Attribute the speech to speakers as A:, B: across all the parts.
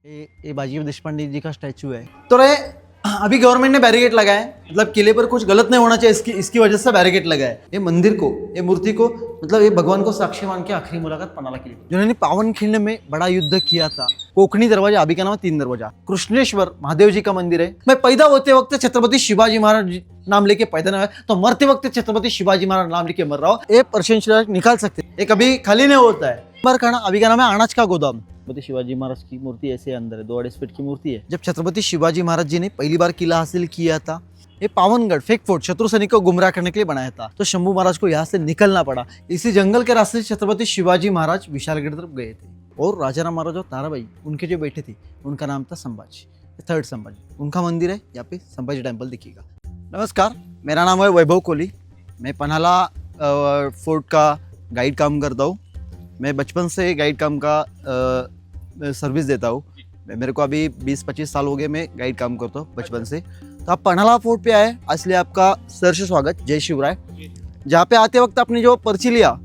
A: ये बाजीराव देशपांडे जी का स्टैचू है। तो रे अभी गवर्नमेंट ने बैरिकेड लगाया है, मतलब किले पर कुछ गलत नहीं होना चाहिए, इसकी वजह से बैरिकेड लगाया है। ये मंदिर को, ये मूर्ति को, मतलब ये भगवान को साक्षी मान के आखिरी मुलाकात पनाला किले जिन्होंने पावनखिंड में बड़ा युद्ध किया था। कोकणी दरवाजा, अभी का नाम है 3 दरवाजा। कृष्णेश्वर महादेव जी का मंदिर है। मैं पैदा होते वक्त छत्रपति शिवाजी महाराज नाम लेके पैदा ना, तो मरते वक्त छत्रपति शिवाजी महाराज नाम लेके मर रहा हो। ये परसेंट निकाल सकते, ये कभी खाली नहीं होता है। अभी का नाम है अनाज का गोदाम। छत्रपति शिवाजी महाराज की मूर्ति ऐसे अंदर है, 2-2.5 फीट की मूर्ति है। जब छत्रपति शिवाजी महाराज जी ने पहली बार किला हासिल किया था, ये पावनगढ़ फेक फोर्ट शत्रु सैनिक को गुमराह करने के लिए बनाया था, तो शंभू महाराज को यहाँ से निकलना पड़ा। इसी जंगल के रास्ते से छत्रपति शिवाजी महाराज विशालगढ़ तरफ गए थे। और राजा राम महाराज और ताराबाई उनके जो बेटे थे, उनका नाम था संभाजी, 3rd संभाजी। उनका मंदिर है यहाँ पे, संभाजी टेम्पल दिखेगा। नमस्कार, मेरा नाम है वैभव कोहली। मैं पन्हाला फोर्ट का गाइड काम करता हूँ। मैं बचपन से गाइड काम का सर्विस देता हूँ। मेरे को अभी 20-25 साल हो गए, मैं गाइड काम करता हूँ बचपन से। तो आप पन्हाला फोर्ट पे आए, इसलिए आपका सहर्ष स्वागत, जय शिवराय। जहाँ पे आते वक्त आपने जो पर्ची लिया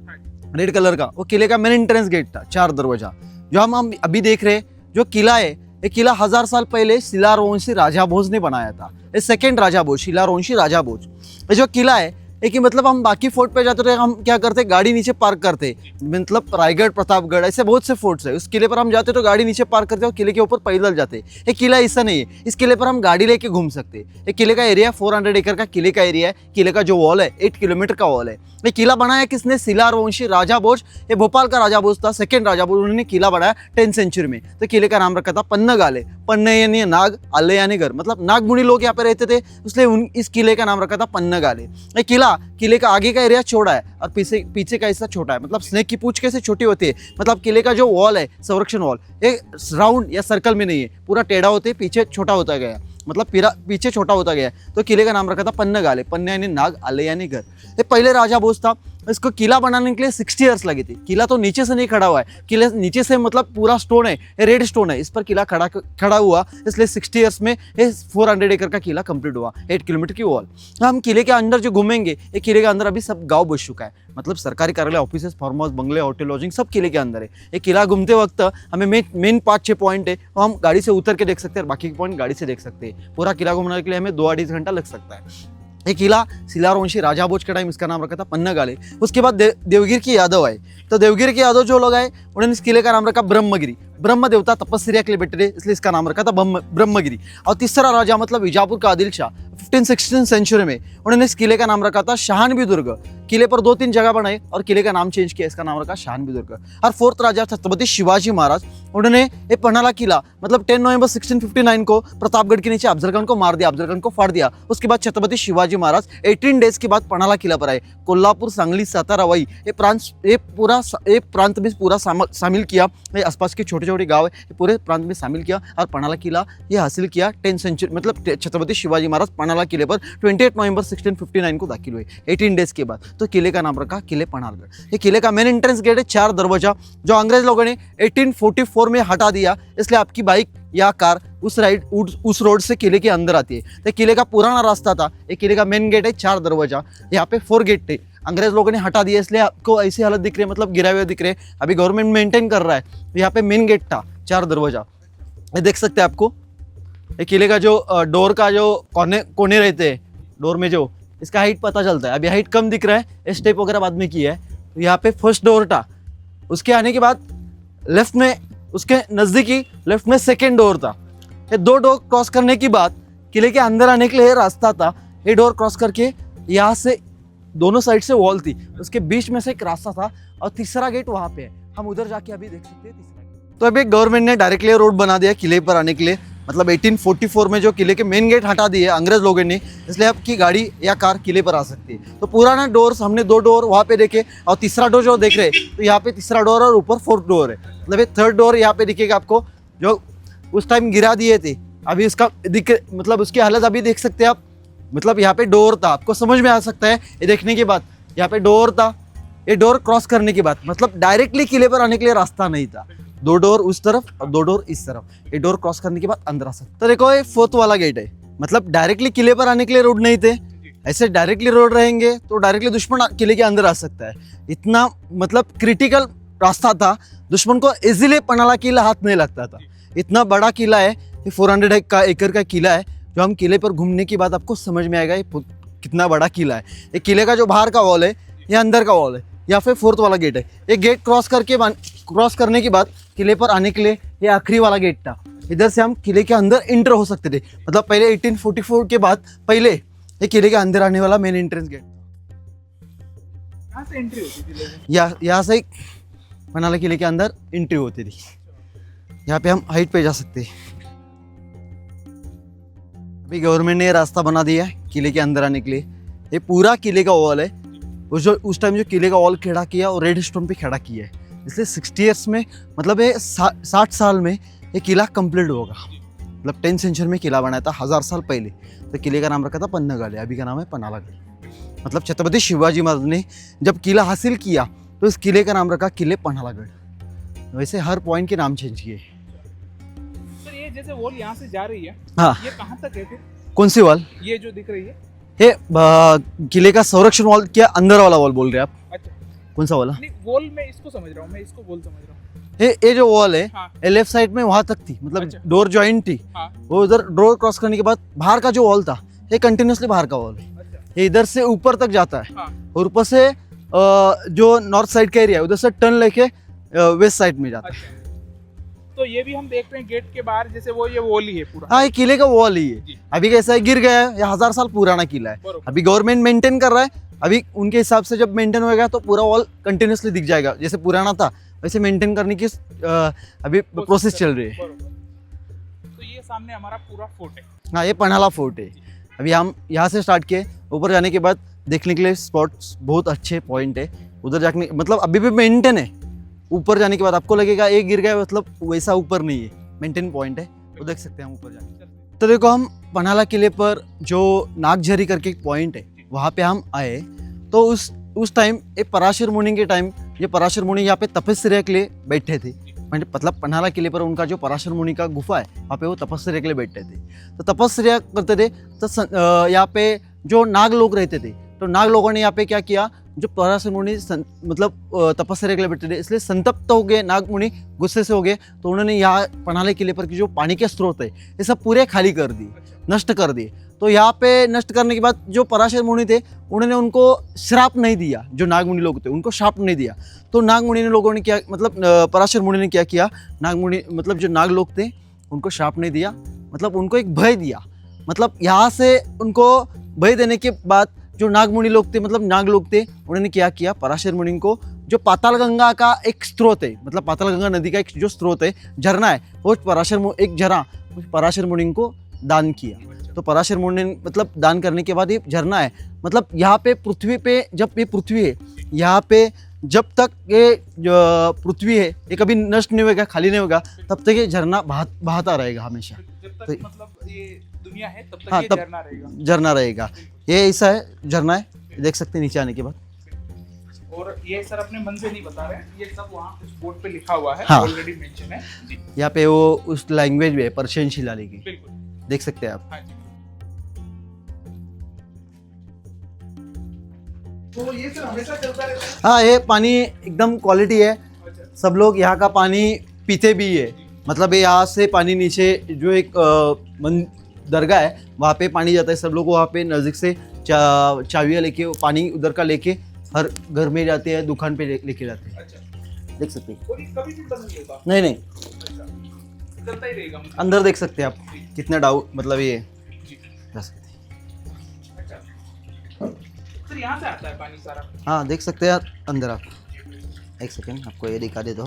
A: रेड कलर का, वो किले का मेन एंट्रेंस गेट था, 4 दरवाजा। जो हम अभी देख रहे हैं, जो किला है, ये किला 1000 साल पहले शिलारवंशी राजा भोज ने बनाया था। ये 2nd राजा भोज, शिलारवंशी राजा भोज। ये जो किला है, एक ही मतलब हम बाकी फोर्ट पे जाते थे, हम क्या करते, गाड़ी नीचे पार्क करते। मतलब रायगढ़, प्रतापगढ़, ऐसे बहुत से फोर्ट्स है। उस किले पर हम जाते तो गाड़ी नीचे पार्क करते और किले के ऊपर पैदल जाते। ये किला ऐसा नहीं है, इस किले पर हम गाड़ी लेके घूम सकते। ये किले का एरिया 400 एकड़ का किले का एरिया है। किले का जो वॉल है 8 किलोमीटर का वॉल है। ये किला बनाया किसने? शिलारवंशी राजा भोज। ये भोपाल का राजा भोज था, 2nd राजा भोज। उन्होंने किला बनाया 10th सेंचुरी में। तो किले का नाम रखा था पन्नगाले। पन्ने यानी नाग, आले यानी घर, मतलब नागमुड़ी लोग यहाँ पे रहते थे, इसलिए इस किले का नाम रखा था पन्नगाले। ये किले का आगे का एरिया चौड़ा है और पीछे का हिस्सा छोटा है। मतलब स्नेक की पूंछ कैसे छोटी होती है, मतलब किले का जो वॉल है, संरक्षण वॉल, ये राउंड या सर्कल में नहीं है, पूरा टेढ़ा होते, पीछे छोटा होता गया, मतलब पीछे छोटा होता गया। तो किले का नाम रखा था पन्नगाले। पन्ने यानी नाग, आले यानी घर। ये पहले राजा भोज था। इसको किला बनाने के लिए 60 ईयर्स लगे थे। किला तो नीचे से नहीं खड़ा हुआ है, किले नीचे से मतलब पूरा स्टोन है, रेड स्टोन है, इस पर किला खड़ा हुआ, इसलिए 60 ईयर्स में ये 400 एकड़ का किला कंप्लीट हुआ, 8 किलोमीटर की वॉल। हम किले के अंदर जो घूमेंगे, ये किले के अंदर अभी सब गाँव बस चुका है, मतलब सरकारी कार्यालय, ऑफिसेस, फार्म हाउस, बंगले, होटल, लॉजिंग सब किले के अंदर है। ये किला घूमते वक्त हमें मेन 5-6 पॉइंट है, वो हम गाड़ी से उतर के देख सकते हैं और बाकी के पॉइंट गाड़ी से देख सकते हैं। पूरा किला घूमने के लिए हमें 2-2.5 घंटा लग सकता है। ये किला शिलारवंशी राजा भोज के टाइम इसका नाम रखा था पन्नगाले। उसके बाद देवगिर की यादव आए। तो देवगिर के यादव जो लोग आए, उन्होंने इस किले का नाम रखा ब्रह्मगिरी। ब्रह्म देवता तपस्या के लिए बैठे थे, इसलिए इसका नाम रखा था ब्रह्मगिरी। और तीसरा राजा मतलब विजापुर का आदिल शाह, 15th-16th सेंचुरी में, उन्होंने इस किले का नाम रखा था शाहनबी दुर्ग। किले पर 2-3 जगह बनाए और किले का नाम चेंज किया, इसका नाम रखा शाहनबी दुर्ग। और 4th राजा छत्रपति शिवाजी महाराज, उन्होंने ये पन्हाला किला मतलब 10 नवंबर 1659 को प्रतापगढ़ के नीचे अफजल खान को मार दिया, अफजल खान को फाड़ दिया। उसके बाद छत्रपति शिवाजी महाराज 18 डेज के बाद पन्हाला किला पर आए। कोल्हापुर, सांगली, सातारा, वही ये प्रांत में पूरा शामिल किया। ये आसपास के छोटे गाँव है, ये पूरे प्रांत में शामिल किया और पन्हाला किला ये हासिल किया 10th सेंचुरी, मतलब छत्रपति शिवाजी महाराज पन्हाला किले पर 28 नवंबर 1659 को दाखिल हुए, 18 डेज के बाद। तो किले का नाम रखा किले पन्हालगढ़। ये किले का मेन एंट्रेंस गेट है, 4 दरवाजा, जो अंग्रेज लोगों ने 1844 में हटा दिया, इसलिए आपकी बाइक या कार उस रोड से किले के अंदर आती है। तो किले का पुराना रास्ता था। ये किले का मेन गेट है, 4 दरवाजा, यहाँ पे 4 गेट थे, अंग्रेज लोगों ने हटा दिया, इसलिए आपको ऐसी हालत दिख रही है, मतलब गिरा हुए दिख रहे हैं। अभी गवर्नमेंट मेंटेन कर रहा है। यहाँ पे मेन गेट था, 4 दरवाजा, ये देख सकते हैं आपको। ये किले का जो डोर का जो कोने रहते हैं, डोर में जो इसका हाइट पता चलता है। अभी हाइट कम दिख रहा है, स्टेप वगैरह बाद में किया है। तो यहाँ पे फर्स्ट डोर था, उसके आने के बाद लेफ्ट में, उसके नज़दीकी लेफ्ट में 2nd डोर था। ये 2 डोर क्रॉस करने के बाद किले के अंदर आने के लिए रास्ता था। ये डोर क्रॉस करके यहाँ से दोनों साइड से वॉल थी, उसके बीच में से एक रास्ता था और तीसरा गेट वहाँ पे है। हम उधर जाके अभी देख सकते हैं तीसरा गेट। तो अभी गवर्नमेंट ने डायरेक्टली रोड बना दिया किले पर आने के लिए, मतलब 1844 में जो किले के मेन गेट हटा दिए अंग्रेज लोगों ने, इसलिए आपकी गाड़ी या कार किले पर आ सकती है। तो पुराना डोर, हमने 2 डोर वहाँ पे देखे और तीसरा डोर जो देख रहे हैं, तो यहाँ पे तीसरा डोर और ऊपर 4th डोर है, मतलब ये 3rd डोर यहाँ पे दिखेगा आपको, जो उस टाइम गिरा दिए थे। अभी इसका मतलब उसकी हालत अभी देख सकते हैं आप, मतलब यहाँ पे डोर था, आपको समझ में आ सकता है ये देखने के बाद। यहाँ पे डोर था, ये डोर क्रॉस करने के बाद मतलब डायरेक्टली किले पर आने के लिए रास्ता नहीं था। 2 डोर उस तरफ और 2 डोर इस तरफ। ये डोर क्रॉस करने के बाद अंदर आ सकते। तो देखो ये 4th वाला गेट है, मतलब डायरेक्टली किले पर आने के लिए रोड नहीं थे। ऐसे डायरेक्टली रोड रहेंगे तो डायरेक्टली दुश्मन किले के अंदर आ सकता है। इतना मतलब क्रिटिकल रास्ता था, दुश्मन को इजीली पन्हाला किला हाथ नहीं लगता था। इतना बड़ा किला है, ये 400 का एकड़ का किला है। जो हम किले पर घूमने के बाद आपको समझ में आएगा ये कितना बड़ा किला है। ये किले का जो बाहर का वॉल है, ये अंदर का वॉल है, या फिर 4th वाला गेट है। ये गेट क्रॉस करने के बाद किले पर आने के लिए ये आखिरी वाला गेट था। इधर से हम किले के अंदर इंटर हो सकते थे। मतलब पहले 1844 के बाद पहले ये किले के अंदर आने वाला मेन एंट्रेंस गेट।
B: यहाँ से एंट्री होती थी,
A: यहाँ से पन्हाला किले के अंदर एंट्री होती थी। यहाँ पे हम हाइट पे जा सकते हैं। अभी गवर्नमेंट ने ये रास्ता बना दिया है किले के अंदर आने के लिए। ये पूरा किले का वॉल है। उस टाइम जो किले का वॉल खड़ा किया और रेड स्टोन पे खड़ा किया है, इसलिए 60 ईयर्स में, मतलब ये 60 साल में ये किला कंप्लीट होगा। मतलब 10th सेंचुरी में किला बनाया था 1000 साल पहले। तो किले का नाम रखा था पन्नागढ़, अभी का नाम है पन्हालागढ़। मतलब छत्रपति शिवाजी महाराज ने जब किला हासिल किया तो इस किले का नाम रखा किले पन्हालागढ़। वैसे हर पॉइंट के नाम चेंज किए।
B: सर ये जैसे वॉल यहाँ से जा रही है,
A: हाँ,
B: ये कहाँ तक है फिर?
A: कौन सी वॉल?
B: ये जो दिख रही है,
A: ये किले का संरक्षण वॉल के अंदर वाला वॉल बोल रहे हैं आप?
B: अच्छा,
A: कौन सा वाला?
B: नहीं वॉल मैं इसको समझ रहा हूँ, मैं इसको वॉल समझ रहा हूँ।
A: ये जो वॉल है,
B: हाँ।
A: ये लेफ्ट साइड में वहां तक थी, मतलब
B: अच्छा।
A: डोर जॉइंट थी।
B: हाँ।
A: वो उधर डोर क्रॉस करने के बाद बाहर का जो वॉल था, ये कंटिन्यूसली बाहर का वॉल है।
B: अच्छा।
A: ये इधर से ऊपर तक जाता है।
B: हाँ।
A: और ऊपर से जो नॉर्थ साइड का एरिया है, उधर से टर्न लेके वेस्ट साइड में जाता है।
B: अच्छा। तो ये भी हम देख रहे हैं गेट के बाहर, जैसे वो ये वॉल ही है पूरा।
A: हाँ, ये किले का वॉल ही है।
B: जी।
A: अभी कैसा है, गिर गया है। ये 1000 साल पुराना किला है।
B: बरोबर।
A: अभी गवर्नमेंट मेंटेन कर रहा है। अभी उनके हिसाब से जब मेंटेन होएगा तो पूरा वॉल कंटिन्यूसली दिख जाएगा। जैसे पुराना था वैसे मेंटेन करने की अभी प्रोसेस चल रही है।
B: बरोबर। तो ये सामने हमारा पूरा फोर्ट है।
A: हाँ, ये पन्हाला फोर्ट है। अभी हम यहाँ से स्टार्ट किए। ऊपर जाने के बाद देखने के लिए स्पॉट्स बहुत अच्छे पॉइंट है। उधर जाने मतलब अभी भी मेंटेन है। ऊपर जाने के बाद आपको लगेगा एक गिर गया, मतलब वैसा ऊपर नहीं है, मेंटेन पॉइंट है। वो देख सकते हैं हम ऊपर जाके। तो देखो, हम पन्हाला किले पर जो नागझरी करके एक पॉइंट है, वहाँ पे हम आए। तो उस टाइम ये पराशर मुनि के टाइम, ये पराशर मुनि यहाँ पे तपस्या के लिए बैठे थे। मतलब पन्हाला किले पर उनका जो पराशर मुनि का गुफा है, वहाँ पे वो तपस्या के लिए बैठे थे। तो तपस्या करते थे। तो यहाँ पे जो नाग लोग रहते थे, तो नाग लोगों ने यहाँ पे क्या किया, जो पराशर मुनि मतलब तपस्या के लिए बैठे थे, इसलिए संतप्त हो गए नाग मुनि, गुस्से से हो गए। तो उन्होंने यहाँ पन्हाले किले पर की जो पानी के स्रोत है, ये सब पूरे खाली कर दिए, नष्ट कर दिए। तो यहाँ पे नष्ट करने के बाद जो पराशर मुनि थे, उन्होंने उनको श्राप नहीं दिया। जो नाग मुनि लोग थे उनको श्राप नहीं दिया। तो नाग मुनि लोगों ने क्या, मतलब पराशर मुनि ने क्या किया, नाग मुनि मतलब जो नाग लोग थे उनको श्राप नहीं दिया, मतलब उनको एक भय दिया। मतलब यहाँ से उनको भय देने के बाद जो नाग मुनि लोग थे, मतलब नाग लोग थे, उन्होंने क्या किया, पराशर मुनि को जो पाताल गंगा का एक स्रोत है, मतलब पाताल गंगा नदी का एक जो स्रोत है, झरना है, वो एक झरना पराशर मुनि को दान किया। तो पराशर मुनि ने मतलब दान करने के बाद ये झरना है, मतलब यहाँ पे पृथ्वी पे, जब ये पृथ्वी है, यहाँ पे जब तक ये पृथ्वी है ये कभी नष्ट नहीं होगा, खाली नहीं होगा, तब तक ये झरना बहाता रहेगा हमेशा।
B: जब तक
A: तो,
B: मतलब ये दुनिया है तब तक
A: हाँ,
B: ये
A: तब
B: झरना रहेगा।
A: झरना रहेगा। ये ऐसा है झरना है, देख सकते हैं नीचे आने के बाद।
B: और ये सर अपने मन से नहीं बता रहे हैं, ये सब वहाँ उस बोर्ड पे लिखा हुआ है,
A: हाँ।
B: ऑलरेडी मेंशन है जी।
A: यहाँ पे वो उस लैंग्वेज में पर्शियन शिलालेख की,
B: बिल्कुल
A: देख सकते हैं आप।
B: हाँ जी। तो ये सर हमेशा चलता रहता है।
A: हाँ, ये पानी एकदम क्वालिटी है।
B: अच्छा।
A: सब लोग यहाँ का पानी पीते भी है। मतलब ये यहाँ से पानी नीचे जो एक दरगाह है, वहाँ पे पानी जाता है। सब लोग वहाँ पे नज़दीक से चावियाँ लेके पानी उधर का लेके हर घर में जाते हैं, दुकान पे लेके जाते हैं।
B: अच्छा।
A: देख सकते हैं।
B: और ये कभी भी बंद नहीं होता।
A: नहीं,
B: अच्छा। चलता ही रहेगा मतलब।
A: अंदर देख सकते हैं आप कितना डाउट, मतलब ये
B: जी।
A: जा सकते हैं।
B: अच्छा। सर यहाँ से आता है पानी सारा।
A: हाँ, देख सकते हैं अंदर आप। एक सेकेंड, आपको ये दिखा दे दो।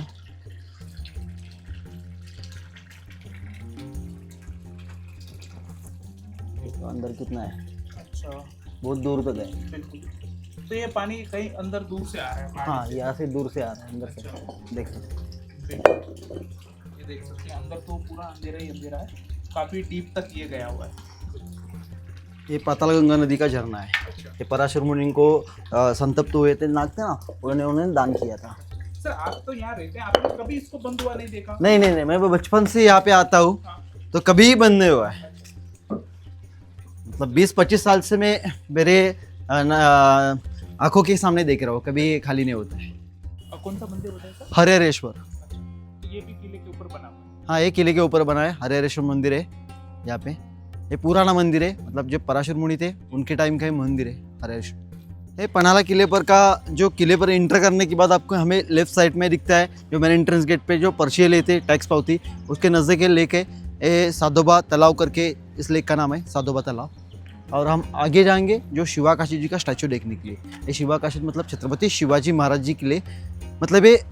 A: तो अंदर कितना है,
B: अच्छा।
A: बहुत दूर तक है।
B: बिल्कुल। तो ये पानी कहीं अंदर दूर से आ रहा है।
A: हाँ, यहाँ से दूर से आ रहा है, अंदर से देख सकते हैं।
B: बिल्कुल। ये देख सकते हैं अंदर तो पूरा अंधेरा ही अंधेरा है, काफी डीप तक ये गया हुआ है।
A: ये पाताल गंगा नदी का झरना है।
B: अच्छा।
A: ये पराशर मुनि को संतप्त हुए थे नाग थे ना, उन्होंने दान किया था।
B: सर आप तो यहाँ रहते हैं, आपने कभी इसको बंद हुआ नहीं देखा?
A: नहीं, मैं बचपन से यहाँ पे आता हूँ,
B: हाँ।
A: तो कभी बंद नहीं हुआ है। मतलब 20-25 साल से मैं मेरे आंखों के सामने देख रहा हूँ, कभी खाली नहीं होता है।
B: और कौन सा मंदिर होता है सर?
A: हरेरेश्वर।
B: तो ये भी किले के ऊपर बना हुआ है।
A: हाँ, ये किले के ऊपर बना है, हरिहरेश्वर मंदिर है यहाँ पे। ये पुराना मंदिर है, मतलब जो पराशर मुनि थे उनके टाइम का ही मंदिर है हरिहरेश्वर। ये पनाला किले पर का जो किले पर एंटर करने के बाद आपको हमें लेफ्ट साइड में दिखता है जो मेन एंट्रेंस गेट पे जो पर्चियाँ लेते टैक्स पावती, उसके नज़दीक लेके ये साधोबा तालाब करके इस लेक का नाम है, साधोबा तालाब। और हम आगे जाएंगे जो शिवा काशी जी का स्टैचू देखने के लिए। ये शिवा काशी मतलब छत्रपति शिवाजी महाराज जी के लिए, मतलब ये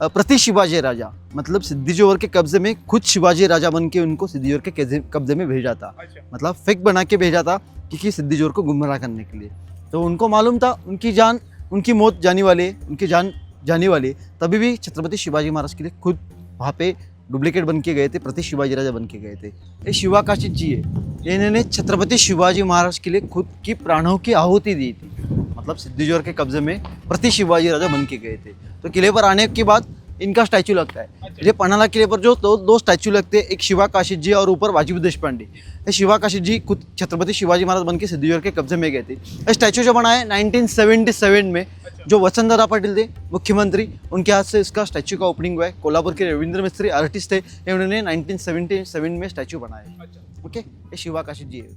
A: प्रति शिवाजी राजा, मतलब सिद्धिजोहर के कब्जे में खुद शिवाजी राजा बन के उनको सिद्धिजोहर के कब्जे में भेजा था।
B: अच्छा।
A: मतलब फेक बना के भेजा था क्योंकि सिद्धिजोहर को गुमराह करने के लिए। तो उनको मालूम था उनकी मौत जाने वाली है, उनकी जान जाने वाली है, तभी भी छत्रपति शिवाजी महाराज के लिए खुद वहाँ पे डुप्लीकेट बन के गए थे, प्रति शिवाजी राजा बन के गए थे। ये शिवा काशी जी है, इन्होंने छत्रपति शिवाजी महाराज के लिए खुद की प्राणों की आहुति दी थी, मतलब सिद्धिजोहर के कब्जे में प्रति शिवाजी राजा बन के गए थे। तो किले पर आने के बाद इनका स्टैचू लगता है। ये पनाला किले पर जो दो स्टैचू लगते हैं, एक शिवा काशी जी और ऊपर वाजिब देशपांडे। ये शिवा काशी जी खुद छत्रपति शिवाजी महाराज बन के सिद्धिजोहर के कब्जे में गए थे। ये स्टैचू जो बना है 1977 में, जो वसुंधरा पाटिल थे मुख्यमंत्री, उनके हाथ से इसका स्टैचू का ओपनिंग हुआ है। कोल्हापुर के रविंद्र मिस्त्री आर्टिस्ट थे, उन्होंने 1977 में स्टैचू बनाया। ओके, ये शिवा काशी जी है।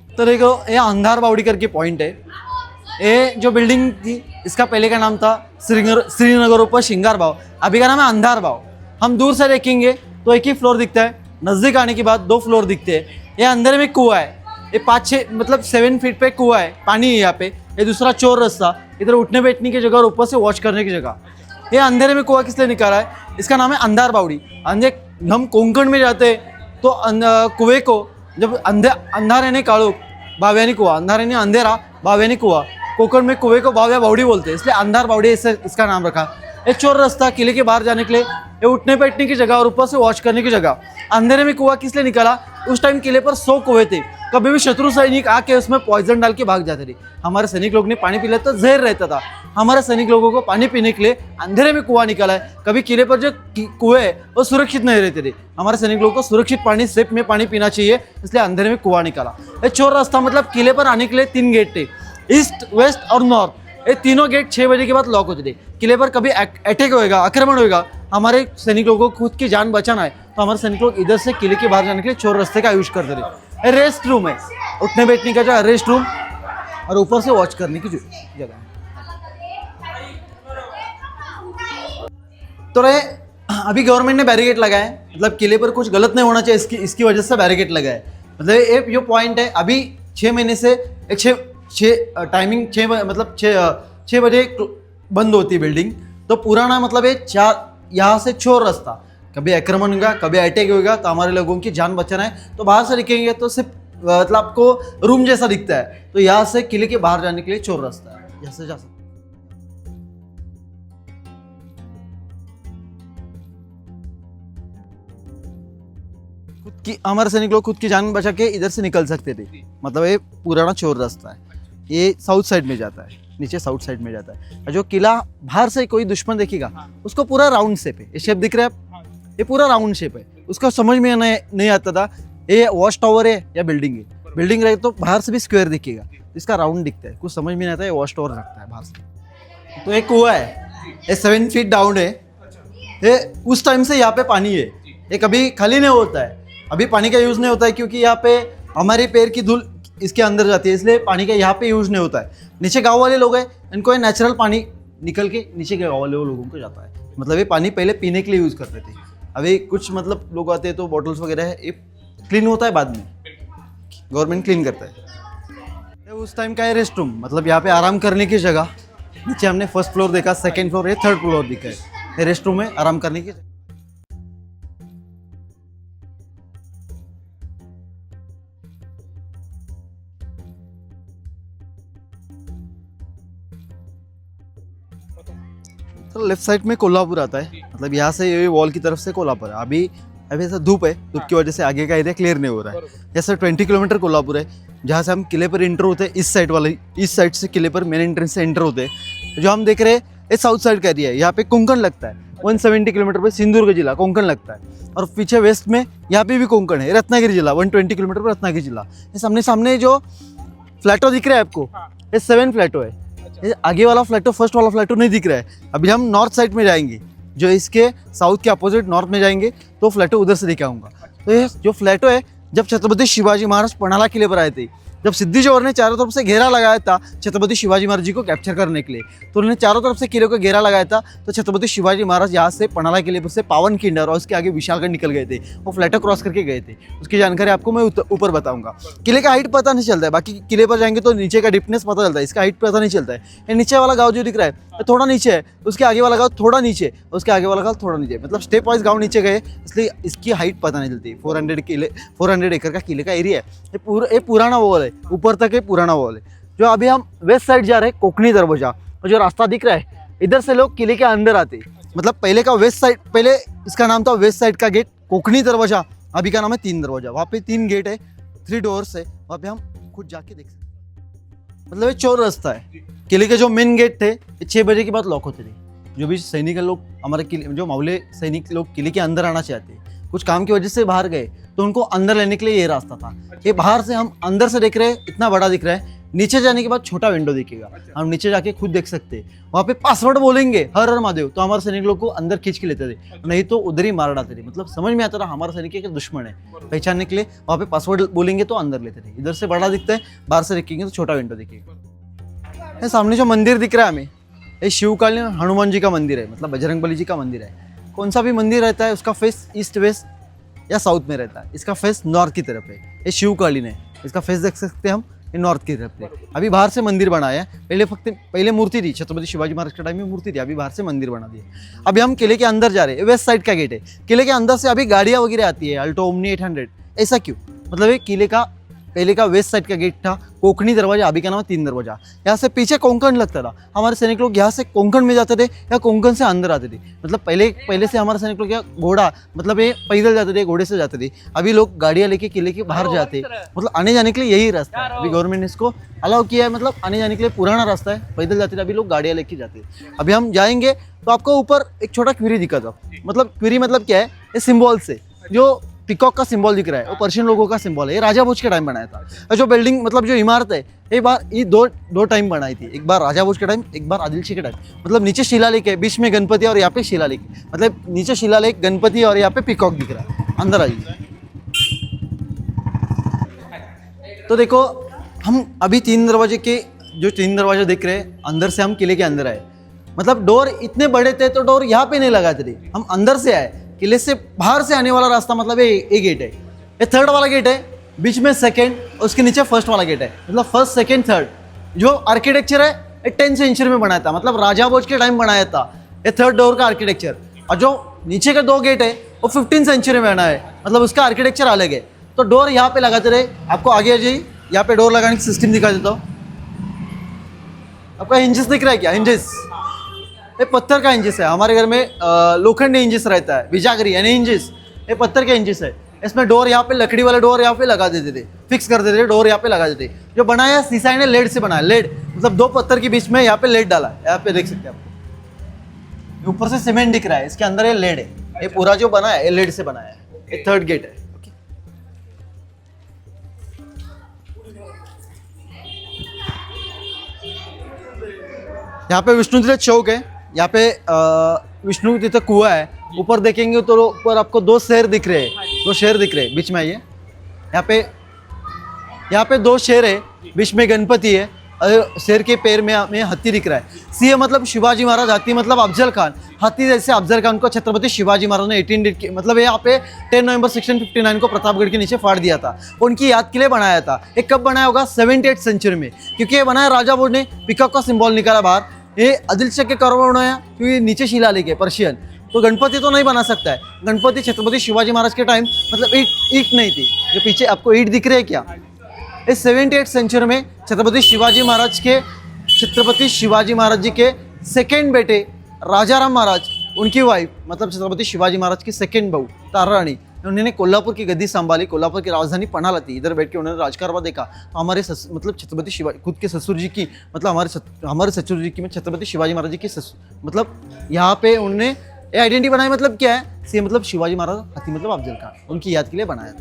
A: तो देखो ये अंधार बावड़ी करके पॉइंट है। ये जो बिल्डिंग थी इसका पहले का नाम था श्रीनगर ऊपर श्रृंगार भाव, अभी का नाम है अंधार भाव। हम दूर से देखेंगे तो एक ही फ्लोर दिखता है, नज़दीक आने के बाद 2 फ्लोर दिखते हैं। ये अंदर में कुआं है, ये 5-6 मतलब 7 फीट पे कुआं है, पानी है यहाँ पे। ये दूसरा चोर रास्ता, इधर उठने बैठने की जगह और ऊपर से वॉच करने की जगह। ये अंधेरे में कुआं किस लिए निकाला है, इसका नाम है अंधार बावड़ी। हम कोंकण में जाते हैं तो कुएं को जब अंधार यानी काळोख, बाव्यानी कुआं, अंधार यानी अंधेरा, बाव्यानी कुआं। कोंकण में कुएं को बाव्या बावड़ी बोलते हैं, इसलिए अंधार बावड़ी इसका नाम रखा। एक चोर रास्ता किले के बाहर जाने के लिए, ये उठने बैठने की जगह और ऊपर से वॉच करने की जगह। अंधेरे में कुआं किस लिए निकाला, उस टाइम किले पर 100 कुएं थे, कभी भी शत्रु सैनिक आके उसमें पॉइजन डाल के भाग जाते थे। हमारे सैनिक लोग ने पानी पी लिया तो जहर रहता था, हमारे सैनिक लोगों को पानी पीने के लिए अंधेरे में कुआं निकाला है। कभी किले पर जो कुएं है वो सुरक्षित नहीं रहते थे, हमारे सैनिक लोगों को सुरक्षित पानी सेफ में पानी पीना चाहिए, इसलिए अंधेरे में कुआं निकाला। ये चोर रास्ता मतलब किले पर आने के लिए 3 गेट थे, ईस्ट, वेस्ट और नॉर्थ। ये तीनों गेट 6 बजे के बाद लॉक होते थे। किले पर कभी अटैक होएगा, आक्रमण होएगा, हमारे सैनिक लोगों को खुद की जान बचाना है तो हमारे सैनिक लोग इधर से किले के बाहर जाने के लिए चोर रास्ते का यूज करते थे। रेस्ट रूम है, उठने बैठने का जगह, रेस्ट रूम और ऊपर से वॉच करने की जगह। तो अभी गवर्नमेंट ने बैरिकेड लगाया है, मतलब किले पर कुछ गलत नहीं होना चाहिए, इसकी वजह से बैरिकेड लगा है। मतलब ये जो पॉइंट है, अभी 6 महीने से टाइमिंग 6 बजे बंद होती है बिल्डिंग। तो पुराना मतलब ये यहाँ से चोर रास्ता, कभी आक्रमण होगा, कभी अटैक होगा तो हमारे लोगों की जान बचाना है। तो बाहर से दिखेंगे तो सिर्फ मतलब आपको रूम जैसा दिखता है, तो यहाँ से किले के बाहर जाने के लिए चोर रास्ता है, यहाँ से जा सकते। हमारे सैनिक लोग खुद की जान बचा के इधर से निकल सकते थे। मतलब ये पुराना चोर रास्ता है, ये साउथ साइड में जाता है, नीचे साउथ साइड में जाता है। जो किला बाहर से कोई दुश्मन देखेगा उसको पूरा राउंड शेप है, ये शेप दिख रहा है, ये पूरा राउंड शेप है। उसको समझ में नहीं आता था ये वॉच टावर है या बिल्डिंग है। बिल्डिंग रहे तो बाहर से भी स्क्वायर दिखेगा, इसका राउंड दिखता है, कुछ समझ में नहीं आता है वॉच टावर लगता है बाहर से। तो एक कुआं है, ये 7 फीट डाउन है। ये उस टाइम से यहाँ पे पानी है, ये कभी खाली नहीं होता है। अभी पानी का यूज़ नहीं होता है क्योंकि यहाँ पे हमारे पैर की धूल इसके अंदर जाती है, इसलिए पानी का यहाँ पे यूज़ नहीं होता है। नीचे गांव वाले लोग हैं, इनको ये नेचुरल पानी निकल के नीचे के गांव वाले लोगों को जाता है। मतलब ये पानी पहले पीने के लिए यूज़ करते थे, अभी कुछ मतलब लोग आते हैं तो बॉटल्स वगैरह है, ये क्लीन होता है बाद में, गवर्नमेंट क्लीन करता है। उस टाइम का है रेस्ट रूम, मतलब यहाँ पे आराम करने की जगह। नीचे हमने फर्स्ट फ्लोर देखा, सेकेंड फ्लोर, ये थर्ड फ्लोर दिखा है। ये रेस्ट रूम है, आराम करने की। तो लेफ्ट साइड में कोल्हापुर आता है, मतलब यहाँ से ये वॉल की तरफ से कोल्हापुर है। अभी ऐसा धूप है, धूप की वजह से आगे का एरिया क्लियर नहीं हो रहा है। जैसे 20 किलोमीटर कोल्हापुर है, जहाँ से हम किले पर एंटर होते हैं, इस साइड से किले पर मेन एंट्रेंस से एंटर होते हैं। जो हम देख रहे हैं ये साउथ साइड का एरिया है, यहाँ पे कोंकण लगता है। 170 किलोमीटर पे सिंधुदुर्ग जिला कोंकण लगता है, और पीछे वेस्ट में यहाँ पे भी कोंकण है, रत्नागिरी जिला 120 किलोमीटर पर रत्नागिरी जिला। ये सामने जो फ्लैटो दिख रहा है आपको, ये 7 फ्लैटो है। ये आगे वाला फ्लैटो, फर्स्ट वाला फ्लैटो नहीं दिख रहा है। अभी हम नॉर्थ साइड में जाएंगे, जो इसके साउथ के अपोजिट नॉर्थ में जाएंगे तो फ्लैटो उधर से लेके आऊँगा। तो ये जो फ्लैटो है जब छत्रपति शिवाजी महाराज पन्हाला किले पर आए थे, जब सिद्दी जोहर ने चारों तरफ से घेरा लगाया था छत्रपति शिवाजी महाराज जी को कैप्चर करने के लिए, तो उन्होंने चारों तरफ से किले को घेरा लगाया था। तो छत्रपति शिवाजी महाराज यहाँ से पन्हाला किले पर से पावन खिंडर और उसके आगे विशालगढ़ निकल गए थे, वो फ्लैटो क्रॉस करके गए थे। उसकी जानकारी आपको मैं ऊपर बताऊंगा। किले का हाइट पता नहीं चलता है, बाकी किले पर जाएंगे तो नीचे का डिपनेस पता चलता है, इसका हाइट पता नहीं चलता है। ये नीचे वाला गाँव जो दिख रहा है ये थोड़ा नीचे है, उसके आगे वाला गाँव थोड़ा नीचे, उसके आगे वाला गाँव थोड़ा नीचे, मतलब स्टेप वाइज गाँव नीचे गए, इसलिए इसकी हाइट पता नहीं चलती। 400 एकड़ का किले का एरिया है, ये पुराना वॉल है, ऊपर तक ये पुराना वॉल है। जो अभी हम वेस्ट साइड जा रहे हैं कोकनी दरवाजा, और जो रास्ता दिख रहा है इधर से लोग किले के अंदर आते, मतलब पहले का वेस्ट साइड, पहले इसका नाम था वेस्ट साइड का गेट कोकनी दरवाजा, अभी का नाम है 3 दरवाजा। वहाँ पे 3 गेट है, 3 डोर्स है, वहाँ पे हम खुद जाके देख सकते हैं। मतलब ये चोर रास्ता है। किले के जो मेन गेट थे ये 6 बजे के बाद लॉक होते थे। जो भी सैनिक लोग हमारे किले, जो मावले सैनिक लोग किले के अंदर आना चाहते हैं, कुछ काम की वजह से बाहर गए, तो उनको अंदर लेने के लिए ये रास्ता था। ये बाहर से हम अंदर से देख रहे हैं, इतना बड़ा दिख रहा है, नीचे जाने के बाद छोटा विंडो दिखेगा, हम नीचे जाके खुद देख सकते हैं। वहाँ पे पासवर्ड बोलेंगे हर हर महादेव, तो हमारे सैनिक लोग को अंदर खींच के लेते थे, नहीं तो उधर ही मार डालते थे। मतलब समझ में आता था हमारा सैनिक एक दुश्मन है, पहचानने के लिए वहाँ पे पासवर्ड बोलेंगे तो अंदर लेते थे। इधर से बड़ा दिखता है, बाहर से देखेंगे तो छोटा विंडो दिखेगा। ये सामने जो मंदिर दिख रहा है हमें, ये शिवकालीन हनुमान जी का मंदिर है, मतलब बजरंगबली जी का मंदिर है। कौन सा भी मंदिर रहता है उसका फेस ईस्ट वेस्ट या साउथ में रहता है, इसका फेस नॉर्थ की तरफ है। ये शिवकालीन है, इसका फेस देख सकते हैं हम, ये नॉर्थ की तरफ है। अभी बाहर से मंदिर बनाया है, पहले मूर्ति थी, छत्रपति शिवाजी महाराज के टाइम में मूर्ति थी, अभी बाहर से मंदिर बना दिया। अभी हम किले के अंदर जा रहे हैं, वेस्ट साइड का गेट है। किले के अंदर से अभी गाड़ियाँ वगैरह आती है, अल्टो ओमनी 800, ऐसा क्यों? मतलब ये किले का पहले का वेस्ट साइड का गेट था कोकनी दरवाजा, अभी का नाम है 3 दरवाजा। यहाँ से पीछे कोंकण लगता था, हमारे सैनिक लोग यहाँ से कोंकण में जाते थे या कोंकण से अंदर आते थे। मतलब पहले से हमारे सैनिक लोग यहाँ घोड़ा, मतलब ये पैदल जाते थे, घोड़े से जाते थे। अभी लोग गाड़ियाँ लेके किले के बाहर जाते, मतलब आने जाने के लिए यही रास्ता है। अभी गवर्नमेंट ने इसको अलाउ किया है, मतलब आने जाने के लिए पुराना रास्ता है, पैदल जाते थे, अभी लोग गाड़ियाँ लेके जाते। अभी हम जाएंगे तो आपको ऊपर एक छोटा क्वेरी दिखा था, मतलब क्वेरी मतलब क्या है, ये सिम्बॉल से जो पिकॉक का सिंबल दिख रहा है वो पर्शियन लोगों का सिंबल है। ये राजा भोज के टाइम बनाया था। और जो बिल्डिंग, मतलब जो इमारत है, ये दो टाइम बनाई थी, एक बार राजा भोज के टाइम, एक बार आदिल शाह के टाइम। मतलब नीचे शिलालेख है, बीच में गणपति और यहाँ पे शिलालेख, मतलब नीचे शिलालेख, गणपति और यहाँ पे पिकॉक दिख रहा है। अंदर आइए तो देखो, हम अभी 3 दरवाजे के, जो 3 दरवाजे देख रहे हैं, अंदर से हम किले के अंदर आए। मतलब डोर इतने बड़े थे तो डोर यहाँ पे नहीं लगाते थे, हम अंदर से आए। किले से बाहर से आने वाला रास्ता, मतलब ये गेट है, ये 3rd वाला गेट है, बीच में 2nd, उसके नीचे 1st वाला गेट है। मतलब 1st, 2nd, 3rd जो आर्किटेक्चर है ये 10th सेंचुरी में बनाया था, मतलब राजा भोज के टाइम बनाया था ये 3rd डोर का आर्किटेक्चर। और जो नीचे का 2 गेट है वो 15th सेंचुरी में बना है, मतलब उसका आर्किटेक्चर अलग है। तो डोर यहाँ पे लगाते रहे। आपको आगे आ जाइए, यहाँ पे डोर लगाने की सिस्टम दिखा देता हूँ। आपका हिंजेस दिख रहा है क्या? हिंजेस ये पत्थर का इंजिस है। हमारे घर में लोखंडी इंजिस रहता है, बिजागरी यानी इंजिस, ये पत्थर के इंजिस है। इसमें डोर यहाँ पे, लकड़ी वाला डोर यहाँ पे लगा देते थे, फिक्स कर देते थे, डोर यहाँ पे लगा देते। जो बनाया सीसाई ने लेड से बनाया, लेड मतलब 2 पत्थर के बीच में यहाँ पे लेड डाला है। यहाँ पे देख सकते हैं आपको, ऊपर से सीमेंट दिख रहा है, इसके अंदर ये लेड है। ये पूरा जो बना है ये लेड से बनाया है। ये 3rd गेट है। यहाँ पे विष्णु तीर्थ चौक है, यहाँ पे विष्णु तीर्थ कुआं है। ऊपर देखेंगे तो ऊपर आपको 2 शेर दिख रहे हैं, 2 शेर दिख रहे हैं बीच में। आइए, यहाँ पे 2 शेर है, बीच में गणपति है, और शेर के पैर में हाथी दिख रहा है। सी मतलब शिवाजी महाराज, हाथी मतलब अफजल खान। हाथी जैसे अफजल खान को छत्रपति शिवाजी महाराज ने 18 मतलब यहाँ पे 10 नवंबर 1659 को प्रतापगढ़ के नीचे फाड़ दिया था, उनकी याद के लिए बनाया था। ये कब बनाया होगा? 78th सेंचुरी में, क्योंकि ये बनाया राजा भोज ने, पिकॉक का सिंबल निकाला बाहर। ये आदिल शाह के करवा बनाया, क्योंकि नीचे शिलालेख है पर्शियन, तो गणपति तो नहीं बना सकता है। गणपति छत्रपति शिवाजी महाराज के टाइम, मतलब ईट नहीं थी। जो पीछे आपको ईट दिख रही है क्या, इस 78th सेंचुरी में छत्रपति शिवाजी महाराज जी के 2nd बेटे राजाराम महाराज, उनकी वाइफ, मतलब छत्रपति शिवाजी महाराज की 2nd बहू तारा रानी, उन्होंने कोल्हापुर की गद्दी संभाली, कोल्हापुर की राजधानी पन्हाला थी। इधर बैठ के उन्होंने राजकारवा देखा। तो हमारे मतलब छत्रपति शिवाजी खुद के ससुर जी की, मतलब हमारे ससुर जी की में छत्रपति शिवाजी महाराज जी की मतलब यहाँ पे उन्होंने ये आइडेंटिटी बनाई। मतलब क्या है? सी मतलब शिवाजी महाराज, हाथी मतलब अफजल खान, उनकी याद के लिए बनाया था।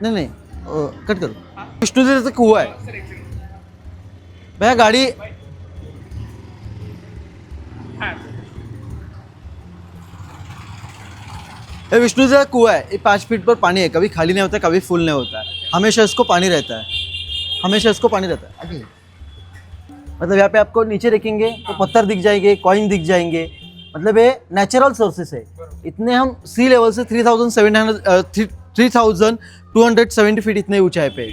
A: नहीं कट करो। विष्णु तीर्थ कुआं है भैया, गाड़ी ये विष्णु जी का कुआं है, ये 5 फीट पर पानी है, कभी खाली नहीं होता है, कभी फुल नहीं होता है, हमेशा इसको पानी रहता है, हमेशा इसको पानी रहता है। आगे मतलब यहाँ पे आपको नीचे देखेंगे तो पत्थर दिख जाएंगे, कॉइन दिख जाएंगे, मतलब ये नेचुरल सोर्सेस है। इतने हम सी लेवल से 3,270 फीट इतने ऊंचाई पे,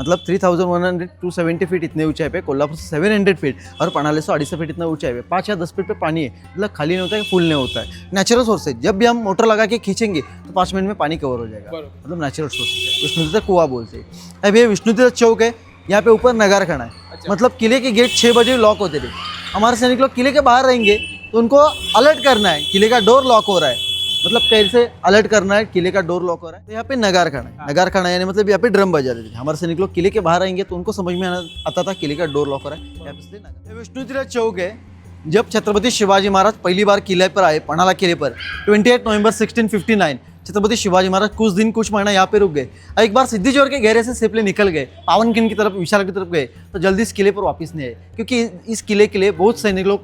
A: मतलब 3,170 फीट इतने ऊंचाई पे, कोल्हापुर से 700 फीट और पनाले से 250 फीट इतना ऊंचाई पे 5 या 10 फीट पे पानी है, मतलब खाली नहीं होता है, फुल नहीं होता है, नेचुरल सोर्स है। जब भी हम मोटर लगा के खींचेंगे तो 5 मिनट में पानी कवर हो जाएगा, मतलब नेचुरल सोर्स है। विष्णुतीर्थ कुआं बोलते हैं। अब ये विष्णुतीर्थ चौक है, यहाँ पे ऊपर नगार खाना है, मतलब किले के गेट 6 बजे लॉक होते थे। हमारे सैनिक लोग किले के बाहर रहेंगे तो उनको अलर्ट करना है, किले का डोर लॉक हो रहा है, मतलब कैसे अलर्ट करना है, किले का डोर लॉक हो रहा है। तो यहाँ पे नगार खाना है, नगार खाना यानी मतलब यहाँ पे ड्रम बजा रहे थे। हमारे सैनिक लोग किले के बाहर आएंगे तो उनको समझ में आता था किले का डोर लॉक हो रहा है, यहाँ पे इसलिए नगार। विष्णुतीर्थ चौक है, जब छत्रपति शिवाजी महाराज पहली बार किले पर आए, पन्हाला किले पर 28 नवंबर 1659, छत्रपति शिवाजी महाराज कुछ दिन कुछ महीना यहाँ पे रुक गए। एक बार सिद्धिजोर के घेरे से सेपले निकल गए, पावनखिंड की तरफ, विशाल की तरफ गए, तो जल्दी इस किले पर वापस नहीं आए, क्योंकि इस किले के लिए बहुत सैनिक लोग,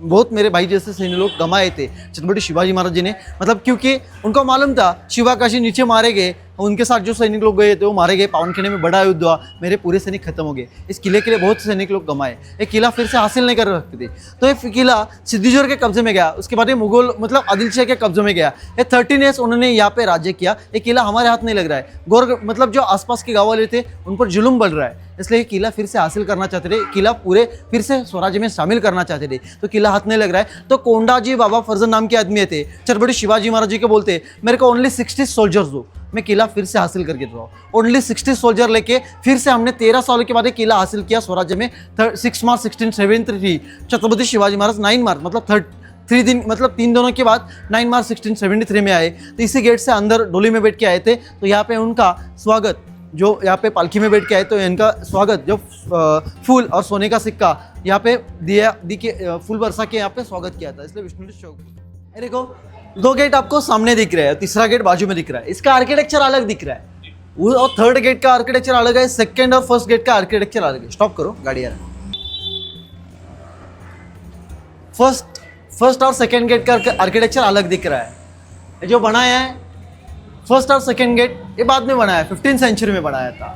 A: बहुत मेरे भाई जैसे सैनिक लोग गंवाए थे छत्रपति शिवाजी महाराज जी ने, मतलब क्योंकि उनको मालूम था शिवाकाशी नीचे मारे गए, उनके साथ जो सैनिक लोग गए थे वो मारे गए, पावनखिंड में बड़ा युद्ध हुआ, मेरे पूरे सैनिक खत्म हो गए। इस किले के लिए बहुत सैनिक लोग गंवाए, ये किला फिर से हासिल नहीं कर सकते थे, तो ये किला सिद्धिजोर के कब्जे में गया। उसके बाद ये मुगल मतलब आदिल शाह के कब्जे में गया। ये 13 ईयर्स उन्होंने यहाँ पे राज्य किया। ये किला हमारे हाथ नहीं लग रहा है, मतलब जो आसपास के गाँव वाले थे उन पर जुल्म बढ़ रहा है, इसलिए किला फिर से हासिल करना चाहते थे, किला पूरे फिर से स्वराज्य में शामिल करना चाहते थे, तो किला हाथ नहीं लग रहा है। तो कोंडाजी बाबा फर्जन नाम के आदमी थे, छत्रपति शिवाजी महाराज जी को बोलते मेरे को ओनली 60 सोल्जर्स दो, मैं किला फिर से हासिल करके दो। ओनली 60 सोल्जर लेके फिर से हमने 13 साल के बाद ये किला हासिल किया स्वराज्य में। 6 मार्च 1673 छत्रपति शिवाजी महाराज 9 मार्च मतलब 3 दिन मतलब 3 दिनों के बाद 9 मार्च 1673 में आए। तो इसी गेट से अंदर डोली में बैठ के आए थे, तो यहाँ पे उनका स्वागत, जो यहाँ पे पालकी में बैठ के आए तो इनका स्वागत जो फूल और सोने का सिक्का यहाँ पे दी के फूल बरसा के यहाँ पे स्वागत किया था, इसलिए विष्णुतीर्थ चौक। देखो 2 गेट आपको सामने दिख रहे हैं, तीसरा गेट बाजू में दिख रहा है, इसका आर्किटेक्चर अलग दिख रहा है, और 3rd गेट का आर्किटेक्चर अलग है, 2nd और 1st गेट का आर्किटेक्चर अलग है। स्टॉप करो गाड़ी आ रहा है। फर्स्ट और 2nd गेट का आर्किटेक्चर अलग दिख रहा है। ये जो बनाया है 1st और 2nd गेट ये बाद में बनाया है, 15th सेंचुरी में बनाया था,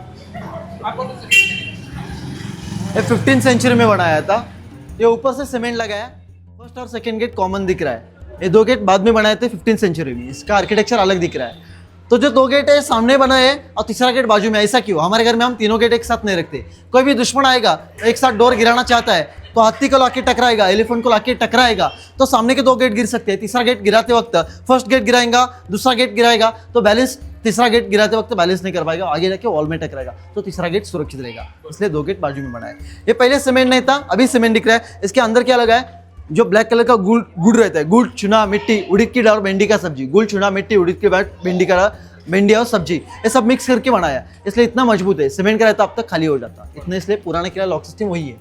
A: ये 15th सेंचुरी में बनाया था। ये ऊपर से सीमेंट लगाया, 1st और 2nd गेट कॉमन दिख रहा है, ये 2 गेट बाद में बनाए थे 15th सेंचुरी में, इसका आर्किटेक्चर अलग दिख रहा है। तो जो 2 गेट है सामने बनाए हैं और तीसरा गेट बाजू में, ऐसा क्यों? हमारे घर में हम तीनों गेट एक साथ नहीं रखते, कोई भी दुश्मन आएगा एक साथ डोर गिराना चाहता है तो हाथी को लाके टकराएगा, एलिफेंट को लाके टकराएगा, तो सामने के 2 गेट गिर सकते हैं। तीसरा गेट गिराते वक्त 1st गेट गिराएगा, दूसरा गेट गिराएगा तो बैलेंस, तीसरा गेट गिराते वक्त बैलेंस नहीं कर पाएगा, आगे जाके वॉल में टकराएगा, तो तीसरा गेट सुरक्षित रहेगा, इसलिए 2 गेट बाजू में बनाया। ये पहले सीमेंट नहीं था, अभी सीमेंट दिख रहा है। इसके अंदर क्या लगा है? जो ब्लैक कलर का गुड़ रहता है, गुड़, चुना, मिट्टी, उड़द की दाल और भिंडी का सब्जी, गुड़, चुना, मिट्टी, उड़द की दाल, भिंडी और सब्जी, ये सब मिक्स करके बनाया, इसलिए इतना मजबूत है। सीमेंट का रहता अब तक खाली हो जाता, इतने इसलिए पुराना किला लॉक सिस्टम वही है।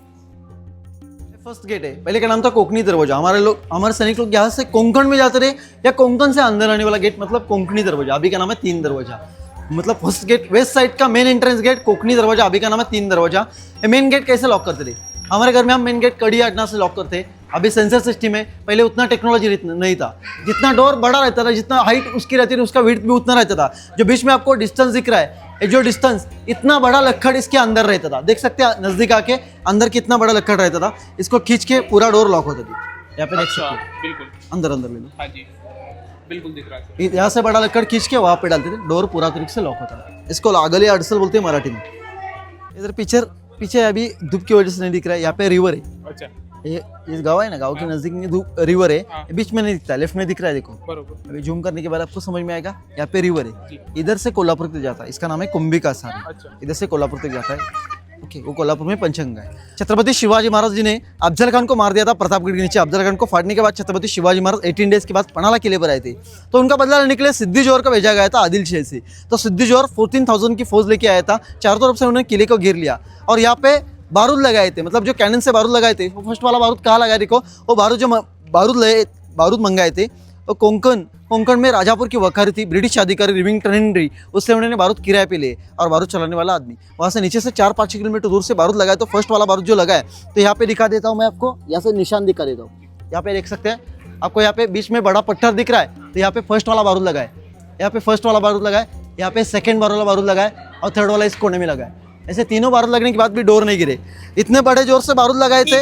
A: 1st गेट है, पहले का नाम था कोंकणी दरवाजा। हमारे सैनिक लोग यहाँ से कोंकण में जाते रहे, या कोंकण से अंदर आने वाला गेट मतलब कोंकणी दरवाजा, अभी का नाम है 3 दरवाजा। मतलब 1st गेट वेस्ट साइड का मेन एंट्रेंस गेट कोंकणी दरवाजा, अभी का नाम है 3 दरवाजा। मेन गेट कैसे लॉक करते थे? हमारे घर में हम मेन गेट कड़ी अटना से लॉक करते, अभी सेंसर सिस्टम है, पहले उतना टेक्नोलॉजी नहीं था, जितना डोर बड़ा रहता था, जितना हाइट उसकी रहती थी उसका विड्थ भी उतना रहता था। जो बीच में आपको डिस्टेंस दिख रहा है, ये जो डिस्टेंस, इतना बड़ा लक्कड़ इसके अंदर रहता था, देख सकते हैं नजदीक आके अंदर कितना बड़ा लक्कड़ रहता था, इसको खींच के पूरा डोर लॉक होता था। यहाँ पे देख सकते हैं,
B: बिल्कुल
A: अंदर ले लो,
B: हाँ जी बिल्कुल दिख रहा है।
A: यहाँ से बड़ा लक्कड़ खींच के वहाँ पे डालते थे, डोर पूरा तरीके से लॉक होता था। इसको आगले अडसल बोलते हैं मराठी में। इधर पीछे अभी धूप की वजह से नहीं दिख रहा है, यहाँ पे रिवर है।
B: अच्छा,
A: ये इस गाँव है ना, गाँव के नजदीक में रिवर है, बीच में नहीं दिखता, लेफ्ट में दिख रहा है, देखो
B: बरोबर।
A: अभी जूम करने के बाद आपको समझ में आएगा। यहाँ पे रिवर है, इधर से कोल्हापुर तक जाता है, इसका नाम है कुंभिका सागर।
B: अच्छा,
A: इधर से कोल्हापुर तक जाता है, ओके, वो कोल्हापुर में पंचगंगा है। छत्रपति शिवाजी महाराज जी ने अफजल खान को मार दिया था प्रतापगढ़ के नीचे। अफजल खान को फाड़ने के बाद छत्रपति शिवाजी महाराज 18 डेज के बाद पनाला किले पर आए थे, तो उनका बदला लेने के लिए सिद्धिजोर को भेजा गया था आदिल शाह से। तो सिद्धिजोर 14,000 की फौज लेके आया था, चारों तरफ से उन्होंने किले को घेर लिया और यहाँ पे बारूद लगाए थे, मतलब जो कैनन से बारूद लगाए थे, वो फर्स्ट वाला बारूद कहाँ लगाया देखो, वो बारूद मंगाए थे वो कोंकण में राजापुर की वखारी थी, ब्रिटिश अधिकारी रिविंगटन हेनरी, उससे उन्होंने बारूद किराए पे लिए, और बारूद चलाने वाला आदमी वहाँ से नीचे से 4-5 किलोमीटर दूर से बारूद लगाया। तो फर्स्ट वाला बारूद जो लगा है, तो यहाँ पे दिखा देता हूँ मैं आपको, यहाँ से निशान दिखा देता हूँ, यहाँ पे देख सकते हैं आपको, यहाँ पे बीच में बड़ा पत्थर दिख रहा है, तो यहाँ पे फर्स्ट वाला बारूद लगा है। यहाँ पे फर्स्ट वाला बारूद लगा है, यहाँ पे सेकंड वाला बारूद लगा है और थर्ड वाला इस कोने में लगा है। ऐसे तीनों बारूद लगने के बाद भी डोर नहीं गिरे। इतने बड़े जोर से बारूद लगाए थे,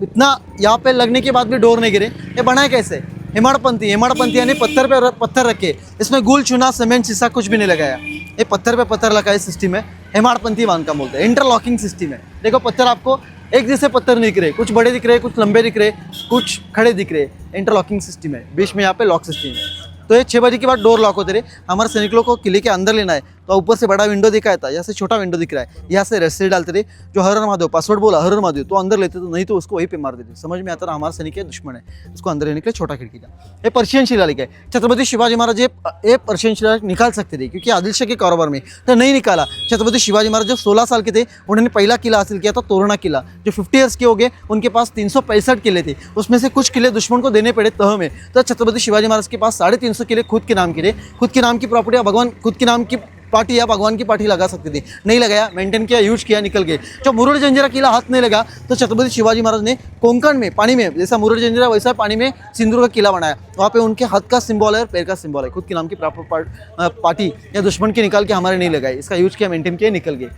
A: इतना यहाँ पे लगने के बाद भी डोर नहीं गिरे। ये बनाए कैसे? हेमाड़पंथी यानी पत्थर रखे, इसमें गुल चुना सीमेंट शीशा कुछ भी नहीं लगाया। ये पत्थर पे पत्थर लगाए सिस्टम है, हेमाड़पंथी बांधकाम बोलते हैं। इंटरलॉकिंग सिस्टम है। देखो पत्थर आपको एक जैसे पत्थर नहीं दिख रहे, कुछ बड़े दिख रहे, कुछ लंबे दिख रहे, कुछ खड़े दिख रहे। इंटरलॉकिंग सिस्टम है, बीच में यहाँ पे लॉक सिस्टम है। तो ये 6 बजे के बाद डोर लॉक होते रहे। हमारे सैनिकों को किले के अंदर लेना है तो ऊपर से बड़ा विंडो दिखाया था, यहाँ से छोटा विंडो दिख रहा है, यहाँ से रस्सी डालते रहे। जो हर हर महादेव पासवर्ड बोला हर हर महादेव तो अंदर लेते, तो नहीं तो उसको वहीं पे मार देते। समझ में आता रहा हमारा सैनिक दुश्मन है, उसको अंदर लेने के लिए छोटा खिड़की था। ये पर्शियन शिलालेख है। छत्रपति शिवाजी महाराज ये पर्शियन शिलालेख निकाल सकते थे क्योंकि आदिल शाह के कारोबार में, तो नहीं निकाला। छत्रपति शिवाजी महाराज जब 16 साल के थे उन्होंने पहला किला हासिल किया था, तोरणा किला। जो 50 ईयर्स के हो गए उनके पास 365 किले थे, उसमें से कुछ किले दुश्मन को देने पड़े तह में। तो छत्रपति शिवाजी महाराज के पास 350 किले खुद के नाम के थे, खुद के नाम की प्रॉपर्टी, भगवान खुद के नाम की पार्टी या भगवान की पार्टी लगा सकती थी। नहीं लगाया, मेंटेन किया, यूज किया, निकल गए। जब मुरुड जंजीरा किला हाथ नहीं लगा तो छत्रपति शिवाजी महाराज ने कोंकण में पानी में, जैसा मुरुड जंजीरा वैसा पानी में सिंदूर का किला बनाया। वहाँ पे उनके हाथ का सिंबल है और पैर का सिंबल है, खुद के नाम की पार्टी या दुश्मन की निकाल के हमारे नहीं लगाई, इसका यूज किया, मेंटेन किया, निकल गए।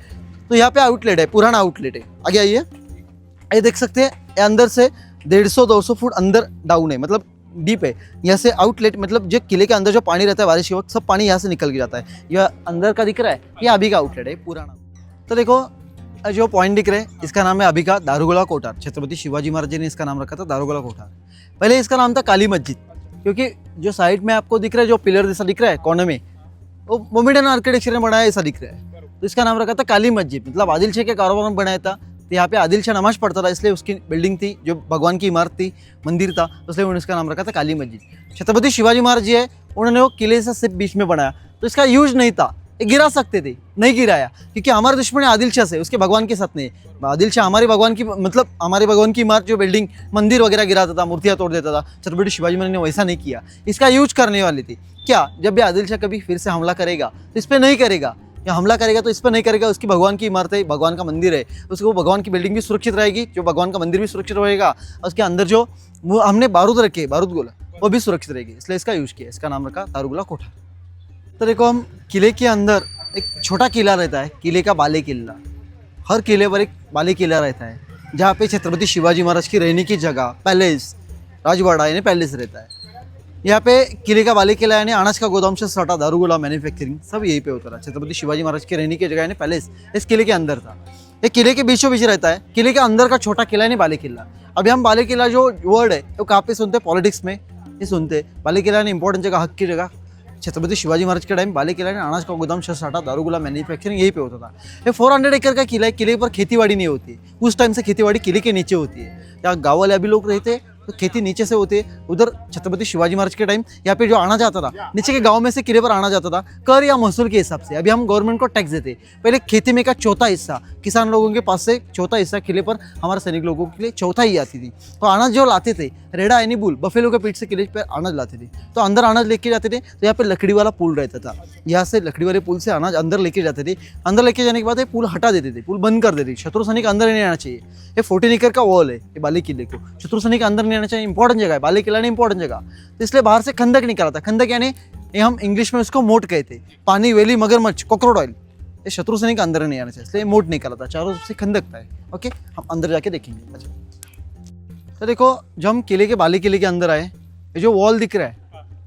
A: तो यहाँ पे आउटलेट है, पुराना आउटलेट है। आगे आइए, ये देख सकते हैं अंदर से 150-200 फुट अंदर डाउन है, मतलब डीप है। यहाँ से आउटलेट मतलब जो किले के अंदर जो पानी रहता है बारिश के वक्त, सब पानी यहाँ से निकल के जाता है। यह अंदर का दिख रहा है, ये अभी का आउटलेट है पुराना। तो देखो जो पॉइंट दिख रहा है इसका नाम है अभी का दारूगोला कोठार। छत्रपति शिवाजी महाराज जी ने इसका नाम रखा था दारूगोला कोठार। पहले इसका नाम था काली मस्जिद, क्योंकि जो साइड में आपको दिख रहा है, जो पिलर जैसा दिख रहा है कोने में, वो मोमेडन आर्किटेक्चर ने बनाया ऐसा दिख रहा है। तो इसका नाम रखा था काली मस्जिद, मतलब आदिल शाह के कारोबार में बनाया था। तो यहाँ पे आदिल शाह नमाज पढ़ता था, इसलिए उसकी बिल्डिंग थी, जो भगवान की इमारत थी, मंदिर था, इसलिए उन्होंने इसका नाम रखा था काली मस्जिद। छत्रपति शिवाजी महाराज जी है, उन्होंने वो किले से सिर्फ बीच में बनाया, तो इसका यूज नहीं था, ये गिरा सकते थे, नहीं गिराया, क्योंकि हमारे दुश्मन आदिल शाह से, उसके भगवान के साथ नहीं। आदिल शाह हमारे भगवान की, मतलब हमारे भगवान की इमारत, जो बिल्डिंग मंदिर वगैरह गिराता था, मूर्तियाँ तोड़ देता था, छत्रपति शिवाजी महाराज ने वैसा नहीं किया। इसका यूज करने वाली थी क्या, जब भी आदिल शाह कभी फिर से हमला करेगा तो इस पर नहीं करेगा, या हमला करेगा तो इस पर नहीं करेगा। उसकी भगवान की इमारत है, भगवान का मंदिर है, उसको भगवान की बिल्डिंग भी सुरक्षित रहेगी, जो भगवान का मंदिर भी सुरक्षित रहेगा, उसके अंदर जो हमने बारूद रखे, बारूद गोला, वो भी सुरक्षित रहेगी, इसलिए इसका यूज किया। इसका नाम रखा दारूगोला कोठा। तो देखो, हम किले के अंदर एक छोटा किला रहता है, किले का बाले किला। हर किले पर एक बाले किला रहता है, जहाँ पे छत्रपति शिवाजी महाराज की रहने की जगह, पैलेस, राजवाड़ा यानी पैलेस रहता है। यहाँ पे किले का बाले किला यानी अनाज का गोदाम से सटा, दारूगोला मैन्युफैक्चरिंग सब यहीं पे होता रहा। छत्रपति शिवाजी महाराज की रहने की जगह यानी पैलेस इस किले के अंदर था। ये किले के बीचों बीच रहता है, किले के अंदर का छोटा किला यानी बाले किला। अभी हम बाले किला जो वर्ड है वो कहाँ पे सुनते हैं, पॉलिटिक्स में ये सुनते। बाले किला यानी इंपॉर्टेंट जगह, हक की जगह। छत्रपति शिवाजी महाराज के टाइम बाले किला ने अनाज का गोदाम से सटा, दारूगोला मैन्युफैक्चरिंग यहीं पे होता था। ये 400 एकड़ का किला है, किले पर खेतीबाड़ी नहीं होती, उस टाइम से खेतीबाड़ी किले के नीचे होती है। यहाँ गाँव वाले अभी लोग रहते तो खेती नीचे से होते। उधर छत्रपति शिवाजी महाराज के टाइम यहाँ पे जो आना जाता था, नीचे के गांव में से किले पर आना जाता था कर या महसूल के हिसाब से। अभी हम गवर्नमेंट को टैक्स देते, पहले खेती में का चौथा हिस्सा किसान लोगों के पास से, चौथा हिस्सा किले पर हमारे सैनिक लोगों के लिए चौथा ही आती थी। तो अनाज जो लाते थे, रेडा यानी बुल, बफेलो के पीठ से किले पर अनाज लाते थे, तो अंदर अनाज लेके जाते थे। तो यहाँ पे लकड़ी वाला पुल रहता था, यहाँ से लकड़ी वाले पुल से अनाज अंदर लेके जाते थे। अंदर लेके जाने के बाद पुल हटा देते थे, पुल बंद कर देते, शत्रु सैनिक अंदर नहीं आना चाहिए। ये 14 एकड़ का वॉल है, ये बाले किले को शत्रु सैनिक अंदर नहीं आना चाहिए, इंपॉर्टेंट जगह है, बाले किला ने इंपॉर्टेंट जगह। तो इसलिए बाहर से खंदक निकाला था। खंदक यानी ये हम इंग्लिश में उसको मोट कहते, पानी, वेली, मगरमच्छ, कॉकरोडाइल, ये शत्रु सैनिक अंदर नहीं आना चाहिए, इसलिए मोट निकाला था। चारों से खंदक था। ओके, हम अंदर जाके देखेंगे। अच्छा, तो देखो, जब हम किले के बाले किले के अंदर आए, ये जो वॉल दिख रहा है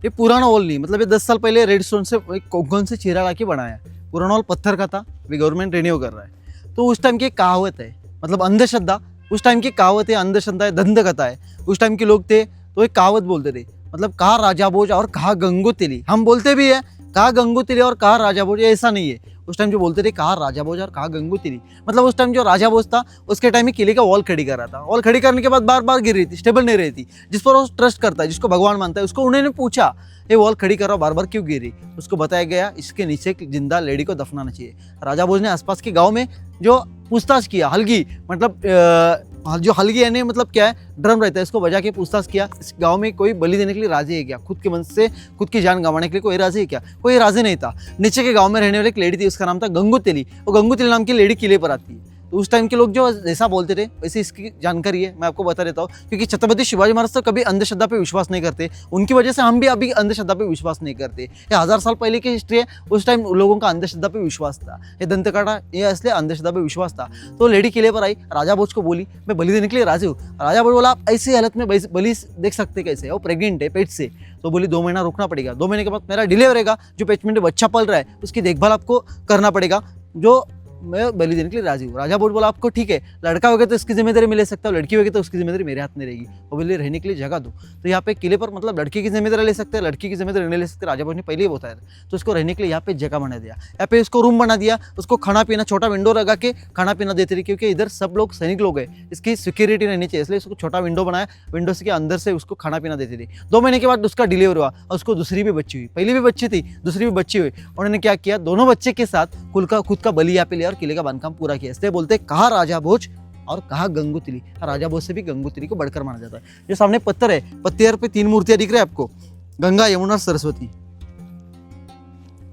A: ये पुराना वॉल नहीं, मतलब ये 10 साल पहले रेड स्टोन से, कोंकण से चीरा ला के बनाया। पुराना वॉल पत्थर का था, अभी गवर्नमेंट रिन्यू कर रहा है। तो उस टाइम की कहावत है, मतलब अंधश्रद्धा, उस टाइम की कहावत है, अंधश्रद्धा है, दंतकथा है। उस टाइम के लोग थे तो एक कहावत बोलते थे, मतलब कहा राजा भोज और कहा गंगोत्री। हम बोलते भी है कहा गंगोत्री और कहा राजा भोज, ऐसा नहीं है। उस टाइम जो बोलते थे कहा राजा भोज और कहा गंगोत्री, मतलब उस टाइम जो राजा भोज था उसके टाइम में किले का वॉल खड़ी कर रहा था। वॉल खड़ी करने के बाद बार बार गिर रही थी, स्टेबल नहीं रही थी। जिस पर वो ट्रस्ट करता है, जिसको भगवान मानता है, उसको उन्होंने पूछा ये वॉल खड़ी कर रहा बार बार क्यों गिरी। उसको बताया गया इसके नीचे एक जिंदा लेडी को दफनाना चाहिए। राजा भोज ने आसपास के गाँव में जो पूछताछ किया, हलगी मतलब जो हलगी यानी मतलब क्या है, ड्रम रहता है, इसको बजा के पूछताछ किया, इस गांव में कोई बलि देने के लिए राजी है क्या, खुद के मन से खुद की जान गंवाने के लिए कोई राजी है क्या, कोई राजी नहीं था। नीचे के गांव में रहने वाली एक लेडी थी, उसका नाम था गंगोत्री। वो गंगोत्री नाम की लेडी किले पर आती है। तो उस टाइम के लोग जो जैसा बोलते थे वैसे इसकी जानकारी है, मैं आपको बता देता हूँ। क्योंकि छत्रपति शिवाजी महाराज तो कभी अंधश्रद्धा पे विश्वास नहीं करते, उनकी वजह से हम भी अभी अंधश्रद्धा पे विश्वास नहीं करते। ये 1000 साल पहले की हिस्ट्री है, उस टाइम लोगों का अंधश्रद्धा पे विश्वास था। ये दंतकाटा ये असली अंधश्रद्धा पे विश्वास था। तो लेडी किले पर आई, राजा भोज को बोली मैं बलि देने के लिए राजी हूँ। राजा भोज बोला आप ऐसी हालत में बलि देख सकते कैसे, वो प्रेग्नेंट है पेट से। तो बोली 2 महीना रुकना पड़ेगा, 2 महीने के बाद मेरा डिलीवर रहेगा, जो पेट में बच्चा पल रहा है उसकी देखभाल आपको करना पड़ेगा, जो मैं बलि देने के लिए राजी हूँ। राजा बोला आपको ठीक है, लड़का होगा तो इसकी जिम्मेदारी मैं ले सकता हूँ, लड़की होगी तो उसकी जिम्मेदारी मेरे हाथ में रहेगी। वो बोले रहने के लिए जगह दो। तो यहाँ पे किले पर मतलब लड़की की जिम्मेदारी ले सकते हैं, लड़की की जिम्मेदारी नहीं ले सकते, राजा भोज ने पहले ही बताया। तो उसको रहने के लिए यहाँ पे जगह बना दिया, यहाँ पे उसको रूम बना दिया, उसको खाना पीना छोटा विंडो लगा के खाना पीना देते रहे, क्योंकि इधर सब लोग सैनिक लोग हैं, इसकी सिक्योरिटी रहनी चाहिए, इसलिए उसको छोटा विंडो बनाया, विंडो के अंदर से उसको खाना पीना देते थे। 2 महीने के बाद उसका डिलीवर हुआ और उसको दूसरी भी बच्ची हुई, पहली भी बच्ची थी, दूसरी भी बच्ची हुई। उन्होंने क्या किया, दोनों बच्चे के साथ खुद का बलि यहाँ पे लिया और किले का बांधकाम पूरा किया। इसलिए बोलते कहा राजा भोज और कहा गंगोत्री। राजा भोज से भी गंगोत्री को बढ़कर माना जाता है। जो सामने पत्थर है, पत्थर पे 3 मूर्तियां दिख रही है आपको, गंगा यमुना सरस्वती।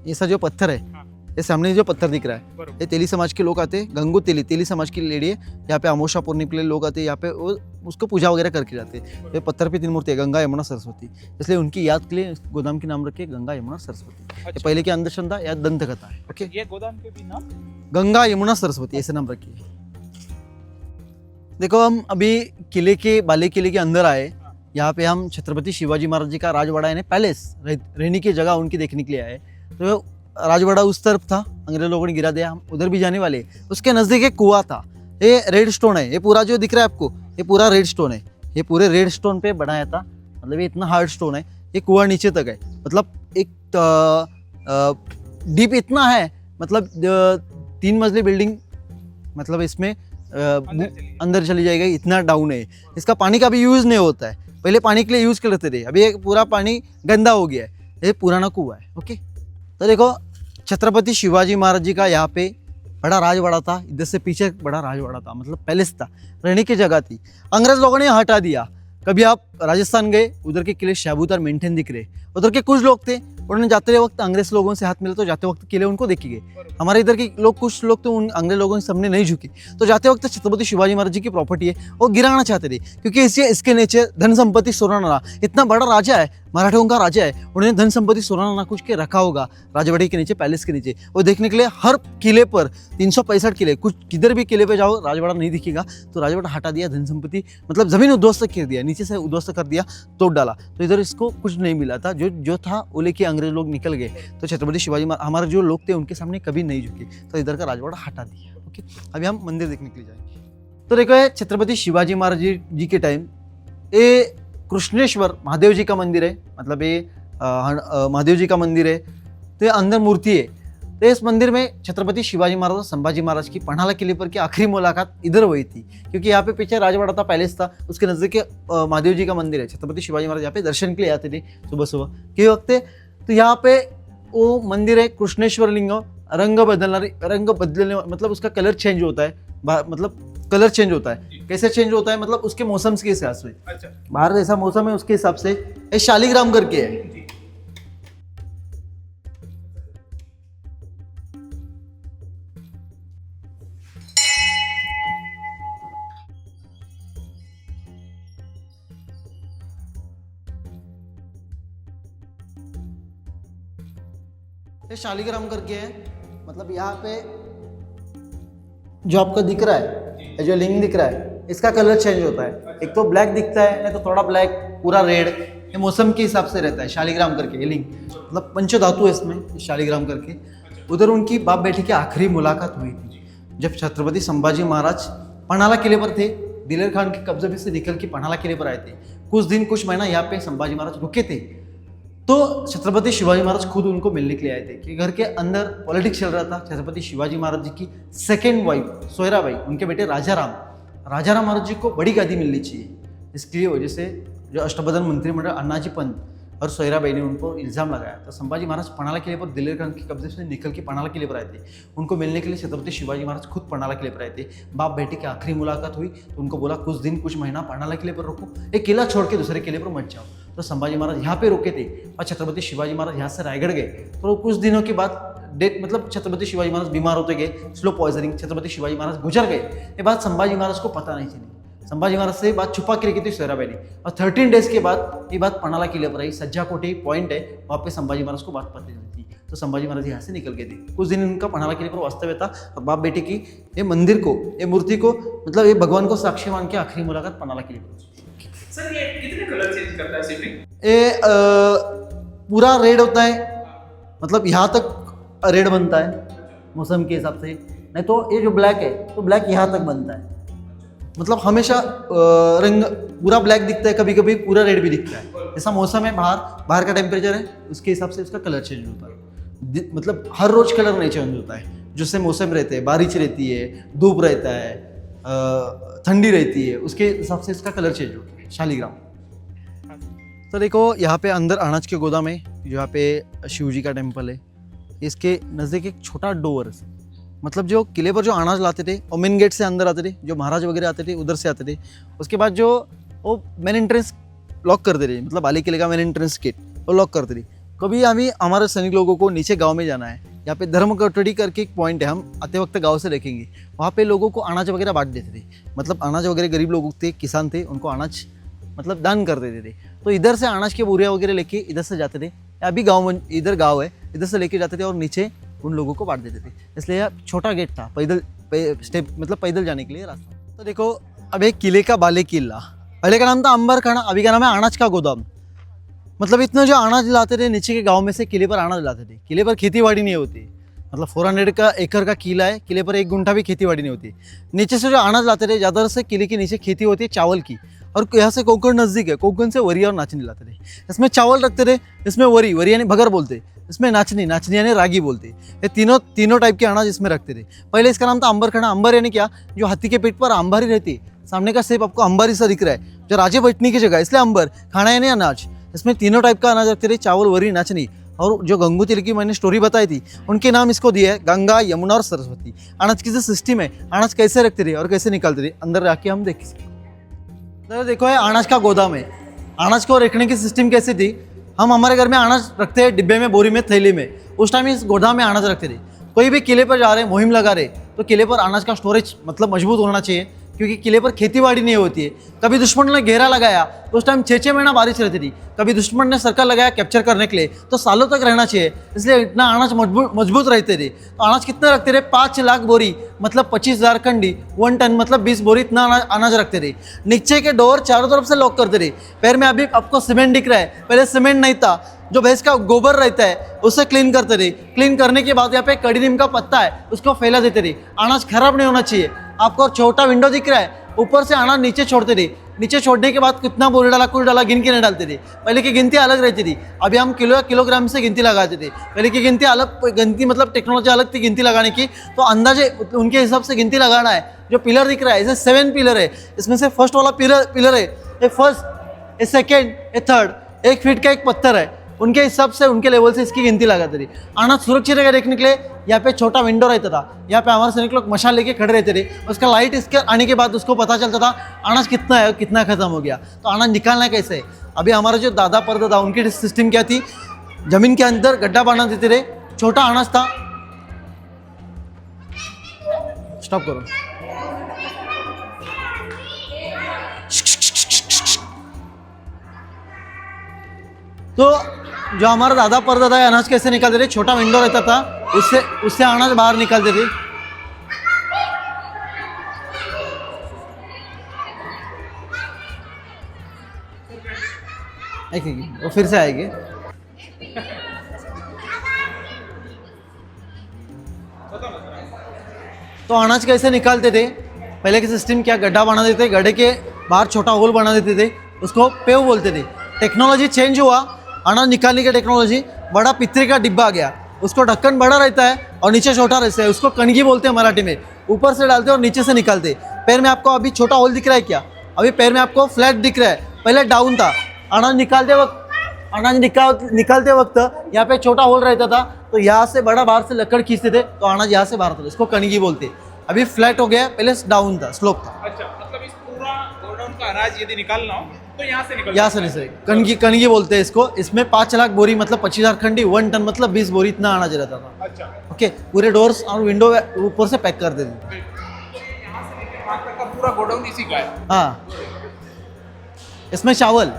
A: ऐसा जो पत्थर है, ये सामने जो पत्थर दिख रहा है, ये तेली समाज के लोग आते हैं, गंगो तेली समाज की लेडी है। यहाँ पे अमोशा पूर्णिमा के लिए लोग आते हैं, यहाँ पे वो उसको पूजा वगैरह करके जाते हैं। ये पत्थर पे 3 मूर्ति है, गंगा यमुना सरस्वती, इसलिए उनकी याद के लिए गोदाम के नाम रखे गंगा यमुना सरस्वती। ये पहले की अंधश्रद्धा या दंत कथा है। ओके,
B: ये गोदाम के भी नाम
A: गंगा यमुना सरस्वती ऐसे नाम रखिए। देखो हम अभी किले के बाले किले के अंदर आए, यहाँ पे हम छत्रपति शिवाजी महाराज जी का राजवाड़ा यानी पैलेस रहने की जगह उनकी देखने के लिए आए। तो राजवाड़ा उस तरफ था, अंग्रेज लोगों ने गिरा दिया, हम उधर भी जाने वाले। उसके नज़दीक एक कुआं था, ये रेड स्टोन है, ये पूरा जो दिख रहा है आपको ये पूरा रेड स्टोन है, ये पूरे रेड स्टोन पे बनाया था, मतलब ये इतना हार्ड स्टोन है। ये कुआं नीचे तक है, मतलब एक डीप इतना है, मतलब 3 मंजिली बिल्डिंग, मतलब इसमें अंदर चली जाएगा, इतना डाउन है। इसका पानी का भी यूज़ नहीं होता है, पहले पानी के लिए यूज़ करते थे, अभी ये पूरा पानी गंदा हो गया है। ये पुराना कुआं है। ओके, तो देखो छत्रपति शिवाजी महाराज जी का यहाँ पे बड़ा राजवाड़ा था, इधर से पीछे बड़ा राजवाड़ा था, मतलब पैलेस था, रहने की जगह थी। अंग्रेज लोगों ने हटा दिया। कभी आप राजस्थान गए, उधर के किले शाबूत और मेंटेन दिख रहे, उधर के कुछ लोग थे, उन्होंने जाते वक्त अंग्रेज लोगों से हाथ मिला तो जाते वक्त किले उनको देखे गए। हमारे इधर के लोग, कुछ लोग तो उन अंग्रेज लोगों के सामने नहीं झुके, तो जाते वक्त छत्रपति शिवाजी महाराज जी की प्रॉपर्टी है वो गिराना चाहते थे, क्योंकि इसके नीचे धन संपत्ति सोना, इतना बड़ा राजा है, मराठों का राजा है, उन्होंने धन संपत्ति सोना कुछ के रखा होगा राजवाड़े के नीचे, पैलेस के नीचे। वो देखने के लिए हर किले पर 365 किले, कुछ किधर भी किले पे जाओ राजवाड़ा नहीं दिखेगा, तो राजवाड़ा हटा दिया, धन संपत्ति मतलब जमीन उद्ध्वस्त कर दिया, नीचे से उद्ध्वस्त कर दिया, तोड़ डाला। तो इधर इसको कुछ नहीं मिला था, जो था वो लेके अंग्रेज लोग निकल गए। तो छत्रपति शिवाजी हमारे जो लोग थे उनके सामने कभी नहीं झुके, तो इधर का राजवाड़ा हटा दिया। ओके, अभी हम मंदिर देखने के लिए जाएंगे। तो देखो छत्रपति शिवाजी महाराज जी के टाइम ये कृष्णेश्वर महादेव जी का मंदिर है, मतलब ये महादेव जी का मंदिर है। तो ये अंदर मूर्ति है। तो इस मंदिर में छत्रपति शिवाजी महाराज और संभाजी महाराज की पन्हाला किले पर की आखिरी मुलाकात इधर हुई थी, क्योंकि यहाँ पे पीछे राजवाड़ा था, पैलेस था, उसके नजदीक महादेव जी का मंदिर है। छत्रपति शिवाजी महाराज यहाँ पे दर्शन के लिए आते थे सुबह सुबह के वक्त। तो यहाँ पे वो मंदिर है कृष्णेश्वर लिंग, रंग बदलने मतलब उसका कलर चेंज होता है, मतलब कलर चेंज होता है। कैसे चेंज होता है, मतलब उसके मौसम के हिसाब से।
B: अच्छा,
A: बाहर जैसा मौसम है उसके हिसाब से। ये शालिग्राम करके है, ये शालिग्राम करके है, मतलब यहाँ पे जो आपको दिख रहा है, ये जो लिंग दिख रहा है, इसका कलर चेंज होता है। एक तो ब्लैक दिखता है, नहीं तो थोड़ा ब्लैक, पूरा रेड, ये मौसम के हिसाब से रहता है। शालिग्राम करके ये लिंग, मतलब पंचधातु है इसमें, शालिग्राम करके। उधर उनकी बाप बेटी की आखिरी मुलाकात हुई थी, जब छत्रपति संभाजी महाराज पन्हाला किले पर थे, दिलेर खान के कब्जे से निकल के पन्हाला किले पर आए थे। कुछ दिन कुछ महीना यहाँ पे संभाजी महाराज रुके थे। तो छत्रपति शिवाजी महाराज खुद उनको मिलने के लिए आए थे, कि घर के अंदर पॉलिटिक्स चल रहा था। छत्रपति शिवाजी महाराज जी की सेकेंड वाइफ सोयराबाई, उनके बेटे राजाराम महाराज जी को बड़ी गादी मिलनी चाहिए। इसकी वजह से जो अष्टबदन मंत्रिमंडल अन्नाजी पंत और सोयराबाई ने उनको इल्ज़ाम लगाया। तो संभाजी महाराज पन्हाला किले पर दिलेर खान के कब्जे से निकल के पन्हाला किले पर आए थे। उनको मिलने के लिए छत्रपति शिवाजी महाराज खुद पन्हाला किले पर आए थे। बाप बेटे की आखिरी मुलाकात हुई, तो उनको बोला कुछ दिन कुछ महीना पन्हाला किले पर रुको, एक किला छोड़ के दूसरे किले पर मत जाओ। तो संभाजी महाराज यहाँ पे रुके थे और छत्रपति शिवाजी महाराज यहाँ से रायगढ़ गए। तो कुछ दिनों के बाद डेथ मतलब छत्रपति शिवाजी महाराज बीमार होते गए, स्लो पॉइजनिंग, छत्रपति शिवाजी महाराज गुजर गए, ये बात संभाजी महाराज को पता नहीं चली। संभाजी महाराज से बात छुपा के रखी थी सोयराबाई ने, और 13 डेज के बाद ये बात पनाला किले पर आई, सज्जा कोटे पॉइंट है, वहाँ पे संभाजी महाराज को बात पता चली थी। तो संभाजी महाराज यहाँ से निकल गए थे। कुछ दिन उनका पनाला किले पर वास्तव्य था, और बाप बेटे की ये मंदिर को, ये मूर्ति को, मतलब ये भगवान को साक्षी मान के आखिरी मुलाकात पनाला किले पर।
B: सर ये कितने कलर चेंज करता है शिवलिंग?
A: ये पूरा रेड होता है, मतलब यहाँ तक रेड बनता है मौसम के हिसाब से, नहीं तो ये जो ब्लैक है तो ब्लैक यहाँ तक बनता है, मतलब हमेशा रंग पूरा ब्लैक दिखता है, कभी कभी पूरा रेड भी दिखता है। ऐसा मौसम है, बाहर का टेम्परेचर है, उसके हिसाब से उसका कलर चेंज होता है। मतलब हर रोज कलर नहीं चेंज होता है, जिससे मौसम रहते हैं, बारिश रहती है, धूप रहता है, ठंडी रहती है, उसके हिसाब से इसका कलर चेंज होता है। शालिग्राम। तो देखो यहाँ पे अंदर अनाज के गोदाम है, यहाँ पे शिव जी का टेम्पल है, इसके नज़दीक एक छोटा डोर, मतलब जो किले पर जो अनाज लाते थे और मेन गेट से अंदर आते थे, जो महाराज वगैरह आते थे उधर से आते थे, उसके बाद जो वो मेन एंट्रेंस लॉक कर दे रहे, मतलब बाली किले का मेन एंट्रेंस गेट वो लॉक कर दे रही। कभी अभी हमारे सैनिक लोगों को नीचे गांव में जाना है, यहाँ पे धर्म कटोरी करके एक पॉइंट है, हम आते वक्त गांव से देखेंगे, वहाँ पे लोगों को अनाज वगैरह बांट देते थे, मतलब अनाज वगैरह गरीब लोग थे, किसान थे, उनको अनाज मतलब दान कर देते थे। तो इधर से अनाज के बोरिया वगैरह लेके इधर से जाते थे, अभी गाँव में इधर गाँव है, इधर से लेके जाते थे और नीचे उन लोगों को बांट देते थे। इसलिए छोटा गेट था, पैदल स्टेप मतलब पैदल जाने के लिए रास्ता। तो देखो अब एक किले का बाले किला, पहले का नाम था अंबर खाना, अभी का नाम है अनाज का गोदाम। मतलब इतना जो अनाज लाते थे नीचे के गांव में से किले पर अनाज लाते थे। किले पर खेती बाड़ी नहीं होती, मतलब 400 का एकड़ का किला है, किले पर 1 गुंठा भी खेती बाड़ी नहीं होती। नीचे से जो अनाज लाते थे, ज़्यादातर से किले के नीचे खेती होती है चावल की, और यहाँ से कोंकण नज़दीक है, कोंकण से वरी और नाचनी लाते थे। इसमें चावल रखते थे, इसमें वरी यानी भगर बोलते, इसमें नाचनी यानी रागी बोलते। ये तीनों टाइप के अनाज इसमें रखते थे। पहले इसका नाम था अंबर खाना। अंबर यानी क्या, जो हाथी के पेट पर अंबारी रहती है, सामने का सेब आपको अंबारी सा दिख रहा है, जो राजे बैठने की जगह, इसलिए अंबर खाना यानी अनाज। इसमें तीनों टाइप का अनाज रखते थे, चावल, वरी, नाचनी। और जो गंगू तिल की मैंने स्टोरी बताई थी, उनके नाम इसको दिए है गंगा, यमुना और सरस्वती। अनाज की जो सिस्टम है, अनाज कैसे रखते थे और कैसे निकालते थे, अंदर जाके हम देख सकते। तो देखो ये अनाज का गोदाम है। अनाज को रखने की सिस्टम कैसी थी, हम हमारे घर में अनाज रखते हैं डिब्बे में, बोरी में, थैली में, उस टाइम इस गोदाम में अनाज रखते थे। कोई भी किले पर जा रहे, मुहिम लगा रहे, तो किले पर अनाज का स्टोरेज मतलब मजबूत होना चाहिए, क्योंकि किले पर खेती बाड़ी नहीं होती है। कभी दुश्मन ने घेरा लगाया तो उस टाइम 6-6 महीना बारिश रहती थी। कभी दुश्मन ने सर्कल लगाया कैप्चर करने के लिए, तो सालों तक रहना चाहिए, इसलिए इतना अनाज मजबूत रहते थे। तो अनाज कितना रखते थे, 5 लाख बोरी मतलब 25,000 कंडी, 1 टन मतलब 20 बोरी, इतना अनाज रखते थे। नीचे के डोर चारों तरफ से लॉक करते थे। पैर में अभी आपको सीमेंट दिख रहा है, पहले सीमेंट नहीं था, जो भैंस का गोबर रहता है उससे क्लीन करते थे। क्लीन करने के बाद यहाँ पे कड़ी नीम का पत्ता है, उसको फैला देते थे। अनाज खराब नहीं होना चाहिए। आपको छोटा विंडो दिख रहा है, ऊपर से अनाज नीचे छोड़ते थे। नीचे छोड़ने के बाद कितना बोरी डाला, कुछ डाला, गिन के नहीं डालते थे। पहले की गिनती अलग रहती थी, अभी हम किलोग्राम से गिनती लगाते थे। पहले की गिनती अलग, गिनती मतलब टेक्नोलॉजी अलग थी गिनती लगाने की, तो अंदाजे उनके हिसाब से गिनती लगाना है। जो पिलर दिख रहा है, इसे 7 पिलर है, इसमें से फर्स्ट वाला पिलर है, ये फर्स्ट, ये सेकेंड, ये थर्ड, 1 फीट का एक पत्थर है, उनके हिसाब से, उनके लेवल से इसकी गिनती लगाते थे। अनाज सुरक्षित रहेगा देखने के लिए यहाँ पे छोटा विंडो रहता था, यहाँ पे हमारे सैनिक लोग मशाल लेके खड़े रहते थे। उसका लाइट इसके आने के बाद उसको पता चलता था अनाज कितना है, कितना खत्म हो गया, तो अनाज निकालना कैसे है। अभी हमारे जो दादा परदादा, उनकी सिस्टम क्या थी, जमीन के अंदर गड्ढा बना देते थे, छोटा अनाज था। स्टॉप करो। तो जो हमारा दादा परदादा है, अनाज कैसे निकालते थे, छोटा विंडो रहता था, उससे अनाज बाहर निकालते थे। वो फिर से आएंगे। तो अनाज कैसे निकालते थे, पहले के सिस्टम क्या, गड्ढा बना देते, गड्ढे के बाहर छोटा होल बना देते थे, उसको पेव बोलते थे। टेक्नोलॉजी चेंज हुआ, अनाज निकालने की टेक्नोलॉजी, बड़ा पितरे का डिब्बा आ गया, उसको ढक्कन बड़ा रहता है और नीचे छोटा रहता है, उसको कणगी बोलते हैं मराठी में। ऊपर से डालते और नीचे से निकालते। पैर में आपको अभी छोटा होल दिख रहा है क्या, अभी पैर में आपको फ्लैट दिख रहा है, पहले डाउन था। अनाज निकालते वक्त यहाँ पे छोटा होल रहता था, तो यहाँ से बड़ा बाहर से लकड़ खींचते थे, तो अनाज यहाँ से बाहर था, इसको कणगी बोलते। अभी फ्लैट हो गया, पहले डाउन था, स्लोप था।
B: अच्छा, मतलब इस पूरा गोडाउन का अनाज यदि निकालना हो तो यहाँ से निकल
A: यहाँ से नहीं से कणगी बोलते हैं इसको। इसमें 5 लाख बोरी मतलब 25,000 खंडी, 1 टन मतलब 20 बोरी इतना आना रहता था।
B: अच्छा,
A: ओके, पूरे डोर्स और विंडो ऊपर से पैक कर देते थे।
B: यहाँ से लेकर वहाँ तक का पूरा गोडाउन इसी का है।
A: हाँ, इसमें चावल,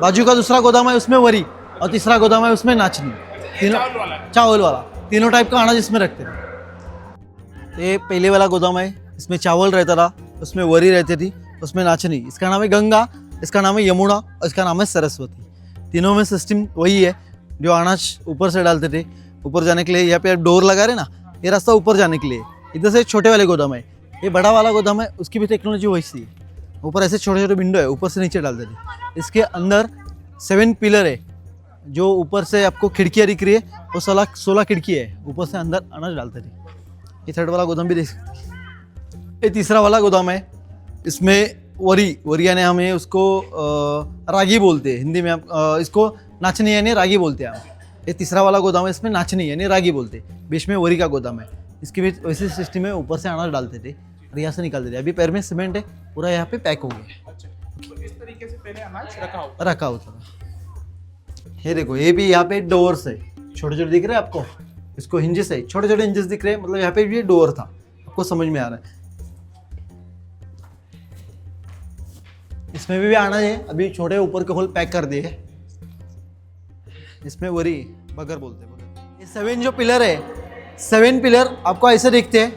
A: बाजू का दूसरा गोदाम है उसमें वरी, और तीसरा गोदाम है उसमें नाचनी। तीनों
B: चावल वाला है।
A: चावल वाला, तीनों टाइप का अनाज इसमें रखते थे। तो ये पहले वाला गोदाम है, इसमें चावल रहता था, उसमें वरी रहती थी, उसमें नाचनी। इसका नाम है गंगा, इसका नाम है यमुना और इसका नाम है सरस्वती। तीनों में सिस्टम वही है, जो अनाज ऊपर से डालते थे। ऊपर जाने के लिए यहाँ पे डोर लगा रहे ना, ये रास्ता ऊपर जाने के लिए। इधर से छोटे वाले गोदाम है, ये बड़ा वाला गोदाम है, उसकी भी टेक्नोलॉजी वैसी है। ऊपर ऐसे छोटे छोटे विंडो है, ऊपर से नीचे डालते थे। इसके अंदर 7 पिलर है, जो ऊपर से आपको खिड़कियाँ दिख रही है, वो 16 खिड़की है, ऊपर से अंदर अनाज डालते थे। ये थर्ड वाला गोदाम भी देख सकते हैं। ये तीसरा वाला गोदाम है, इसमें वरी यानी हमें उसको रागी बोलते हैं हिंदी में। आप इसको नाचनी यानी रागी बोलते हैं हम। ये तीसरा वाला गोदाम है, इसमें नाचनी यानी रागी बोलते हैं। बीच में वरी का गोदाम है, इसके भी वैसे सिस्टम में ऊपर से अनाज डालते थे और यहाँ से निकालते थे। अभी पैर में सीमेंट है, पूरा यहाँ पे पैक हो गया।
B: अच्छा, तो इस तरीके से पहले अनाज
A: रखा होता था। ये देखो, ये भी यहाँ पे डोर्स है, छोटे छोटे दिख रहे हैं आपको, इसको हिंजेस है, छोटे छोटे हिंजेस दिख रहे हैं, मतलब यहाँ पे भी डोर था। आपको समझ में आ रहा है। इसमें भी अनाज है, अभी छोटे ऊपर के होल पैक कर दिए। इसमें वरी बगर बोलते हैं, बगर। ये 7 जो पिलर है, 7 पिलर आपको ऐसे दिखते हैं।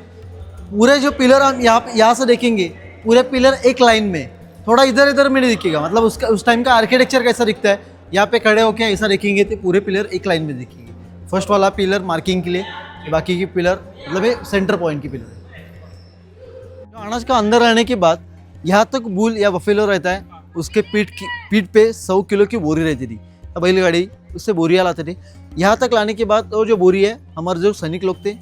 A: पूरे जो पिलर हम यहाँ से देखेंगे, पूरे पिलर एक लाइन में, थोड़ा इधर इधर में नहीं दिखेगा। मतलब उसका उस टाइम का आर्किटेक्चर कैसा दिखता है, यहाँ पे खड़े होकर ऐसा देखेंगे तो पूरे पिलर एक लाइन में दिखेंगे। फर्स्ट वाला पिलर मार्किंग के लिए, बाकी की पिलर मतलब ये सेंटर पॉइंट की पिलर है। तो अनाज का अंदर रहने के बाद यहाँ तक बुल या बफेलो रहता है, उसके पीठ पे 100 किलो की बोरी रहती थी। अब बैलगाड़ी उससे बोरियाँ लाते थे। यहाँ तक लाने के बाद वो जो बोरी है, हमारे जो सैनिक लोग थे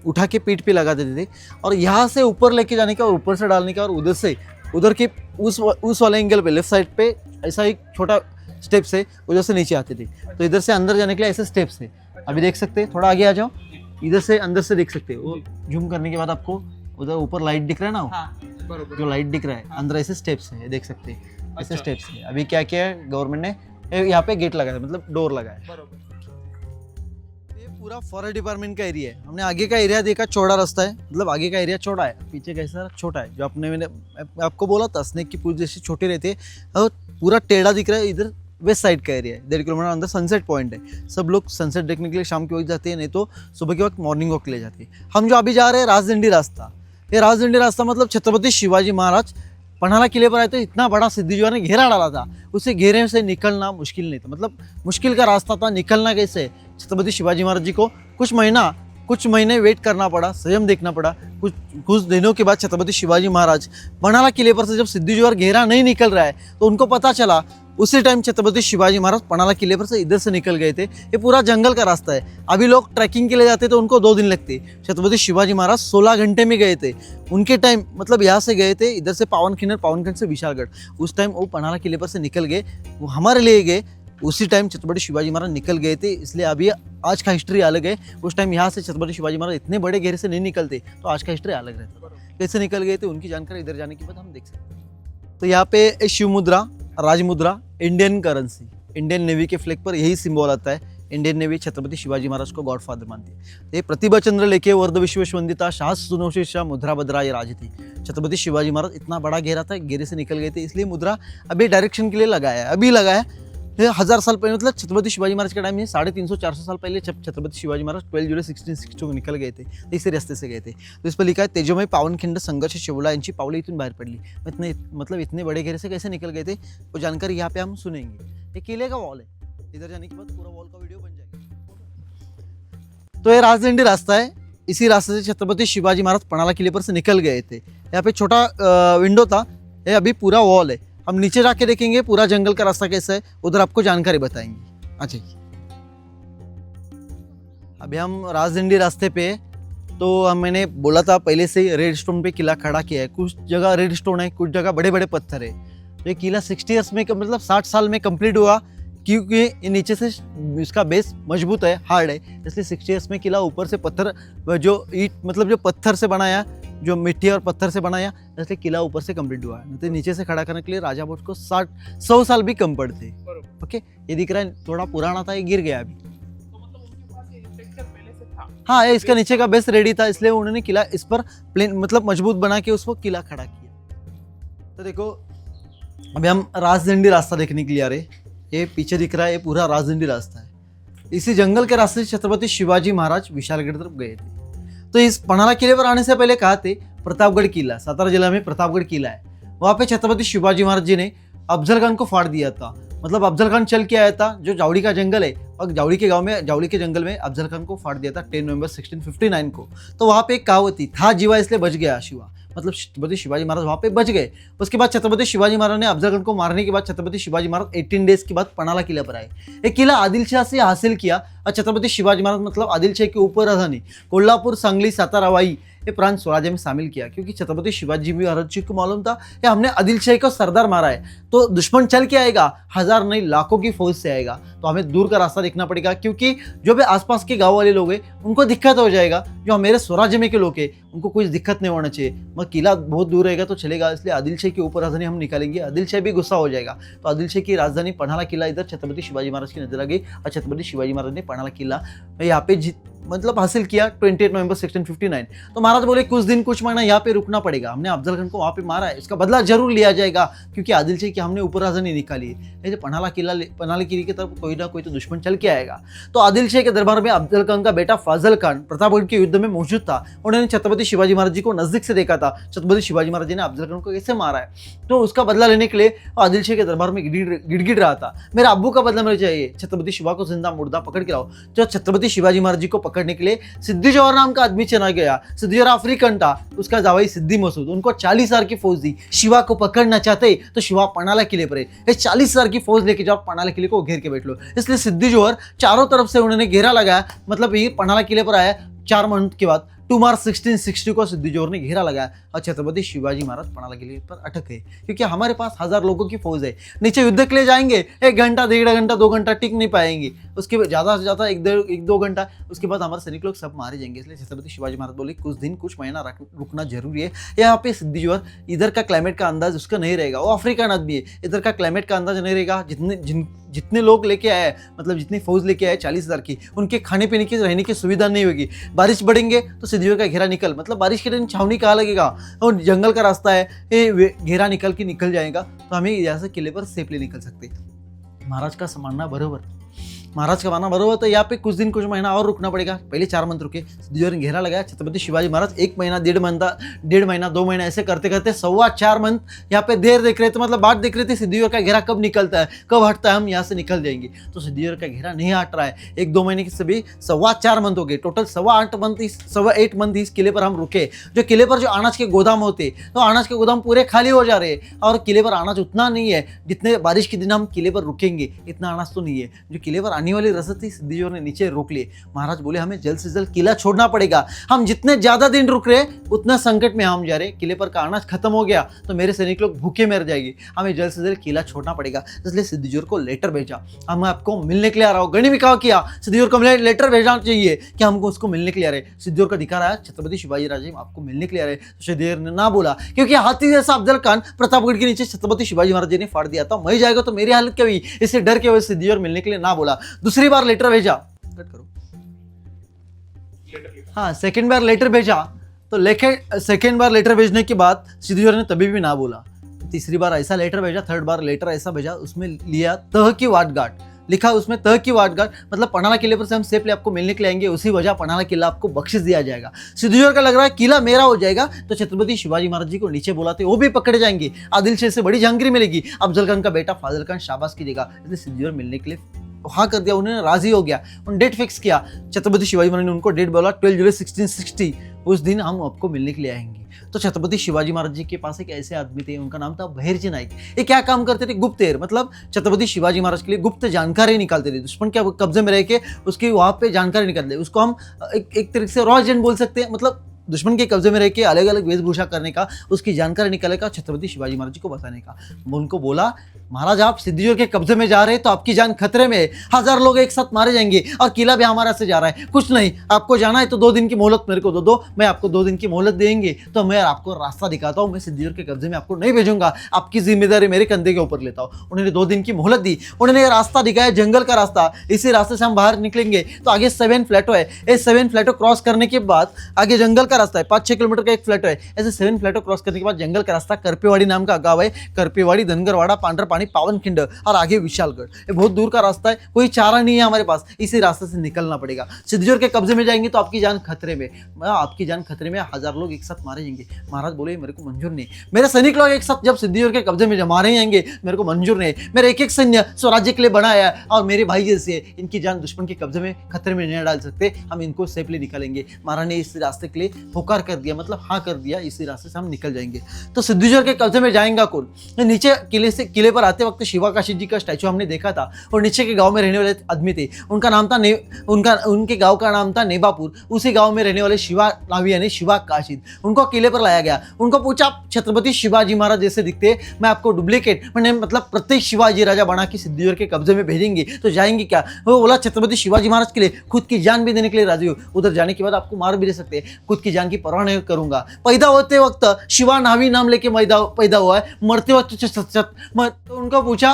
A: उठा के पीठ पे लगा देते थे, और यहाँ से ऊपर लेके जाने का और ऊपर से डालने का, और उधर से उधर के उस वाले एंगल पे लेफ्ट साइड पे ऐसा एक छोटा स्टेप्स है, उधर से नीचे आते थे। तो इधर से अंदर जाने के लिए ऐसे स्टेप्स है। अभी देख सकते हैं, थोड़ा आगे आ जाओ, इधर से अंदर से देख सकते हो। वो जूम करने के बाद आपको उधर ऊपर लाइट दिख रहा है ना,
B: हाँ, बरोबर।
A: जो लाइट दिख रहा है अंदर ऐसे स्टेप्स है, देख सकते हैं ऐसे स्टेप्स है। अभी क्या किया है गवर्नमेंट ने, यहाँ पे गेट लगाया, मतलब डोर लगाया।
B: बरोबर।
A: ये पूरा फॉरेस्ट डिपार्टमेंट का एरिया है। हमने आगे का एरिया देखा, चौड़ा रास्ता है, मतलब आगे का एरिया चौड़ा है, पीछे कैसा छोटा है। जो मैंने आपको बोला था, स्नेक की पूछ जैसी छोटे रहते हैं, और पूरा टेढ़ा दिख रहा है। इधर वेस्ट साइड का एरिया है, 1.5 किलोमीटर अंदर सनसेट पॉइंट है। सब लोग सनसेट देखने के लिए शाम के वक्त जाते हैं, नहीं तो सुबह के वक्त मॉर्निंग वॉक के लिए जाते हैं। हम जो अभी जा रहे हैं राजदंडी रास्ता, ये राजदंडी रास्ता मतलब छत्रपति शिवाजी महाराज पन्हाला किले पर आए तो इतना बड़ा सिद्धिजोआ ने घेरा डाला था, उसे घेरे से निकलना मुश्किल नहीं था। मतलब मुश्किल का रास्ता था, निकलना कैसे। छत्रपति शिवाजी महाराज जी को कुछ महीने वेट करना पड़ा, संयम देखना पड़ा। कुछ दिनों के बाद छत्रपति शिवाजी महाराज पन्हाला किले पर से जब सिद्धिजोआ घेरा नहीं निकल रहा है, तो उनको पता चला। उसी टाइम छत्रपति शिवाजी महाराज पन्हाला किले पर से इधर से निकल गए थे। ये पूरा जंगल का रास्ता है। अभी लोग ट्रैकिंग के लिए जाते तो उनको 2 दिन लगते, छत्रपति शिवाजी महाराज 16 घंटे में गए थे। उनके टाइम मतलब यहाँ से गए थे, इधर से पावनखिंड से विशालगढ़। उस टाइम वो पन्हाला किले पर से निकल गए, वो हमारे लिए गए। उसी टाइम छत्रपति शिवाजी महाराज निकल गए थे, इसलिए अभी आज का हिस्ट्री अलग है। उस टाइम यहाँ से छत्रपति शिवाजी महाराज इतने बड़े घेरे से नहीं निकलते, तो आज का हिस्ट्री अलग रहता। कैसे निकल गए थे उनकी जानकारी इधर जाने के बाद हम देख सकते हैं। तो यहाँ पे शिव मुद्रा, राज मुद्रा, इंडियन करेंसी, इंडियन नेवी के फ्लैग पर यही सिंबल आता है। इंडियन नेवी छत्रपति शिवाजी महाराज को गॉडफादर मानती है। ये प्रतिभा चंद्र लेके वर्ध विश्ववंदिता शाह सुनोशिषा मुद्रा भद्रा ये राज थी। छत्रपति शिवाजी महाराज इतना बड़ा घेरा था, घेरे से निकल गए थे, इसलिए मुद्रा अभी डायरेक्शन के लिए लगाया है। अभी लगाया 1000 साल पहले, मतलब छत्रपति शिवाजी महाराज के टाइम में 350-400 साल पहले छत्रपति शिवाजी महाराज 12 जुलाई 1662 को निकल गए थे, इसी रास्ते से गए थे। तो इस पर लिखा है, तेजोमय पावनखिंड संघर्ष शिवला यांची पावले इथून बाहेर पडली। मतलब इतने बड़े घेरे से कैसे निकल गए थे, वो जानकारी यहाँ पे हम सुनेंगे। ये किले का वॉल है, इधर जाने के बाद पूरा वॉल का वीडियो बन जाएगा। तो ये राजदंडी रास्ता है, इसी रास्ते से छत्रपति शिवाजी महाराज पन्हाला किले पर से निकल गए थे। यहाँ पे छोटा विंडो था, ये अभी पूरा वॉल है। हम नीचे जाके देखेंगे पूरा जंगल का रास्ता कैसा है, उधर आपको जानकारी बताएंगे। अच्छा, अभी हम राजदंडी रास्ते पे, तो मैंने बोला था पहले से ही रेड स्टोन पे किला खड़ा किया है। कुछ जगह रेड स्टोन है, कुछ जगह बड़े बड़े पत्थर है। तो ये किला 60 ईयर्स में, मतलब 60 साल में कंप्लीट हुआ। क्योंकि ये नीचे से इसका बेस मजबूत है, हार्ड है, इसलिए 60 ईयर्स में किला ऊपर से पत्थर जो ईट मतलब जो पत्थर से बनाया, जो मिट्टी और पत्थर से बनाया, इसलिए किला ऊपर से कंप्लीट हुआ है। नहीं तो नीचे से खड़ा करने के लिए राजा भोज को 100 साल भी कम पड़ते।
B: बरोबर।
A: ओके, ये दिख रहा है थोड़ा पुराना था, ये गिर गया अभी।
B: तो मतलब उनके पास ये स्ट्रक्चर पहले से था।
A: हाँ, ये इसका नीचे का बेस रेडी था, इसलिए उन्होंने किला इस पर प्लेन मतलब मजबूत बना के उसको किला खड़ा किया। तो देखो अभी हम राजदंडी रास्ता देखने के लिए आ रहे। ये पीछे दिख रहा है, ये पूरा राजदंडी रास्ता है। इसी जंगल के रास्ते से छत्रपति शिवाजी महाराज विशालगढ़ तरफ गए थे। तो इस पन्हाळा किले पर आने से पहले कहा थे प्रतापगढ़ किला, सातारा जिला में प्रतापगढ़ किला है, वहां पे छत्रपति शिवाजी महाराज जी ने अफजल खान को फाड़ दिया था। मतलब अफजल खान चल के आया था, जो जावड़ी का जंगल है, और जावड़ी के गांव में, जावड़ी के जंगल में अफजल खान को फाड़ दिया था 10 नवंबर 1659 को। तो वहां पे एक कहावत थी, था जीवा इसलिए बच गया शिवा, मतलब छत्रपति शिवाजी महाराज वहां पे बच गए। उसके बाद छत्रपति शिवाजी महाराज ने अफजल खान को मारने के बाद छत्रपति शिवाजी महाराज 18 डेज के बाद पन्हाळा किला पर आए। एक किला आदिल शाह से हासिल किया, और छत्रपति शिवाजी महाराज मतलब आदिल शाह के ऊपर राजधानी कोल्हापुर, सांगली, सातारा, वाई ये प्रांत स्वराज्य में शामिल किया, क्योंकि छत्रपति शिवाजी महाराज जी को मालूम था कि हमने आदिल शाह को सरदार मारा है, तो दुश्मन चल के आएगा, 1000 नहीं लाखों की फौज से आएगा, तो हमें दूर का रास्ता देखना पड़ेगा, क्योंकि जो भी आसपास के गांव वाले लोग हैं उनको दिक्कत हो जाएगा, जो मेरे स्वराज्य में के लोग हैं उनको कुछ दिक्कत नहीं होना चाहिए। मगर किला बहुत दूर रहेगा तो चलेगा, इसलिए आदिल शाह के ऊपर राजधानी हम निकालेंगे, आदिल शाह भी गुस्सा हो जाएगा। तो आदिल शाह की राजधानी पन्हाळा किला इधर छत्रपति शिवाजी महाराज की नजर आ गई, और छत्रपति शिवाजी महाराज ने पन्हाळा किला यहाँ पे मतलब हासिल किया 28 नवंबर 1659। तो महाराज बोले कुछ दिन कुछ महीना यहाँ पे रुकना पड़ेगा, हमने अफजल खान को वहाँ पे मारा है, इसका बदला जरूर लिया जाएगा, क्योंकि आदिल शाह की हमने ऊपर राजधानी निकाली है, नहीं तो पन्हाळा किले की तरफ कोई ना कोई तो दुश्मन चल के आएगा। तो आदिल शाह के दरबार में अफजल खान का बेटा फाजल खान प्रतापगढ़ के युद्ध में मौजूद था, उन्होंने छत्रपति शिवाजी महाराज जी को नजदीक से देखा था, छत्रपति शिवाजी महाराज जी ने अफजल खान को कैसे मारा है, तो उसका बदला लेने के लिए आदिल शाह के दरबार में गिड़गिड़ रहा था, मेरा अब्बू का बदला मुझे चाहिए, छत्रपति शिवा को जिंदा मुर्दा पकड़ के लाओ। जो छत्रपति शिवाजी महाराज जी को पकड़ने के लिए सिद्दी जोहर नाम का आदमी चला गया। सिद्दी जोहर अफ्रीकन था, उसका जावाई सिद्दी मसूद, उनको 40,000 की फौज दी। शिवा को पकड़ना चाहते तो शिवा पन्हाळा किले पर है, 40,000 की फौज लेके जाओ, पन्हाळा किले को घेर के बैठ लो। इसलिए सिद्दी जोहर चारों तरफ से उन्होंने घेरा लगाया, मतलब ये पन्हाळा किले पर आया 4 मंथ के बाद 2 मार्च 1660 को सिद्दी जोहर ने घेरा लगाया, और छत्रपति शिवाजी महाराज पन्हाळा किले पर अटक गए, क्योंकि हमारे पास 1000 लोगों की फौज है, नीचे युद्ध के लिए जाएंगे 1 घंटा 1.5 घंटा 2 घंटा टिक नहीं पाएंगे, उसके बाद ज़्यादा से ज़्यादा 1-2 घंटा, उसके बाद हमारे सैनिक लोग सब मारे जाएंगे। इसलिए छत्रपति शिवाजी महाराज बोले कुछ दिन कुछ महीना रुकना जरूरी है। यहाँ पे सिद्दी जोहर इधर का क्लाइमेट का अंदाज उसका नहीं रहेगा, वो अफ्रीकन आदमी है, इधर का क्लाइमेट का अंदाज नहीं रहेगा। जितने लोग लेके आए, मतलब जितनी फौज लेके आए 40,000 की, उनके खाने पीने की रहने की सुविधा नहीं होगी। बारिश बढ़ेंगे तो सिद्दी जोहर का घेरा निकल, मतलब बारिश के दिन छावनी कहाँ लगेगा, और जंगल का रास्ता है, ये घेरा निकल जाएगा, तो हमें यहाँ से किले पर सेफली निकल सकते। महाराज का मानना बरोबर, तो यहाँ पे कुछ दिन कुछ महीना और रुकना पड़ेगा। पहले 4 मंथ रुके, सिद्दी जोहर ने घेरा लगाया, छत्रपति शिवाजी महाराज 1 महीना 1.5 महीना 2 महीना ऐसे करते करते 4.25 मंथ यहाँ पे देर देख रहे थे, मतलब बाट देख रहे थे सिद्दी जोहर का घेरा कब निकलता है, कब हटता है, हम यहाँ से निकल जाएंगे। तो सिद्दी जोहर का घेरा नहीं हट रहा है, 1-2 महीने के सभी 4.25 मंथ हो गए, टोटल 8 मंथ इस किले पर हम रुके। जो किले पर जो अनाज के गोदाम होते, तो अनाज के गोदाम पूरे खाली हो जा रहे हैं, और किले पर अनाज उतना नहीं है जितने बारिश के दिन हम किले पर रुकेंगे, इतना अनाज तो नहीं है। जो किले पर आने वाली रसद थी सिद्दी जोहर ने नीचे रोक लिए। महाराज बोले हमें जल्द से जल्द किला छोड़ना पड़ेगा, हम जितने ज्यादा दिन रुक रहे उतना संकट में हम जा रहे, किले पर का अनाज खत्म हो गया तो मेरे सैनिक लोग भूखे मर जाएंगे, हमें जल्द से जल्द किला छोड़ना पड़ेगा। इसलिए सिद्दी जोहर को लेटर भेजा, हम आपको मिलने के लिए आ रहा हूँ। गणी भी कहा किया सिद्दी जोहर को लेटर भेजना चाहिए कि हमको उसको मिलने के लिए आ रहे। सिद्दी जोहर का अधिकार आया, छत्रपति शिवाजी राजे आपको मिलने के लिए आ रहे। सिद्दी जोहर ने ना बोला, क्योंकि हाथी जैसा अफजल खान प्रतापगढ़ के नीचे छत्रपति शिवाजी महाराज जी ने फाड़ दिया था, मैं जाएगा तो मेरी हालत क्या हुई, इससे डर के वजह से सिद्दी जोहर मिलने के लिए ना बोला। दूसरी बार लेटर भेजा, हाँ सेकेंड बार लेटर भेजा, तो सेकेंड बार लेटर भेजने के बाद सिद्दी जोहर ने तभी भी ना बोला। तीसरी बार ऐसा लेटर भेजा, थर्ड बार लेटर ऐसा भेजा, उसमें लिया तह की वाटगांठ, लिखा उसमें तह की वाटगांठ, मतलब पन्हाळा किले पर से हम सेफली आपको मिलने के लिए आएंगे, उसी वजह पन्हाळा किला आपको बख्शिश दिया जाएगा। सिद्दी जोहर का लग रहा है किला मेरा हो जाएगा, तो छत्रपति शिवाजी महाराज जी को नीचे बुलाते, वो भी पकड़े जाएंगे, आदिल शाह से बड़ी जहांगीर मिलेगी, अफजल खान का बेटा फाजल खान शाबाश कीजिएगा। इसलिए सिद्दी जोहर मिलने के लिए हाँ कर दिया, उन्होंने राजी हो गया, उन्होंने डेट फिक्स किया। छत्रपति शिवाजी महाराज ने उनको डेट बोला 12 जुलाई 1660, उस दिन हम आपको मिलने के लिए आएंगे। तो छत्रपति शिवाजी महाराज जी के पास एक ऐसे आदमी थे, उनका नाम था बहिर्जी नाइक। ये क्या काम करते थे, गुप्तचर, मतलब छत्रपति शिवाजी महाराज के लिए गुप्त जानकारी निकालते थे, दुश्मन के कब्जे में रह के उसकी वहाँ पे जानकारी निकालते, उसको हम एक तरीके से रॉ एजेंट बोल सकते हैं। मतलब दुश्मन के कब्जे में रह के अलग अलग वेशभूषा करने का, उसकी जानकारी निकालने का, छत्रपति शिवाजी महाराज जी को बताने का। उनको बोला महाराज आप सिद्धियों के कब्जे में जा रहे हैं तो आपकी जान खतरे में है, 1000 लोग एक साथ मारे जाएंगे और किला भी हमारा से जा रहा है। कुछ नहीं, आपको जाना है तो 2 दिन की मोहलत मेरे को दो, मैं आपको 2 दिन की मोहलत देंगे तो मैं आपको रास्ता दिखाता हूँ। मैं सिद्धियों के कब्जे में आपको नहीं भेजूंगा, आपकी जिम्मेदारी मेरे कंधे के ऊपर लेता हूँ। उन्होंने 2 दिन की मोहलत दी, उन्होंने रास्ता दिखाया, जंगल का रास्ता, इसी रास्ते से हम बाहर निकलेंगे तो आगे 7 फ्लैटो है, इस 7 फ्लैटो क्रॉस करने के बाद आगे जंगल का रास्ता है, 5-6 किलोमीटर का एक फ्लैटो है। ऐसे 7 फ्लैटो क्रॉस करने के बाद जंगल का रास्ता, करपेवाड़ी नाम का गांव है, करपेवाड़ी, धनगरवाड़ा, पांडरपानी, पावनखिंड और आगे विशालगढ़। ये बहुत दूर का रास्ता है, कोई चारा नहीं है हमारे पास, इसी रास्ते से निकलना पड़ेगा। सिद्धियों के कब्जे में जाएंगे तो आपकी जान खतरे में, आपकी जान खतरे में, 1000 लोग एक साथ मारे जाएंगे। महाराज बोले मेरे को मंजूर नहीं, मेरे सैनिक लोग एक साथ जब सिद्धियों के कब्जे में मारे जाएंगे मेरे को मंजूर नहीं। मेरे एक सैन्य स्वराज्य के लिए बनाया है और मेरे भाई जैसे, इनकी जान दुश्मन के कब्जे में खतरे में नहीं डाल सकते, हम इनको सेफली निकालेंगे। महाराज ने इस रास्ते के लिए होकार कर दिया, मतलब हाँ कर दिया, इसी रास्ते से हम निकल जाएंगे। तो सिद्धेश्वर के कब्जे में जाएगा कौन? नीचे किले पर आते वक्त शिवा काशी जी का स्टैचू हमने देखा था और नीचे के गांव में रहने वाले आदमी थे, उनका नाम था उनके गांव का नाम था नेबापुर। उसी गांव में रहने वाले शिवा नावी यानी शिवा काशिद, उनको किले पर लाया गया। उनको पूछा आप छत्रपति शिवाजी महाराज जैसे दिखते, मैं आपको डुप्लीकेट मतलब प्रत्येक शिवाजी राजा बना के सिद्धेश्वर के कब्जे में भेजेंगे तो जाएंगे क्या? वो बोला छत्रपति शिवाजी महाराज के लिए खुद की जान भी देने के लिए राजी हो, उधर जाने के बाद आपको मार भी दे सकते हैं, खुद की जान की परवाह नहीं करूंगा। पैदा होते वक्त शिवा नावी नाम लेके पैदा हुआ है, मरते वक्त तो उनको पूछा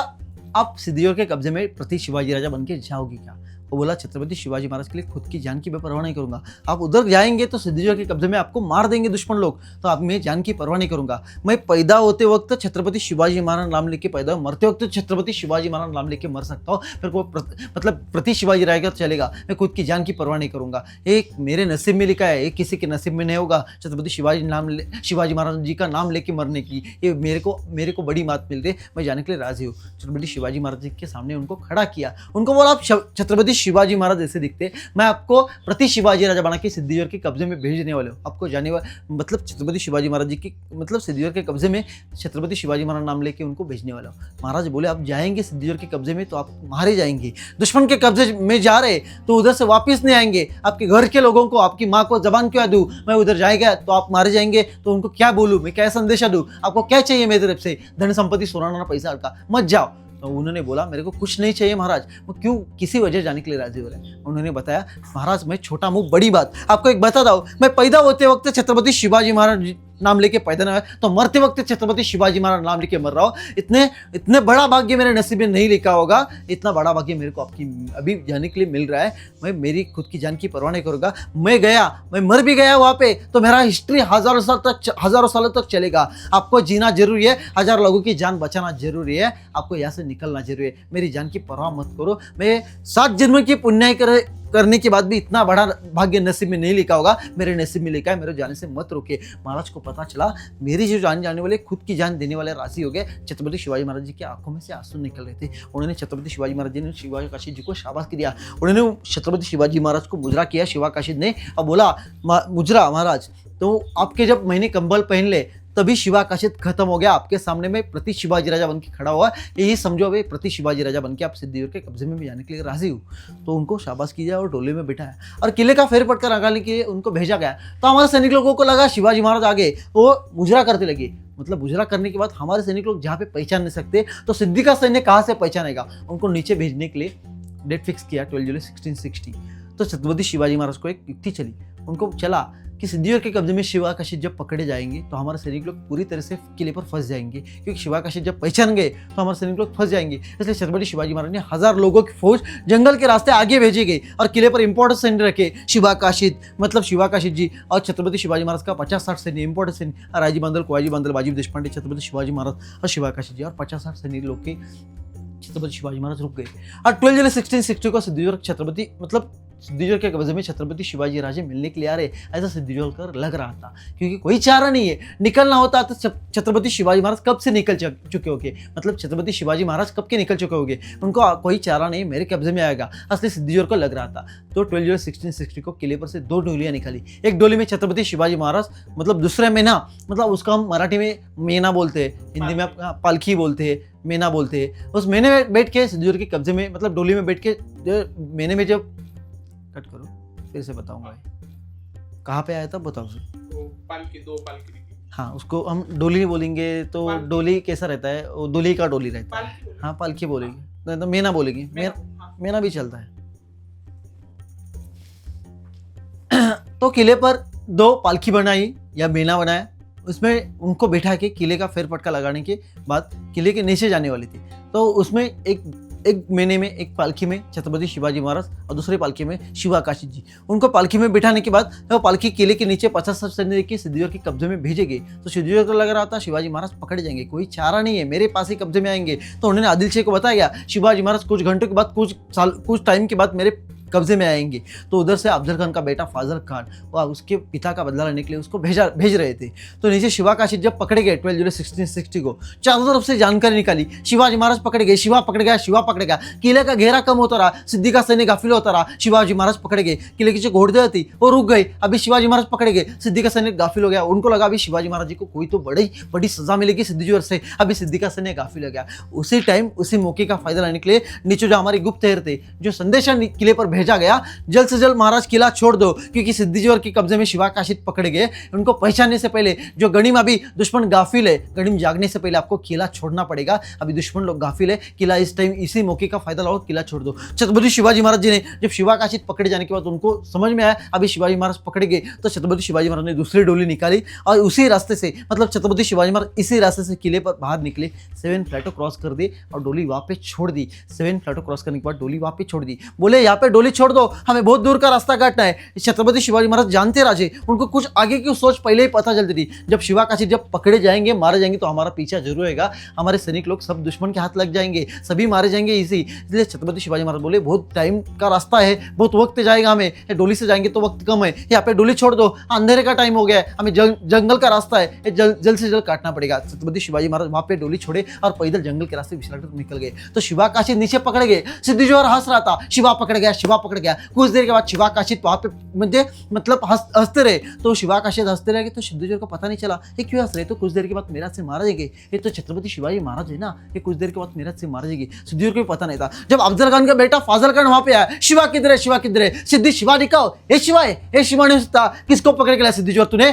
A: आप सिद्धेश्वर के कब्जे में प्रति शिवाजी राजा बन के जाओगे क्या? वो बोला छत्रपति शिवाजी महाराज के लिए खुद की जान की मैं परवाह नहीं करूंगा। आप उधर जाएंगे तो सिद्धेश्वर के कब्जे में आपको मार देंगे दुश्मन लोग, तो आप मैं जान की परवाह नहीं करूंगा। मैं पैदा होते वक्त छत्रपति शिवाजी महाराज नाम लेके पैदा हूँ, मरते वक्त छत्रपति शिवाजी महाराज नाम लेके मर सकता हूँ, फिर को मतलब प्रति शिवाजी रहेगा तो चलेगा, मैं खुद की जान की परवाह नहीं करूंगा। एक मेरे नसीब में लिखा है, एक किसी के नसीब में नहीं होगा छत्रपति शिवाजी महाराज जी का नाम लेके मरने की। ये मेरे को बड़ी बात मिल रही है, मैं जाने के लिए राजी हूँ। छत्रपति शिवाजी महाराज जी के सामने उनको खड़ा किया, उनको बोला आप छत्रपति शिवाजी महाराज जैसे दिखते, मैं आपको प्रति शिवाजी राजा बना के सिद्धेश्वर के कब्जे में भेजने वाले हूँ। आपको जाने वाले मतलब छत्रपति शिवाजी महाराज जी की मतलब सिद्धेश्वर के कब्जे में छत्रपति शिवाजी महाराज नाम लेके उनको भेजने वाला हूँ। महाराज बोले आप जाएंगे सिद्धेश्वर के कब्जे में तो आप मारे जाएंगे, दुश्मन के कब्जे में जा रहे तो उधर से वापिस नहीं आएंगे। आपके घर के लोगों को, आपकी माँ को जबान क्या दूँ, मैं उधर जाएगा तो आप मारे जाएंगे, तो उनको क्या बोलूँ, मैं क्या संदेशा दूँ, आपको क्या चाहिए मेरी तरफ से, धन संपत्ति, सोना पैसा का, मत जाओ। तो उन्होंने बोला मेरे को कुछ नहीं चाहिए महाराज, वो क्यों किसी वजह जाने के लिए राजी हो रहे हैं। उन्होंने बताया महाराज मैं छोटा मुंह बड़ी बात आपको एक बता दूं, मैं पैदा होते वक्त छत्रपति शिवाजी महाराज नाम लेके पैदा ना है, तो मरते वक्त छत्रपति शिवाजी महाराज नाम लेके मर रहा हूँ। इतने बड़ा भाग्य मेरे नसीब में नहीं लिखा होगा, इतना बड़ा भाग्य मेरे को आपकी अभी जाने के लिए मिल रहा है। मैं मेरी खुद की जान की परवाह नहीं करूँगा, मैं मर भी गया वहाँ पे तो मेरा हिस्ट्री हजारों सालों तक चलेगा। आपको जीना जरूरी है, 1000 लोगों की जान बचाना जरूरी है, आपको यहाँ से निकलना जरूरी है। मेरी जान की परवाह मत करो, मैं 7 जन्म की पुण्य करने के बाद भी इतना बड़ा भाग्य नसीब में नहीं लिखा होगा, मेरे नसीब में लिखा है, मेरे जाने से मत रोके। महाराज को पता चला मेरी जो जाने वाले खुद की जान देने वाले राशि हो गए। छत्रपति शिवाजी महाराज जी की आंखों में से आंसू निकल रहे थे। उन्होंने छत्रपति शिवाजी महाराज जी ने शिवा काशी जी को शाबाश दिया। उन्होंने छत्रपति शिवाजी महाराज को मुजरा किया शिवा काशी ने और बोला मुजरा महाराज तो आपके जब मैंने कंबल पहन ले तभी शिवा काशिद खत्म हो गया, आपके सामने में प्रति शिवाजी राजा बन के खड़ा हुआ, यही समझो अभी प्रति शिवाजी राजा बन के आप सिद्धेश्वर के कब्जे में भी जाने के लिए राजी हूँ। तो उनको शाबाश किया और डोले में बिठाया और किले का फेर पटकर निकालने के लिए उनको भेजा गया। तो हमारे सैनिक लोगों को लगा शिवाजी महाराज आगे, वो मुजरा करते लगे। मतलब मुजरा करने के बाद हमारे सैनिक लोग जहाँ पे पहचान नहीं सकते तो सिद्धि का सैन्य कहाँ से पहचानेगा, उनको नीचे भेजने के लिए डेट फिक्स किया 12 जुलाई 1660। तो छत्रपति शिवाजी महाराज को एक युक्ति चली, उनको चला कि सिद्धेश्वर के कब्जे में शिवा काशिद जब पकड़े जाएंगे तो हमारे सैनिक लोग पूरी तरह से किले पर फंस जाएंगे, क्योंकि शिवा काशिद जब पहचान गए तो हमारे सैनिक लोग फंस जाएंगे। इसलिए छत्रपति शिवाजी महाराज ने 1000 लोगों की फौज जंगल के रास्ते आगे भेजी गई और किले पर इंपॉर्टेंट सैन्य रखे। शिवा काशिद जी और छत्रपति शिवाजी महाराज का 50-60 सैन्य इंपॉर्टेंट सैन्य, राजी बांदल, कोयाजी बांदल, बाजीव देशपांडे, छत्रपति शिवाजी महाराज और शिवा काशिद जी और 50-60 सैनिक लोग के छत्रपति शिवाजी महाराज रुक गए। और 12 जुलाई 1660 को सिद्धेश्वर के कब्जे में छत्रपति शिवाजी राजे मिलने के लिए आ रहे, ऐसा सिद्धेश्वर का लग रहा था, क्योंकि कोई चारा नहीं है। निकलना होता तो छत्रपति शिवाजी महाराज कब से निकल चुके होंगे, मतलब छत्रपति शिवाजी महाराज कब के निकल चुके होंगे, उनको कोई चारा नहीं, मेरे कब्जे में आएगा, असली सिद्धेश्वर को लग रहा था। तो 12 जुलाई 1660 को किले पर से 2 डोलियां निकाली। एक डोली में छत्रपति शिवाजी महाराज मतलब दूसरे मेना, मतलब उसका हम मराठी में मेना बोलते हैं, हिंदी में पालखी बोलते हैं, मेना बोलते हैं। उस मेने में बैठ के सिद्धेश्वर के कब्जे में मतलब डोली में बैठ के मेने में जब कट करो फिर से बताऊंगा, कहाँ पे आया था बताओ सर।
B: वो पालकी, 2 पालकी निकली।
A: हाँ, उसको हम डोली बोलेंगे तो
B: पालकी।
A: डोली कैसा रहता है, वो डोली का डोली रहता है।
B: पालकी बोले।
A: हाँ, पालकी बोलेंगे, नहीं तो मेना बोलेंगे,
B: हाँ।
A: मेना भी चलता है। तो किले पर 2 पालकी बनाई या मेना बनाया, उसमें उनको बैठा के किले का फेरफटका लगाने के बाद किले के नीचे जाने वाली थी। तो उसमें एक मेने में, एक पालकी में छत्रपति शिवाजी महाराज और दूसरी पालकी में शिवा काशी जी, उनको पालकी में बिठाने के बाद वो पालकी किले के नीचे 50 सैनिक के सिद्धियों के कब्जे में भेजे गए। तो सिद्धियों को लग रहा था शिवाजी महाराज पकड़े जाएंगे, कोई चारा नहीं है, मेरे पास ही कब्जे में आएंगे। तो उन्होंने आदिल शेख को बताया शिवाजी महाराज कुछ घंटों के बाद, कुछ टाइम के बाद मेरे कब्जे में आएंगे। तो उधर से अफजल खान का बेटा फाजल खान और उसके पिता का बदला लेने के लिए उसको भेज रहे थे। तो नीचे शिवा काशी जब पकड़े गए 12 जुलाई 1660 को, चारों तरफ से जानकारी निकाली शिवाजी महाराज पकड़े गए, शिवा पकड़ गया, शिवा पकड़ गया। किले का घेरा कम होता रहा, सिद्धि का सैन्य गाफिल होता रहा, शिवाजी महाराज पकड़े गए। किले की जो घोड़दौड़ थी वो रुक गई, अभी शिवाजी महाराज पकड़े गए, सिद्धि का सैन्य गाफिल हो गया। उनको लगा अभी शिवाजी महाराज जी को कोई तो बड़ी सजा मिलेगी सिद्धि जोर से, अभी सिद्धि का सैन्य गाफिल हो गया। उसी टाइम, उसी मौके का फायदा लेने के लिए नीचे जो हमारे गुप्तहेर थे, जो संदेशा किले पर भेजा गया, जल्द से जल्द महाराज किला छोड़ दो, क्योंकि सिद्धिजोर के कब्जे में शिवा काशिद पकड़े गए। उनको पहचानने से पहले जो गणिम, अभी दुश्मन गाफिल है, गणिम जागने से पहले आपको किला छोड़ना पड़ेगा, अभी दुश्मन लोग गाफिल है, किला इस टाइम इसी मौके का फायदा लो, किला छोड़ दो। छत्रपति शिवाजी महाराज जी ने जब शिवा काशिद पकड़े जाने के बाद उनको समझ में आया अभी शिवाजी महाराज पकड़े गए, तो छत्रपति शिवाजी महाराज ने दूसरी डोली निकाली और उसी रास्ते से, मतलब छत्रपति शिवाजी महाराज इसी रास्ते से किले पर बाहर निकले, 7 फ्लैटों क्रॉस कर दी और डोली वहां पे छोड़ दी। 7 फ्लैटों क्रॉस करने के बाद डोली वहां पे छोड़ दी, बोले यहाँ पे डोली छोड़ दो, हमें बहुत दूर का रास्ता काटना है। छत्रपति शिवाजी महाराज जानते राजे, उनको कुछ आगे की सोच पहले ही पता चलती थी, जब शिवा काशिद जब पकड़े जाएंगे, मारे जाएंगे तो हमारा पीछा जरूर होगा, हमारे सैनिक लोग सब दुश्मन के हाथ लग जाएंगे, सभी मारे जाएंगे इसलिए छत्रपति शिवाजी महाराज बोले बहुत टाइम का रास्ता है, बहुत वक्त जाएगा हमें, डोली से जाएंगे तो वक्त कम है, यहाँ पे डोली छोड़ दो, अंधेरे का टाइम हो गया है, हमें जंगल का रास्ता है, जल्द से जल्द काटना पड़ेगा। छत्रपति शिवाजी महाराज वहां पे डोली छोड़े और पैदल जंगल के रास्ते विशालगढ़ निकल गए। तो शिवा काशिद नीचे पकड़ गए, सिद्धिजोहर हंस रहा था, शिवा पकड़ गया, शिवा पकड़ गया। कुछ देर के बाद शिवा काशिद वहां पे मतलब हंसते रहे, तो शिवा काशिद हंसते रहे, तो सिद्धिजोहर को पता नहीं चला ये क्यों हंस रहे, तो कुछ देर के बाद मेरा से मारा जाएंगे, ये तो छत्रपति शिवाजी महाराज है ना, ये कुछ देर के बाद मेरा से मारा जाएंगे। सिद्धिजोहर को भी पता नहीं था। जब अफजल खान का बेटा फाजल खान वहां पे आया, शिवा किधर है, शिवा किधर है, सिद्धि शिवा दिखाओ, ये शिवा है, ये शिवा नहीं था, किसको पकड़ के लाया सिद्धिजोहर तूने,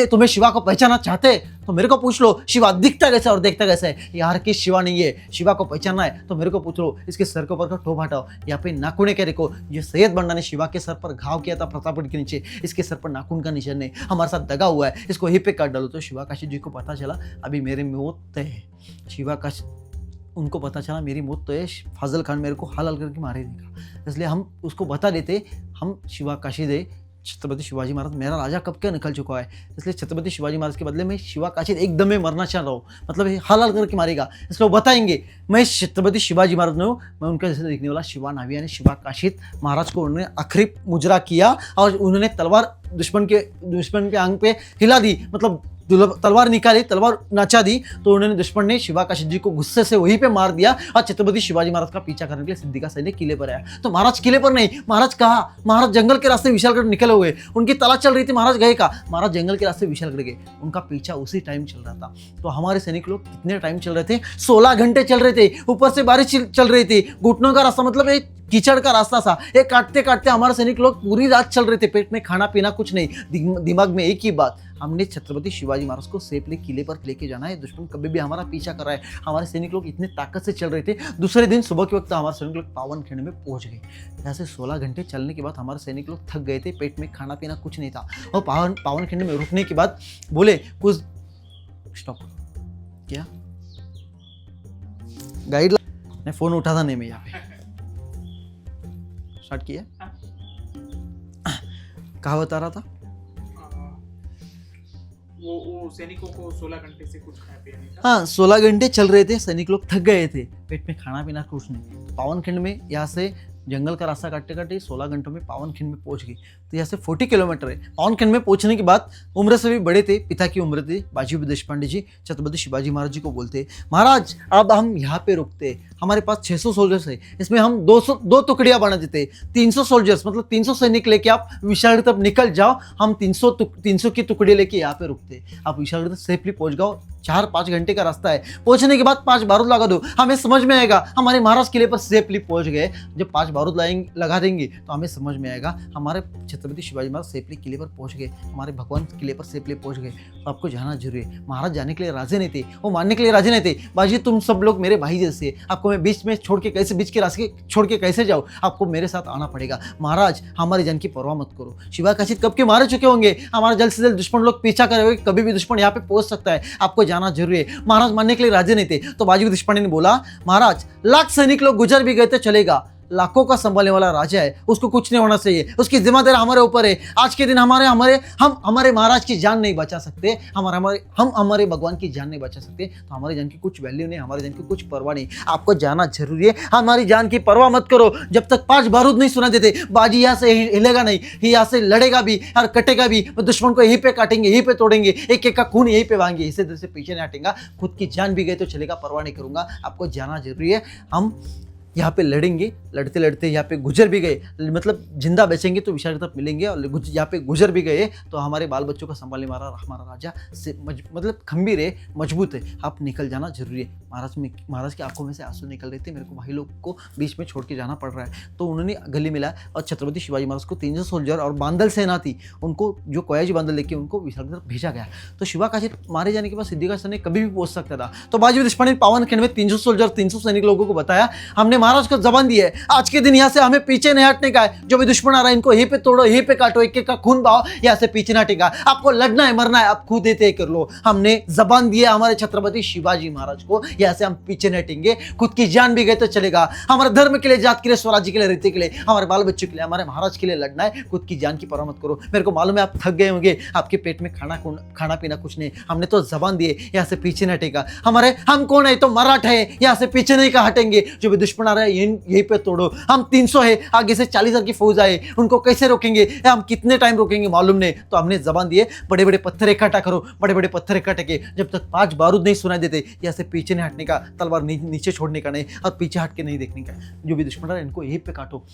A: तुम्हें शिवा को पहचाना चाहते तो मेरे को पूछ लो, शिवा दिखता कैसा और देखता कैसा है, यार की शिवा नहीं है, शिवा को पहचानना है तो मेरे को पूछ लो, इसके सर के ऊपर का टोप हटाओ, यहाँ पे नाखून है क्या देखो, ये सैयद बंडा ने शिवा के सर पर घाव किया था प्रतापगढ़ के नीचे, इसके सर पर नाखून का निशान है, हमारे साथ दगा हुआ है, इसको यहीं पे काट डालो। तो शिवा काशिद जी को पता चला अभी मेरी मौत तय है, शिवा काशिद उनको पता चला मेरी मौत तो है, फाजल खान मेरे को हलाल करके मारे देगा, इसलिए हम उसको बता देते हम शिवा काशिद है, छत्रपति शिवाजी महाराज मेरा राजा कब क्या निकल चुका है, इसलिए छत्रपति शिवाजी महाराज के बदले में शिवा काशिद एकदम में मरना चाह रहा हूँ, मतलब हलाल करके मारेगा, इसलिए वो बताएंगे मैं छत्रपति शिवाजी महाराज ने हूँ, मैं उनका जैसे दिखने वाला शिवा नाविया ने शिवा काशिद महाराज को उन्होंने आखिरी मुजरा किया और उन्होंने तलवार दुश्मन के आंग पे हिला दी, मतलब तलवार निकाली, तलवार नचा दी, तो उन्होंने दुश्मन ने शिवा काशिद जी को गुस्से से वहीं पे मार दिया और छत्रपति शिवाजी महाराज का पीछा करने के लिए सिद्धि का सैन्य किले पर आया। तो महाराज किले पर नहीं, महाराज कहा, महाराज जंगल के रास्ते विशालगढ़ निकले हुए, उनकी तलाश चल रही थी, महाराज गए कहा, महाराज जंगल के रास्ते विशालगढ़ गए, उनका पीछा उसी टाइम चल रहा था। तो हमारे सैनिक लोग कितने टाइम चल रहे थे, 16 घंटे चल रहे थे, ऊपर से बारिश चल रही थी, घुटनों का रास्ता मतलब एक कीचड़ का रास्ता था, ये काटते काटते हमारे सैनिक लोग पूरी रात चल रहे थे, पेट में खाना पीना कुछ नहीं, दिमाग में एक ही बात, हमने छत्रपति शिवाजी महाराज को सेफली किले पर लेके जाना है, दुश्मन कभी भी हमारा पीछा कर रहा है। हमारे सैनिक लोग इतने ताकत से चल रहे थे, दूसरे दिन सुबह के वक्त हमारे सैनिक लोग पावनखिंड में पहुंच गए। ऐसे 16 घंटे चलने के बाद हमारे सैनिक लोग थक गए थे, पेट में खाना पीना कुछ नहीं था, और पावनखिंड में रुकने के बाद बोले कुछ स्टॉप क्या गाइड ने फोन उठा था नहीं, मैं यहाँ पे स्टार्ट किया, कहा बता रहा था
B: वो सैनिकों को 16 घंटे से कुछ खाया पिया नहीं था।
A: हाँ, 16 घंटे चल रहे थे, सैनिक लोग थक गए थे, पेट में खाना पीना कुछ नहीं। पावनखिंड में यहाँ से जंगल का रास्ता काटते काटते 16 घंटों में पावनखिंड में पहुंच गई। तो यहाँ से 40 किलोमीटर है। पावनखिंड में पहुंचने के बाद उम्र से भी बड़े थे, पिता की उम्र थी, बाजीराव देशपांडे जी छत्रपति शिवाजी महाराज जी को बोलते, महाराज अब हम यहाँ पे रुकते, हमारे पास 600 सोल्जर्स है, इसमें हम 2 टुकड़ियां बना देते, 300 सोल्जर्स मतलब 300 सैनिक लेके आप विशालगढ़ तक निकल जाओ, हम 300 की टुकड़ी लेके यहाँ पे रुकते, आप विशालगढ़ तक सेफली पहुंच जाओ, 4-5 घंटे का रास्ता है, पहुंचने के बाद 5 बारूद लगा दो, हमें समझ में आएगा हमारे महाराज किले पर सेफली पहुंच गए। जब 5 बारूद लगा देंगे तो हमें समझ में आएगा हमारे छत्रपति शिवाजी महाराज सेफली किले पर पहुंच गए, हमारे भगवान किले पर सेफली पहुंच गए। तो आपको जाना जरूरी है। महाराज जाने के लिए राजी नहीं थे, वो मानने के लिए राजी नहीं थे। बाजी तुम सब लोग मेरे भाई जैसे, आपको मैं बीच में छोड़ के कैसे, बीच के रास्ते छोड़ के कैसे जाऊँ, आपको मेरे साथ आना पड़ेगा। महाराज हमारी जान की परवाह मत करो। शिवाकाशीत कब के मारे चुके होंगे, हमारा जल्द से जल्द दुश्मन लोग पीछा करे हुए, कभी भी दुश्मन यहाँ पे पहुंच सकता है, आपको जाना जरूरी है। महाराज मानने के लिए राजी नहीं थे। तो बाजी देशपांडे ने बोला, महाराज लाख सैनिक लोग गुजर भी गए तो चलेगा, लाखों का संभालने वाला राजा है, उसको कुछ नहीं होना चाहिए, उसकी जिम्मेदारी हमारे ऊपर है। आज के दिन हम हमारे महाराज की जान नहीं बचा सकते, हम हमारे भगवान की जान नहीं बचा सकते, तो हमारी जान की कुछ वैल्यू नहीं, हमारी जान की कुछ परवाह नहीं। आपको जाना जरूरी है, हमारी जान की परवाह मत करो। जब तक 5 बारूद नहीं सुना देते, बाजी यहाँ से हिलेगा नहीं, यहाँ से लड़ेगा भी और कटेगा भी। दुश्मन को यहीं पे काटेंगे, यहीं पे तोड़ेंगे, एक एक का खून यहीं पे वाएंगे, इसे दिल से पीछे नहीं हटेगा। खुद की जान भी गई तो चलेगा, परवाह नहीं करूंगा। आपको जाना जरूरी है। हम यहाँ पे लड़ेंगे, लड़ते लड़ते यहाँ पे गुजर भी गए, मतलब जिंदा बचेंगे तो विशाल की तरफ मिलेंगे, और यहाँ पे गुजर भी गए तो हमारे बाल बच्चों का संभालने वाला हमारा राजा से मतलब खंबीर है, मजबूत है। आप निकल जाना जरूरी है। महाराज की आंखों में से आंसू निकल रहे थे, मेरे को भाई लोग को बीच में छोड़ के जाना पड़ रहा है। तो उन्होंने गले मिला और छत्रपति शिवाजी महाराज को 300 सोल्जर और बांदल सेना थी, उनको जो कोयाजी बांदल लेके उनको विशाल की तरफ भेजा गया। तो शिवाकाशी मारे जाने के बाद सिद्धिका सैनिक कभी भी पहुंच सकता था। तो बाजी देशपांडे ने पावनखिंड में 300 सोल्जर 300 सैनिक लोगों को बताया, हमने महाराज को जबान दी है, आज के दिन यहाँ से हमें पीछे नहीं हटने का है। जो भी दुश्मन आ रहा है इनको यहीं पे तोड़ो, यहीं पे काटो, एक एक का खून बहाओ, यहाँ से पीछे नहीं हटेगा। आपको लड़ना है, मरना है, आप खुद तय कर लो। हमने जबान दी है हमारे छत्रपति शिवाजी महाराज को, यहाँ से हम पीछे नहीं हटेंगे। खुद की जान भी गए तो चलेगा, हमारे धर्म के लिए, जात के लिए, स्वराज्य के लिए, रीति के लिए, हमारे बाल बच्चों के लिए, हमारे महाराज के लिए लड़ना है। खुद की जान की परवाह मत करो। मेरे को मालूम है आप थक गए होंगे, आपके पेट में खाना पीना कुछ नहीं, हमने तो जबान दी है, यहाँ से पीछे नहीं हटेगा। हम कौन है, तो मराठा है, यहाँ से पीछे नहीं हटेंगे। जो भी दुश्मन आ रहा है यहीं पे तोड़ो। हम 300 है, आगे से 40,000 की फौज आए, उनको कैसे रोकेंगे, हम कितने टाइम रोकेंगे मालूम नहीं। तो हमने जबान दिए, बड़े बड़े पत्थर इकट्ठा करो, बड़े बड़े पत्थर इकट्ठा के जब तक 5 बारूद नहीं सुनाई देते, यहाँ से पीछे नहीं हटने का, तलवार नीचे छोड़ने का नहीं, और पीछे हट के नहीं देखने का। जो भी दुश्मन है इनको यहीं पे काटो।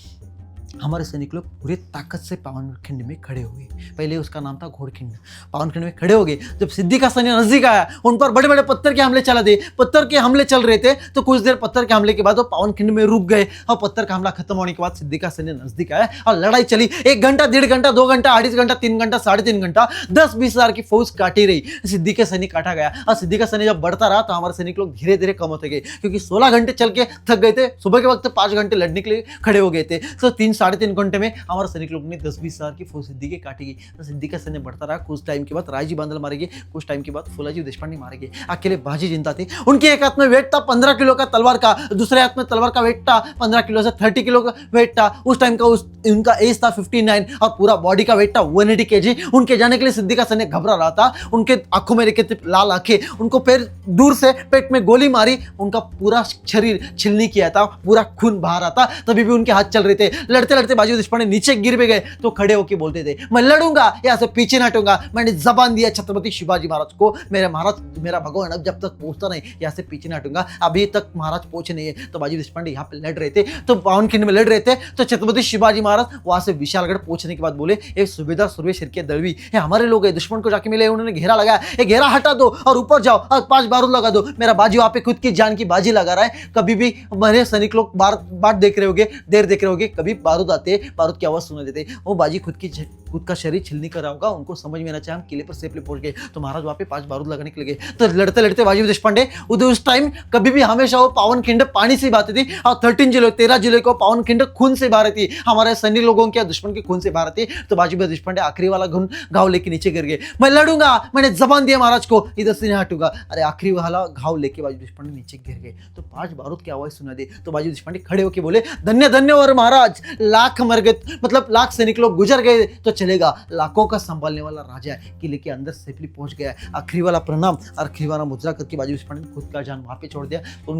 A: हमारे सैनिक लोग पूरे ताकत से पावनखिंड में खड़े हुए। पहले उसका नाम था घोड़खिंड। पावनखिंड में खड़े हो गए। जब सिद्धि का सैन्य नजदीक आया, उन पर बड़े बड़े पत्थर के हमले चला दे। पत्थर के हमले चल रहे थे, तो कुछ देर पत्थर के हमले के बाद वो पावनखिंड में रुक गए, और पत्थर का हमला खत्म होने के बाद सिद्धि का सैन्य नजदीक आया और लड़ाई चली। 1 घंटा, 1.5 घंटा, 2 घंटा, 2.5 घंटा, 3 घंटा, 3.5 घंटा, 10-20 हजार की फौज काटी रही। सिद्धि के सैनिक काटा गया, और सिद्धि का सैन्य जब बढ़ता रहा तो हमारे सैनिक लोग धीरे धीरे कम होते गए, क्योंकि 16 घंटे चल के थक गए थे। सुबह के वक्त 5 घंटे लड़ने के लिए खड़े हो गए थे, तो 3-3.5 घंटे में हमारे सैनिक लोगों ने 10-20 हजार की फौज सिद्धि के काटी गई। तो सिद्धि का सैन्य बढ़ता रहा। कुछ टाइम के बाद रायजी बांदल मारे गए, कुछ टाइम के बाद फुलाजी देशपांडे मारे गए। अकेले बाजी जिंदा थे। उनके एक हाथ में वेट था 15 किलो का तलवार का, दूसरे हाथ में तलवार का वेट था 15 किलो से 30 किलो का वेट था। उस टाइम का उनका एज था 59, और पूरा बॉडी का वेट था 180 kg। उनके जाने के लिए सिद्धि का सैन्य घबरा रहा था। उनके आंखों में रेखे थे लाल आंखें, उनको पैर दूर से पेट में गोली मारी, उनका पूरा शरीर छिलनी किया था, पूरा खून बहा रहा था, तभी भी उनके हाथ चल रहे थे। लड़ते लड़ते बाजी देशपांडे नीचे गिर भी गए, तो खड़े होकर बोलते थे, मैं लड़ूंगा, यहाँ से पीछे न हटूंगा। मैंने जबान दिया छत्रपति शिवाजी महाराज को, मेरे महाराज, मेरा भगवान अब जब तक पहुंचता नहीं, यहाँ से पीछे न हटूंगा। अभी तक महाराज पहुंचे नहीं है। तो बाजी देशपांडे यहाँ पे लड़ रहे थे, तो पावनखिंड में लड़ रहे थे। तो छत्रपति शिवाजी महाराज वहां से विशालगढ़ पहुंचने के बाद बोले, एक सूबेदार सुरवेश के दलवी, ये हमारे लोग है, दुश्मन को जाके मिले, उन्होंने घेरा लगाया, ये घेरा हटा दो और ऊपर जाओ और 5 बारूद लगा दो। मेरा बाजी वहां पे खुद की जान की बाजी लगा रहा है। कभी भी मेरे सैनिक लोग बार देख रहे होगे, देर देख रहे होगे, कभी बारूद आते, बारूद की आवाज सुना देते, वो बाजी खुद का शरीर छिलनी कर रहा होगा। उनको समझ में आना चाहिए हम किले पर सेफली पहुंच गए। तो महाराज वहां पे 5 बारूद लगाने के लगे। तो लड़ते लड़ते बाजी देशपांडे उस टाइम कभी भी हमेशा वो पावनखिंड पानी से बहती थी, और 13 जिले को पावनखिंड खून से बह रही थी, हमारे सैनिक लोगों के दुश्मन के खून से बह रही थी। तो बाजी देशपांडे आखिरी वाला घाव लेके नीचे गिर गए। मैं लड़ूंगा, मैंने जबान दिया महाराज को, इधर से नहीं हटूंगा। अरे आखिरी वाला घाव लेके बाजी देशपांडे नीचे गिर गए। तो 5 बारूद की आवाज सुना दी। तो बाजी देशपांडे खड़े होकर बोले, धन्य धन्य और महाराज, लाख मर गए, मतलब लाख सैनिक लोग गुजर गए तो चलेगा, लाखों का संभालने वाला राजा है, किले के अंदर सेफली पहुंच गया है। आखिरी वाला प्रणाम, आखिरी वाला मुद्रा करके बाजी देशपांडे ने खुद का जान वहां पे छोड़ दिया। तो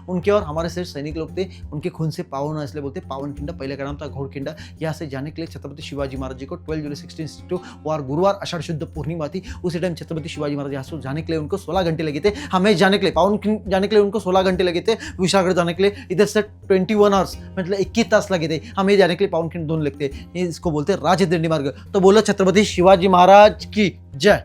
A: उनके और हमारे से सैनिक लोग थे, उनके खून से पावन, इसलिए बोलते पावनखिंड। पहले का नाम था घोड़खिंड। यहाँ से जाने के लिए छत्रपति शिवाजी महाराज जी को 12 जुलाई 1662 वार गुरुवार आषाढ़ शुद्ध पूर्णिमा थी, उसी टाइम छत्रपति शिवाजी महाराज यहाँ से जाने के लिए उनको 16 घंटे लगे थे। हमें जाने के लिए, पावनखिंड जाने के लिए उनको 16 घंटे लगे थे। विशालगढ़ जाने के लिए इधर से 21 आवर्स, मतलब 21 तास लगे थे। हमें जाने के लिए पावनखिंड दोनों लगते, इसको बोलते राजदंडी मार्ग। तो बोलो छत्रपति शिवाजी महाराज की जय।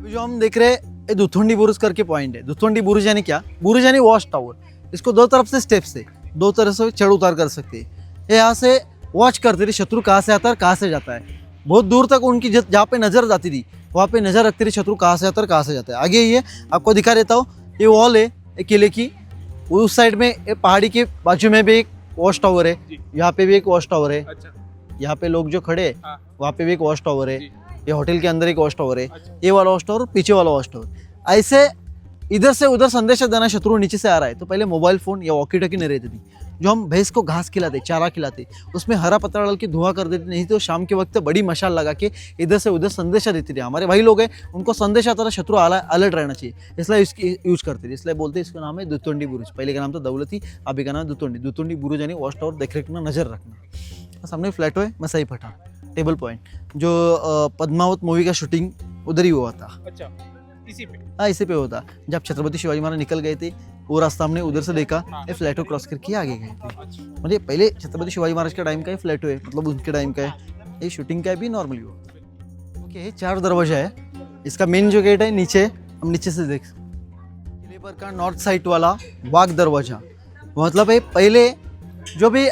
A: जो हम देख रहे ये दुथुंडी बुरुज करके पॉइंट है। दुथुंडी बुरुज यानी क्या? बुरुज यानी वॉच टावर। इसको दो तरफ से स्टेप्स है, दो तरह से चढ़ उतार कर सकते हैं। ये यहाँ से वॉच करते थे शत्रु कहाँ से आता है, कहाँ से जाता है। बहुत दूर तक उनकी जहाँ पे नजर जाती थी वहाँ पे नजर रखते थे शत्रु कहाँ से आता है, कहाँ से जाता है। आगे ये आपको दिखा देता हूँ, ये वॉल है एक किले की। उस साइड में ये पहाड़ी के बाजू में भी एक वॉच टावर है, यहाँ पे भी एक वॉच टावर है।
B: अच्छा,
A: यहाँ पे लोग जो खड़े हैं
B: हाँ।
A: वहाँ पे भी एक वॉच टावर है।
B: जी।
A: ये होटल के अंदर एक वॉच टावर है।
B: अच्छा।
A: ये वाला वॉच टावर, पीछे वाला वॉच टावर। ऐसे इधर से उधर संदेश देना शत्रु नीचे से आ रहा है तो पहले मोबाइल फोन या वॉकी टॉकी नहीं रहती थी। जो हम भैंस को घास खिलाते, चारा खिलाते, उसमें हरा पत्ता डाल के धुआं कर देते, नहीं तो शाम के वक्त बड़ी मशाल लगा के इधर से उधर संदेशा देते थे। हमारे भाई लोग हैं, उनको संदेश आता था शत्रु अलर्ट रहना चाहिए, इसलिए इसकी यूज करते थे। इसलिए बोलते इसका नाम है दुतुंडी बुरुज। पहले का नाम था दौलती, अभी का नाम है दुतुंडी। दुतुंडी बुरुज यानी वॉच टावर, देख रखना, नजर रखना। सामने फ्लैट है मसाई पठान टेबल पॉइंट, जो पद्मावत मूवी का शूटिंग उधर ही हुआ था।
B: अच्छा, इसी पे।
A: हाँ, इसी पे होता। जब छत्रपति शिवाजी महाराज निकल गए थे वो रास्ता हमने उधर से देखा, ये फ्लैटो क्रॉस करके आगे गए थे।
B: अच्छा,
A: मतलब पहले छत्रपति शिवाजी महाराज का टाइम का है फ्लैटो है, मतलब उनके टाइम का है। ये शूटिंग का भी नॉर्मली हुआ। ओके, ये 4 दरवाजा है। इसका मेन जो गेट है नीचे, हम नीचे से देख किले पर का नॉर्थ साइड वाला वाघ दरवाजा, मतलब है पहले जो भी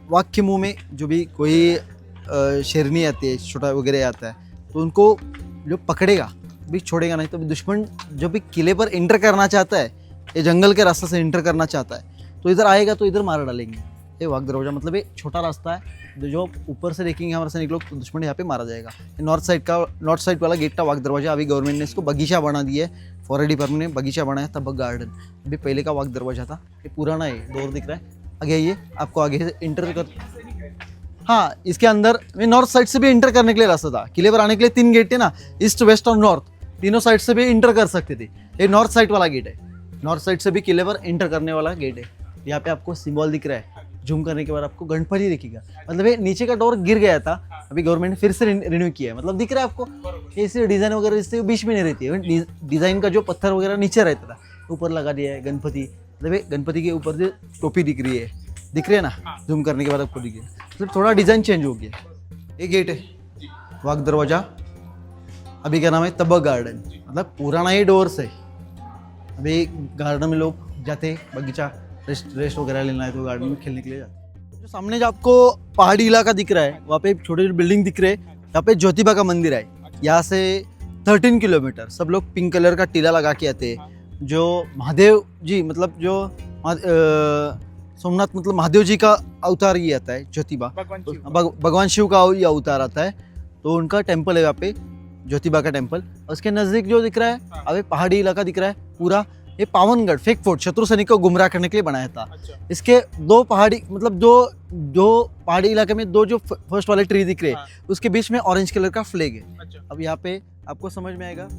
A: वाघ के मुंह में जो भी कोई शेरनी आती है, छोटा वगैरह आता है, तो उनको जो पकड़ेगा भी छोड़ेगा नहीं। तो दुश्मन जो भी किले पर एंटर करना चाहता है, ये जंगल के रास्ते से एंटर करना चाहता है, तो इधर आएगा तो इधर मार डालेंगे। ये वाघ दरवाजा मतलब ये छोटा रास्ता है, जो ऊपर से देखेंगे हमारे सैनिक लोग तो दुश्मन यहाँ पे मारा जाएगा। ये नॉर्थ साइड वाला गेट का वाघ दरवाजा। अभी गवर्नमेंट ने इसको बगीचा बना दिया है, फॉरेस्ट डिपार्टमेंट ने बगीचा बनाया, तब गार्डन। अभी पहले का वाघ दरवाजा था, ये पुराना है, डोर दिख रहा है। आगे ये आपको आगे से इंटर कर, हाँ, इसके अंदर में नॉर्थ साइड से भी इंटर करने के लिए रास्ता था। किले पर आने के लिए 3 गेट थे ना, ईस्ट, वेस्ट और नॉर्थ, तीनों साइड से भी इंटर कर सकते थे। ये नॉर्थ साइड वाला गेट है, नॉर्थ साइड से भी किले पर इंटर करने वाला गेट है। यहाँ पे आपको सिंबल दिख रहा है, जूम करने के बाद आपको गणपति दिखेगा। मतलब ये नीचे का डोर गिर गया था, अभी गवर्नमेंट ने फिर से रिन्यू किया है। मतलब दिख रहा है आपको, ऐसे डिजाइन वगैरह इससे बीच में नहीं रहती है। डिजाइन का जो पत्थर वगैरह नीचे रहता था ऊपर लगा दिया है गणपति। मतलब ये गणपति के ऊपर जो टोपी दिख रही है, दिख रही है ना, जूम करने के बाद आपको दिख रहा है। मतलब थोड़ा डिजाइन चेंज हो गया। ये गेट है वाघ दरवाजा, अभी क्या नाम है तबक गार्डन, मतलब पुराना ही डोर्स है। अभी गार्डन में लोग जाते, बगीचा रेस्ट वगैरह लेना है तो गार्डन में खेलने के लिए जाते। जो सामने जो आपको पहाड़ी इलाका दिख रहा है, वहाँ पे छोटे छोटे बिल्डिंग दिख रहे हैं। यहाँ पे ज्योतिबा का मंदिर है। यहाँ से 13 किलोमीटर सब लोग पिंक कलर का टीला लगा के आते हैं। जो महादेव जी, मतलब जो सोमनाथ, मतलब महादेव जी का अवतार ये आता है ज्योतिबा, भगवान शिव का ये अवतार आता है, तो उनका टेम्पल है यहाँ पे, ज्योतिबा का टेम्पल। उसके नजदीक जो दिख रहा है अभी पहाड़ी इलाका दिख रहा है पूरा, ये पावनगढ़ फेक फोर्ट शत्रु सैनिक को गुमराह करने के लिए बनाया था।
B: अच्छा,
A: इसके 2 पहाड़ी, मतलब दो पहाड़ी इलाके में 2 जो फर्स्ट वाले ट्री दिख रहे हैं, उसके बीच में ऑरेंज कलर का फ्लैग है।
B: अच्छा,
A: अब यहाँ पे आपको समझ में आएगा।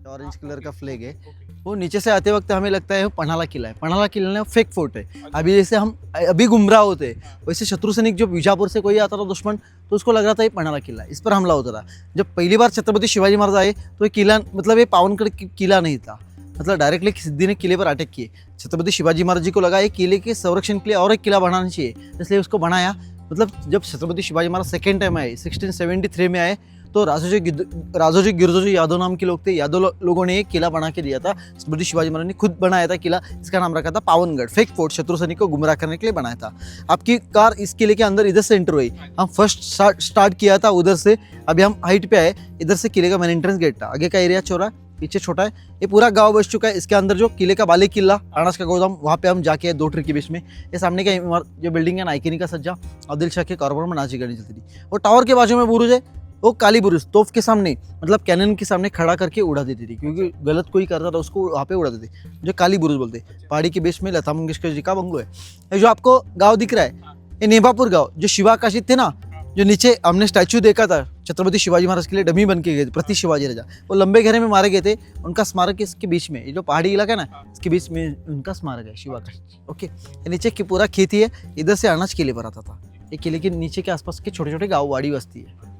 A: ऑरेंज कलर का फ्लैग है, वो नीचे से आते वक्त हमें लगता है वो पन्हाला किला है। पन्हाला किला ना फेक फोर्ट है। अभी जैसे हम अभी गुमराह होते वैसे शत्रु सैनिक जो बीजापुर से कोई आता था दुश्मन, तो उसको लग रहा था ये पन्हाला किला है, इस पर हमला होता था। जब पहली बार छत्रपति शिवाजी महाराज आए तो ये किला, मतलब ये पावनगढ़ किला नहीं था, मतलब डायरेक्टली सिद्धि ने किले पर अटैक किए। छत्रपति शिवाजी महाराज जी को लगा ये किले के संरक्षण के लिए और एक किला बनाना चाहिए, इसलिए उसको बनाया। मतलब जब छत्रपति शिवाजी महाराज सेकेंड टाइम आए 1673 में आए, तो राजोजी गिरजोजी यादव नाम के लोग थे, यादव लोगों ने एक किला बना के दिया था। छत्रपति शिवाजी महाराज ने खुद बनाया था किला, इसका नाम रखा था पावनगढ़ फेक फोर्ट, शत्रु सैनिक को गुमराह करने के लिए बनाया था। आपकी कार इस किले के अंदर इधर से एंटर हुई, हम फर्स्ट स्टार्ट किया था उधर से, अभी हम हाइट पे आए, इधर से किले का मेन एंट्रेंस गेट था। आगे का एरिया चौड़ा, पीछे छोटा है, ये पूरा गांव बस चुका है। इसके अंदर जो किले का बाले किला, अनाज का गोदाम, वहाँ पे हम जाके 2 ट्री के बीच में, ये सामने का जो बिल्डिंग है नाइकिनी का सज्जा, आदिल शाह के कारोबार में नाची गाड़ी चलती थी। और टावर के बाजू में बुरुज है, वो काली बुरुज तोफ के सामने, मतलब कैनन के सामने खड़ा करके उड़ा देती थी, क्योंकि गलत कोई करता था उसको वहाँ पे उड़ा देते, जो काली बुरुज बोलते। पहाड़ी के बेस में लता मंगेशकर जी का बंगलो है। ये जो आपको गाँव दिख रहा है, ये नेभापुर गाँव, जो शिवा काशिद थे ना, जो नीचे हमने स्टैचू देखा था छत्रपति शिवाजी महाराज के लिए डमी बन के गए थे, प्रति शिवाजी राजा, वो लंबे घेरे में मारे गए थे। उनका स्मारक इसके बीच में, ये जो पहाड़ी इलाका है ना, इसके बीच में उनका स्मारक है शिवा का। ओके, ये नीचे की पूरा खेती है, इधर से अनाज किले पर आता था। ये किले के नीचे के आसपास के छोटे छोटे गाँव वाड़ी बस्ती है।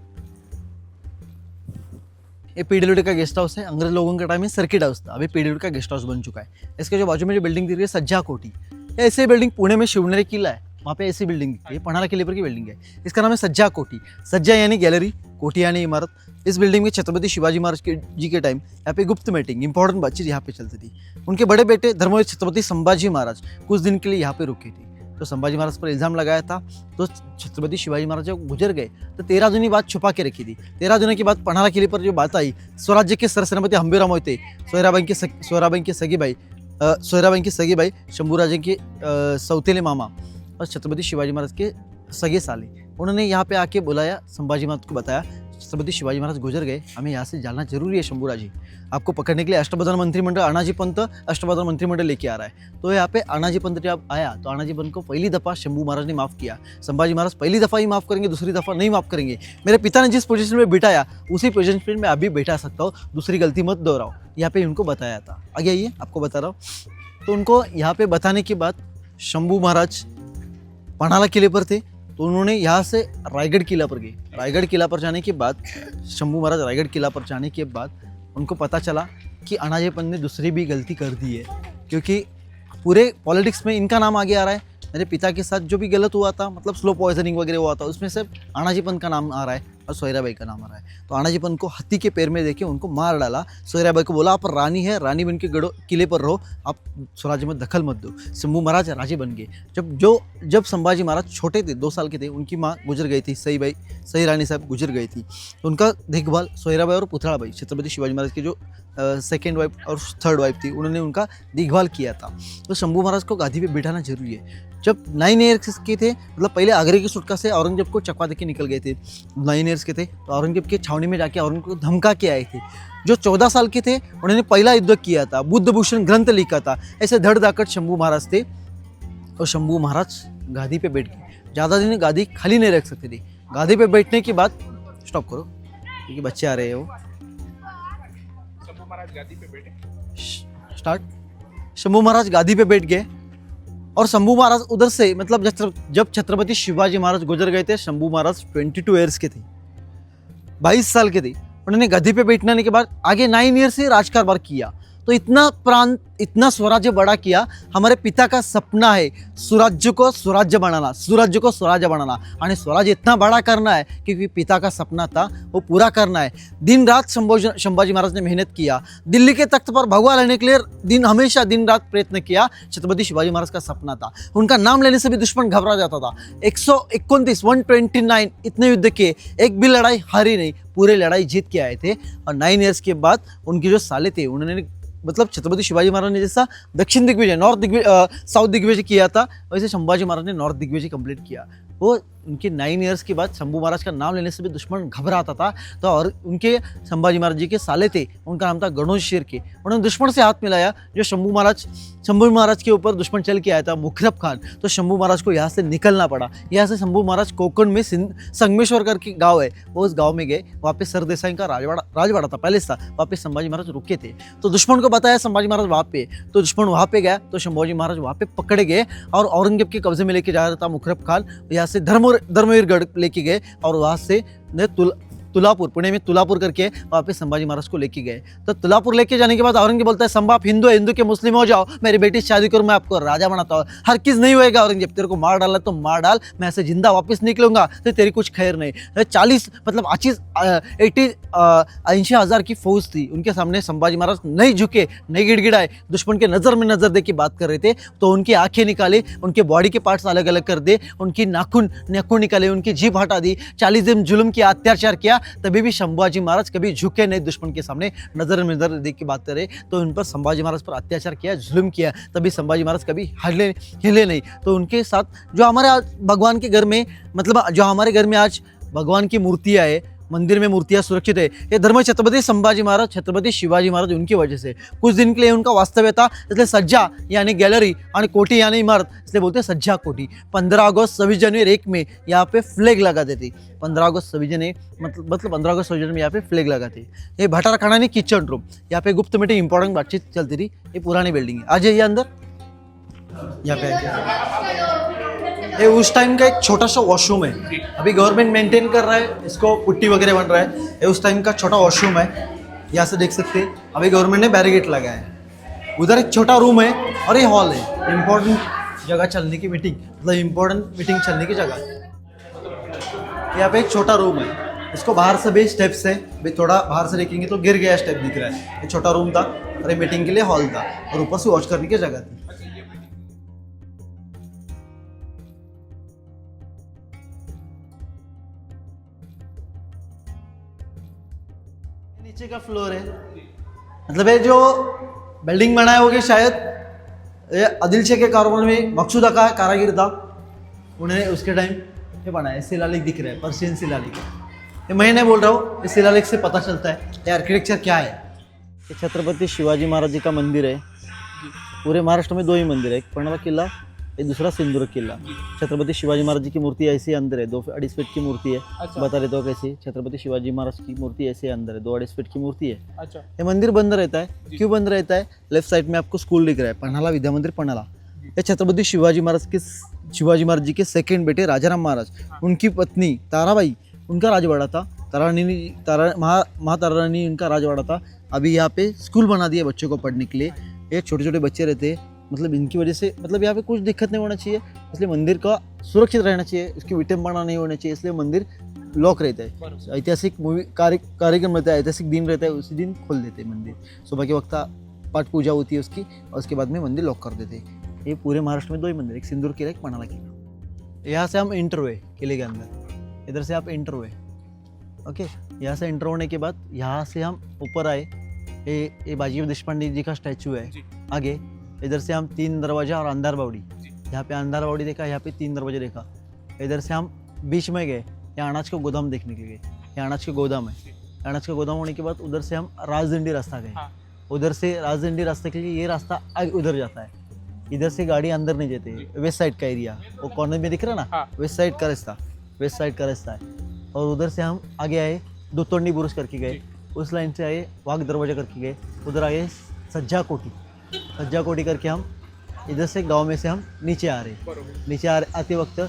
A: ये पीडब्ल्यूडी का गेस्ट हाउस है, अंग्रेज लोगों के टाइम में सर्किट हाउस था, अभी पीडब्ल्यूडी का गेस्ट हाउस बन चुका है। इसके जो बाजू में जो बिल्डिंग दिख रही है सज्जा कोठी, ऐसी बिल्डिंग पुणे में शिवनेरी किला है, वहाँ पे ऐसी बिल्डिंग दिखती है, पन्हाळा किले पर की बिल्डिंग है। इसका नाम है सज्जा कोठी। सज्जा यानी गैलरी, कोठी यानी इमारत। इस बिल्डिंग में छत्रपति शिवाजी महाराज जी के टाइम यहाँ पे गुप्त मीटिंग, इंपॉर्टेंट बातचीत यहाँ पे चलती थी। उनके बड़े बेटे धर्मवीर छत्रपति संभाजी महाराज कुछ दिन के लिए यहाँ पे रुके थे। तो संभाजी महाराज पर इल्ज़ाम लगाया था, तो छत्रपति शिवाजी महाराज जब गुजर गए तो 13 जून बात छुपा के रखी थी। 13 जून की बात पन्हाळा किले पर जो बात आई, स्वराज्य के सरसेनापति हंबीराव मोहिते, सोयराबाई की सगी भाई शंभूराजे के सौतेले मामा और छत्रपति शिवाजी महाराज के सगे साले, उन्होंने यहाँ पे आके बुलाया, संभाजी महाराज को बताया छत्रपति शिवाजी महाराज गुजर गए, हमें यहाँ से जाना जरूरी है शंभूराजी, आपको पकड़ने के लिए अष्टबधान मंत्रिमंडल अनाजी पंत अष्टबधान मंत्रिमंडल लेके आ रहा है। तो यहाँ पे अनाजी पंत जब आया तो अनाजी पंत को पहली दफ़ा शंभू महाराज ने माफ़ किया। संभाजी महाराज पहली दफ़ा ही माफ़ करेंगे, दूसरी दफ़ा नहीं माफ़ करेंगे। मेरे पिता ने जिस पोजीशन में बिठाया उसी पोजीशन पर मैं अभी बैठा सकता हूँ, दूसरी गलती मत दोहराओ, यहाँ पे उनको बताया था। आगे आइए, आपको बता रहा हूँ। तो उनको यहाँ पे बताने के बाद शंभू महाराज पन्हाळा किले पर थे, तो उन्होंने यहाँ से रायगढ़ किला पर गए। रायगढ़ किला पर जाने के बाद शंभू महाराज रायगढ़ किला पर जाने के बाद उनको पता चला कि अनाजी पंत ने दूसरी भी गलती कर दी है, क्योंकि पूरे पॉलिटिक्स में इनका नाम आगे आ रहा है। मेरे पिता के साथ जो भी गलत हुआ था, मतलब स्लो पॉइजनिंग वगैरह हुआ था, उसमें सिर्फ अनाजी पंत का नाम आ रहा है और सोयराबाई का नाम आ रहा है। तो अनाजी पंत को हाथी के पैर में देके उनको मार डाला। सोयराबाई को बोला आप रानी है, रानी बन के किले पर रहो, आप स्वराज्य में दखल मत दो। शंभू महाराज राजे बन गए। जब संभाजी महाराज छोटे थे, 2 साल के थे, उनकी माँ गुजर गई थी, सई रानी साहब गुजर गई थी। तो उनका देखभाल सोयराबाई और पुतलाबाई, छत्रपति शिवाजी महाराज की जो सेकेंड वाइफ और थर्ड वाइफ थी, उन्होंने उनका देखभाल किया था। तो शंभू महाराज को गादी पे बिठाना जरूरी है। जब 9 ईयर्स के थे, मतलब पहले आगरे की सुटका से औरंगजेब को चकवा दे के निकल गए थे, 9 ईयर्स के थे, तो औरंगजेब के छावनी में जाके औरंगजेब को धमका के आए थे। जो 14 साल के थे, उन्होंने पहला युद्ध किया था, बुद्धभूषण ग्रंथ लिखा था। ऐसे धड़धाकट शंभू महाराज थे। और शंभू महाराज गादी पे बैठ गए। ज़्यादा दिन गादी खाली नहीं रख सकते थे। गादी पे बैठने के बाद स्टॉप करो क्योंकि बच्चे आ रहे हैं। वो
B: शंभू महाराज गादी पे बैठे,
A: स्टार्ट। शंभू महाराज गादी पे बैठ गए और शंभू महाराज उधर से, मतलब जब छत्रपति शिवाजी महाराज गुजर गए थे, शंभू महाराज 22 ईयर्स के थे, 22 साल के थे। उन्होंने गद्दी पे बैठने के बाद आगे 9 ईयर से राजकारभार किया। तो इतना प्रांत, इतना स्वराज्य बड़ा किया। हमारे पिता का सपना है स्वराज्य को स्वराज्य बनाना, स्वराज्य को स्वराज्य बनाना, और स्वराज्य इतना बड़ा करना है क्योंकि पिता का सपना था, वो पूरा करना है। दिन रात संभाजी महाराज ने मेहनत किया। दिल्ली के तख्त पर भगवा लेने के लिए हमेशा दिन रात प्रयत्न किया। छत्रपति शिवाजी महाराज का सपना था। उनका नाम लेने से भी दुश्मन घबरा जाता था। 129 इतने युद्ध किए, एक भी लड़ाई हारी नहीं, पूरे लड़ाई जीत के आए थे। और 9 ईयर्स के बाद उनके जो साले थे, उन्होंने, मतलब छत्रपति शिवाजी महाराज ने जैसा दक्षिण दिग्विजय, साउथ दिग्विजय किया था, वैसे संभाजी महाराज ने नॉर्थ दिग्विजय कंप्लीट किया। वो उनके 9 ईयर्स के बाद शंभू महाराज का नाम लेने से भी दुश्मन घबराता था। तो और उनके संभाजी महाराज जी के साले थे, उनका नाम था गणोज शेर के। उन्होंने दुश्मन से हाथ मिलाया। जो शंभू महाराज के ऊपर दुश्मन चल के आया था, मुखरब खान, तो शंभू महाराज को यहाँ से निकलना पड़ा। यहाँ से शंभू महाराज कोकण में संगमेश्वर करके गाँव है, वो उस गाँव में गए। वहाँ पे सरदेसाई का राजवाड़ा था, पैलेस था, वहाँ पे संभाजी महाराज रुके थे। तो दुश्मन को बताया संभाजी महाराज वहाँ पे, तो दुश्मन वहाँ पे गया, तो संभाजी महाराज वहाँ पे पकड़े गए और औरंगजेब के कब्जे में लेके जा रहा था मुखरब खान। यहाँ से धर्मवीरगढ़ लेके गए और वहाँ से तुलापुर, पुणे में तुलापुर करके वहाँ पे संभाजी महाराज को लेके गए। तो तुलापुर लेके जाने के बाद औरंगजेब बोलता है, संभा आप हिंदू है, हिंदू के मुस्लिम हो जाओ, मेरी बेटी से शादी करो, मैं आपको राजा बनाता हूँ। हर किस नहीं होएगा औरंगजेब, तेरे को मार डाला तो मार डाल, मैं ऐसे जिंदा वापस निकलूंगा तो तेरी कुछ खैर नहीं। 40 मतलब 80 हज़ार की फौज थी उनके सामने। संभाजी महाराज नहीं झुके, नहीं गिड़गिड़ाए, दुश्मन के नज़र में नज़र दे के बात कर रहे थे। तो उनकी आंखें निकाले, उनके बॉडी के पार्ट्स अलग अलग कर दे, उनकी नाखून निकाले, उनकी जीभ हटा दी, 40 दिन जुल्म किया, अत्याचार किया, तभी भी संभाजी महाराज कभी झुके नहीं। दुश्मन के सामने नजर में नजर देख के बात करे, तो उन पर संभाजी महाराज पर अत्याचार किया, जुल्म किया, तभी संभाजी महाराज कभी हिले नहीं। तो उनके साथ जो हमारे भगवान के घर में, मतलब जो हमारे घर में आज भगवान की मूर्तियाँ है, मंदिर में मूर्तियां सुरक्षित है, ये धर्म छत्रपति संभाजी महाराज, छत्रपति शिवाजी महाराज उनकी वजह से। कुछ दिन के लिए उनका वास्तव्य था, इसलिए सज्जा यानी गैलरी और कोठी यानी इमारत, इसलिए बोलते हैं सज्जा कोठी। 15 अगस्त 26 जनवरी 1 में यहाँ पे फ्लैग लगाते थे। 15 अगस्त 26 जनवरी मतलब 15 अगस्त 26 जनवरी यहाँ पे फ्लैग लगाते। ये भटार खाना नहीं, किचन रूम, यहाँ पे गुप्त मीटिंग इंपॉर्टेंट बातचीत चलती थी। ये पुरानी बिल्डिंग है। आ जाइए अंदर, यहाँ पे ये उस टाइम का एक छोटा सा वॉशरूम है, अभी गवर्नमेंट मेंटेन कर रहा है इसको, पुट्टी वगैरह बन रहा है। ये उस टाइम का छोटा वॉशरूम है, यहाँ से देख सकते हैं। अभी गवर्नमेंट ने बैरिकेड लगाया है। उधर एक छोटा रूम है और ये हॉल है, इम्पोर्टेंट जगह चलने की मीटिंग, मतलब इम्पोर्टेंट मीटिंग चलने की जगह है। यहाँ पे एक छोटा रूम है, इसको बाहर से भी स्टेप्स है, भी थोड़ा बाहर से देखेंगे तो गिर गया स्टेप दिख रहा है। ये छोटा रूम था और ये मीटिंग के लिए हॉल था और ऊपर से वॉच करने की जगह थी। नीचे का फ्लोर है, मतलब ये जो बिल्डिंग बनाए होगे शायद ये आदिल शाह के कारोबार में मकसूदा का कारागिर था, उन्हें उसके टाइम ये बनाया। शिलालेख दिख रहा है, पर्शियन शिलालेख। ये मैं नहीं बोल रहा हूँ, इस शिलालेख से पता चलता है ये आर्किटेक्चर क्या है। ये छत्रपति शिवाजी महाराज जी का मंदिर है। पूरे महाराष्ट्र में 2 ही मंदिर है, एक पन्हाळा किला, एक दूसरा सिंदूर किला। छत्रपति शिवाजी महाराज जी की मूर्ति ऐसे अंदर है, 2-2.5 फीट की मूर्ति है।
B: अच्छा।
A: बता देता हूँ कैसी। छत्रपति शिवाजी महाराज की मूर्ति ऐसे अंदर है, 2-2.5 फीट की मूर्ति है।
B: अच्छा।
A: ये मंदिर बंद रहता है, क्यों बंद रहता है? लेफ्ट साइड में आपको स्कूल दिख रहा है, पन्हाळा विद्या मंदिर पन्हाळा। ये छत्रपति शिवाजी महाराज जी के सेकंड बेटे राजाराम महाराज, उनकी पत्नी ताराबाई, उनका राजवाड़ा था। माँ तारा रानी उनका राजवाड़ा था। अभी यहाँ पे स्कूल बना दिया बच्चों को पढ़ने के लिए। ये छोटे छोटे बच्चे रहते हैं, मतलब इनकी वजह से मतलब यहाँ पे कुछ दिक्कत नहीं होना चाहिए, इसलिए मंदिर का सुरक्षित रहना चाहिए, इसकी विटंबना नहीं होना चाहिए, इसलिए मंदिर लॉक रहता है। ऐतिहासिक मूवी कार्यक्रम रहता है, ऐतिहासिक दिन रहता है, उसी दिन खोल देते हैं मंदिर। सुबह के वक्त पाठ पूजा होती है उसकी, और उसके बाद में मंदिर लॉक कर देते हैं। ये पूरे महाराष्ट्र में 2 ही मंदिर, एक सिंदूर किला, एक पन्हाळा किला। यहाँ से हम एंटर हुए किले के अंदर, इधर से आप एंटर हुए, ओके। यहाँ से एंटर होने के बाद यहाँ से हम ऊपर आए। ये बाजीराव देशपांडे जी का स्टैचू है। आगे इधर से हम 3 दरवाजा और अंधार बावड़ी, यहाँ पे अंधार बावड़ी देखा, यहाँ पे 3 दरवाजे देखा। इधर से हम बीच में गए, यहाँ अनाज का गोदाम देखने के लिए। यहाँ अनाज का गोदाम है। अनाज का गोदाम होने के बाद उधर से हम राजदंडी रास्ता गए। उधर से राजदंडी रास्ते के लिए ये रास्ता उधर जाता है। इधर से गाड़ी अंदर नहीं जाते, वेस्ट साइड का एरिया, वो कॉर्नर में दिख रहा ना, वेस्ट साइड का रास्ता है। और उधर से हम आगे आए, दुतोंडी बुरुज करके गए, उस लाइन से आए, वाघ दरवाजा करके गए, उधर आए सज्जा कोठी करके हम इधर से गांव में से हम नीचे आ रहे। नीचे आते वक्त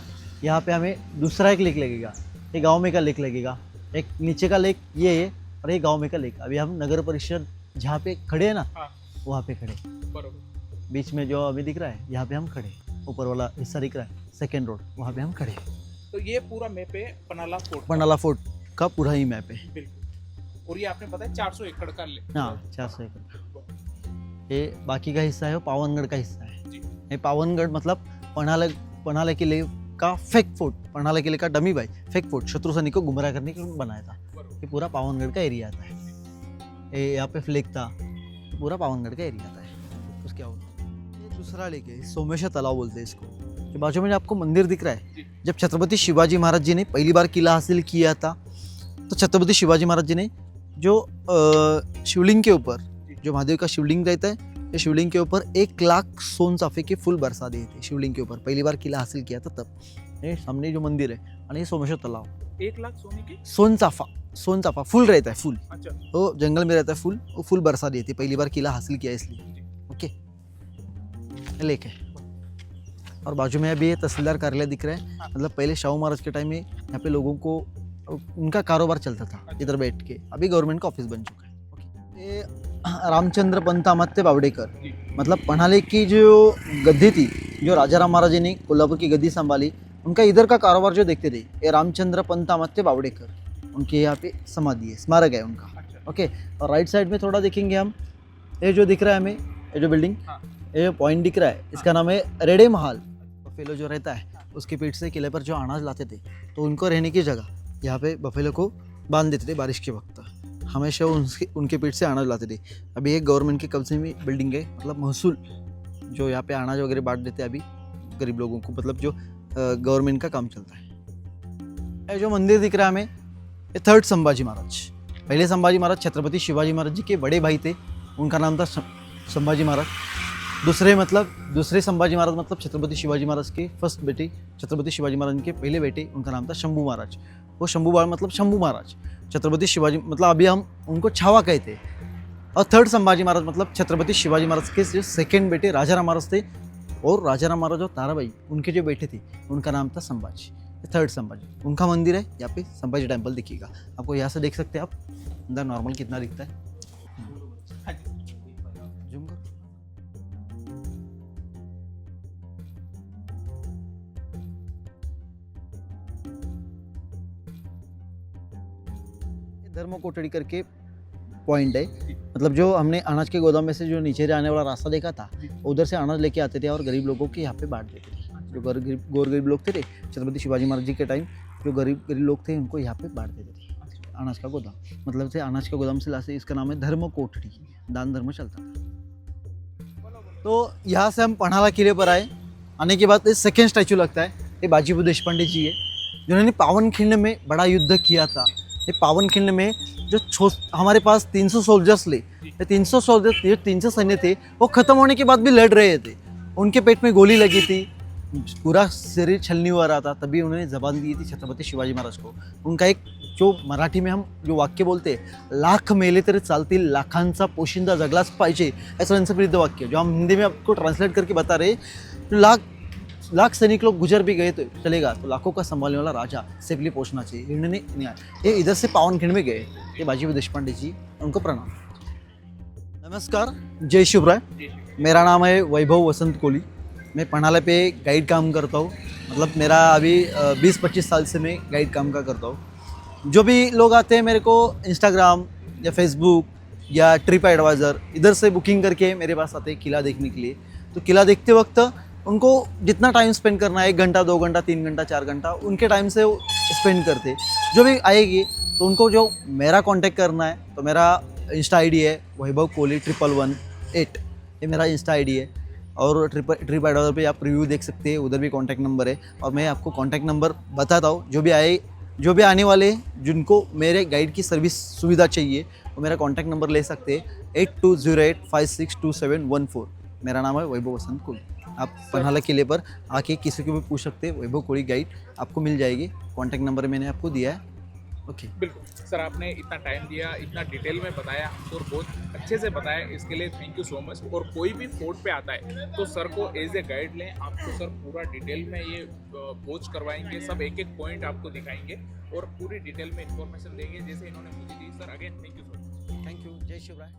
A: यहाँ पे हमें दूसरा एक लेक लगेगा, ये गांव में का लेक लगेगा। एक नीचे का लेक ये है और ये गांव में का लेक। अभी हम नगर परिषद जहाँ पे खड़े हैं ना, वहाँ पे खड़े, बीच में जो अभी दिख रहा है यहाँ पे हम खड़े, ऊपर वाला हिस्सा दिख रहा है सेकेंड रोड, वहाँ पे हम खड़े।
B: तो ये पूरा मैप है
A: पन्हाळा फोर्ट का पूरा ही मैप है।
B: बिल्कुल। और ये आपने बताया 400 एकड़ का
A: हाँ, 400 एकड़। ये बाकी का हिस्सा है, वो पावनगढ़ का हिस्सा है। ये पावनगढ़ मतलब पन्हाळा किले का फेक फोर्ट, पन्हाळा किले का डमी भाई फेक फोर्ट, शत्रु सैनिक को गुमराह करने के लिए बनाया था। ये पूरा पावनगढ़ का एरिया आता है। ये यहाँ पे फ्लैग था, पूरा पावनगढ़ का एरिया आता है। उसके ये दूसरा लेक है, सोमेश्वर तालाब बोलते हैं इसको। जो बाजू में आपको मंदिर दिख रहा है, जब छत्रपति शिवाजी महाराज जी ने पहली बार किला हासिल किया था, तो छत्रपति शिवाजी महाराज जी ने जो शिवलिंग के ऊपर, जो महादेव का शिवलिंग रहता है, ये शिवलिंग के ऊपर 1 लाख सोन चाफे के फूल बरसा दिए थे। शिवलिंग के ऊपर पहली बार किला हासिल किया था तब। ये सामने जो मंदिर है और ये सोमेश्वर तालाब।
B: 1 लाख सोने के
A: सोन चाफा फूल रहता है, फूल।
B: अच्छा।
A: तो जंगल में रहता है फूल, वो फूल बरसा दिए थे पहली बार किला हासिल किया इसलिए। ओके, लेक है। और बाजू में अभी ये तहसीलदार कार्यालय दिख रहा है। मतलब पहले शाहू महाराज के टाइम में यहाँ पे लोगों को उनका कारोबार चलता था इधर बैठ के, अभी गवर्नमेंट का ऑफिस बन चुका है। ये रामचंद्र पंत अमात्य बावड़ेकर, मतलब पन्हाळे की जो गद्दी थी, जो राजाराम महाराज जी ने कोल्हापुर की गद्दी संभाली, उनका इधर का कारोबार जो देखते थे, ये रामचंद्र पंत अमात्य बावड़ेकर, उनके यहाँ पे समाधि है, स्मारक है उनका। ओके। और राइट साइड में थोड़ा देखेंगे हम, ये जो दिख रहा है हमें, ये जो बिल्डिंग, ये पॉइंट दिख रहा है, इसका नाम है रेडे महल। बफेलो जो रहता है उसके पीठ से किले पर जो अनाज लाते थे, तो उनको रहने की जगह यहाँ पे बफेलो को बांध देते थे बारिश के वक्त, हमेशा उनके पीठ से अनाज लाते थे। अभी एक गवर्नमेंट के कब्जे में बिल्डिंग है, मतलब महसूल जो यहाँ पे अनाज वगैरह बांट देते हैं अभी गरीब लोगों को, मतलब जो गवर्नमेंट का काम चलता है। ये जो मंदिर दिख रहा है हमें, ये थर्ड संभाजी महाराज। पहले संभाजी महाराज छत्रपति शिवाजी महाराज जी के बड़े भाई थे, उनका नाम था संभाजी महाराज। दूसरे संभाजी महाराज मतलब छत्रपति शिवाजी महाराज के फर्स्ट बेटे, छत्रपति शिवाजी महाराज के पहले बेटे, उनका नाम था शंभू महाराज। वो शंभू मतलब शंभू महाराज। छत्रपति शिवाजी मतलब अभी हम उनको छावा कहते हैं। और थर्ड संभाजी महाराज मतलब छत्रपति शिवाजी महाराज के जो सेकेंड बेटे राजाराम महाराज थे, और राजाराम महाराज और ताराबाई उनके जो बेटे थे उनका नाम था संभाजी। थर्ड संभाजी, उनका मंदिर है यहाँ पे, संभाजी टेम्पल दिखेगा आपको, यहाँ से देख सकते हैं आप अंदर नॉर्मल कितना दिखता है। जूम करो। धर्म कोटड़ी करके पॉइंट है, मतलब जो हमने अनाज के गोदाम में से जो नीचे जाने वाला रास्ता देखा था, उधर से अनाज लेके आते थे और गरीब लोगों के यहाँ पे बांट देते थे। जो गरीब लोग थे छत्रपति शिवाजी महाराज जी के टाइम, जो गरीब लोग थे उनको यहाँ पे बांट देते थे। अनाज का गोदाम मतलब से अनाज का गोदाम से लासे, इसका नाम है धर्म कोठड़ी, दान धर्म चलता था। तो यहाँ से हम पन्हाला किले पर आए। आने के बाद सेकेंड स्टैचू लगता है, ये बाजीबू देशपांडे जी है, जिन्होंने पावनखिंड में बड़ा युद्ध किया था। ये पावनखिंड में जो हमारे पास 300 सोल्जर्स ले, 300 सोल्जर्स, 300 सैन्य थे, वो खत्म होने के बाद भी लड़ रहे थे। उनके पेट में गोली लगी थी, पूरा शरीर छलनी हुआ रहा था, तभी उन्होंने जबान दी थी छत्रपति शिवाजी महाराज को। उनका एक जो मराठी में हम जो वाक्य बोलते हैं, लाख मेले तरी चालतील, लाखांचा पोशिंदा जगलाच पाहिजे, ऐसा इनसे प्रसिद्ध वाक्य जो हम हिंदी में आपको ट्रांसलेट करके बता रहे। लाख सैनिक लोग गुजर भी गए तो चलेगा, तो लाखों का संभालने वाला राजा सेफली पहुंचना चाहिए। इन्होंने ये इधर से पावनखिंड में गए, ये बाजीबू देशपांडे जी, उनको प्रणाम। नमस्कार, जय शिवराय। मेरा नाम है वैभव वसंत कोहली। मैं पन्हाला पे गाइड काम करता हूँ, मतलब मेरा अभी 20-25 साल से मैं गाइड काम का करता हूँ। जो भी लोग आते हैं मेरे को इंस्टाग्राम या फेसबुक या ट्रिप एडवाइज़र, इधर से बुकिंग करके मेरे पास आते हैं किला देखने के लिए। तो किला देखते वक्त उनको जितना टाइम स्पेंड करना है, 1 घंटा 2 घंटा 3 घंटा 4 घंटा, उनके टाइम से स्पेंड करते। जो भी आएगी तो उनको जो मेरा कांटेक्ट करना है, तो मेरा इंस्टा आईडी है वैभव कोहली 1118, ये मेरा इंस्टा आईडी है। और ट्रिप एडवाइज़र पे आप रिव्यू देख सकते हैं, उधर भी कांटेक्ट नंबर है। और मैं आपको कांटेक्ट नंबर बताता हूँ, जो भी आने वाले जिनको मेरे गाइड की सर्विस सुविधा चाहिए, वो मेरा कांटेक्ट नंबर ले सकते हैं 8208562714। मेरा नाम है वैभव वसंत कोहली। आप पन्हाला किले पर आके किसी को भी पूछ सकते हैं, वैभव कोहली गाइड आपको मिल जाएगी। कांटेक्ट नंबर मैंने आपको दिया है। ओके,
B: बिल्कुल सर, आपने इतना टाइम दिया, इतना डिटेल में बताया और बहुत अच्छे से बताया, इसके लिए थैंक यू सो मच। और कोई भी फोर्ट पे आता है तो सर को एज ए गाइड लें, आपको सर पूरा डिटेल में ये खोज करवाएंगे, सब एक एक पॉइंट आपको दिखाएंगे और पूरी डिटेल में इन्फॉर्मेशन देंगे जैसे इन्होंने मुझे दी। Sir again thank you so much.
A: Thank you, जय शिवराय।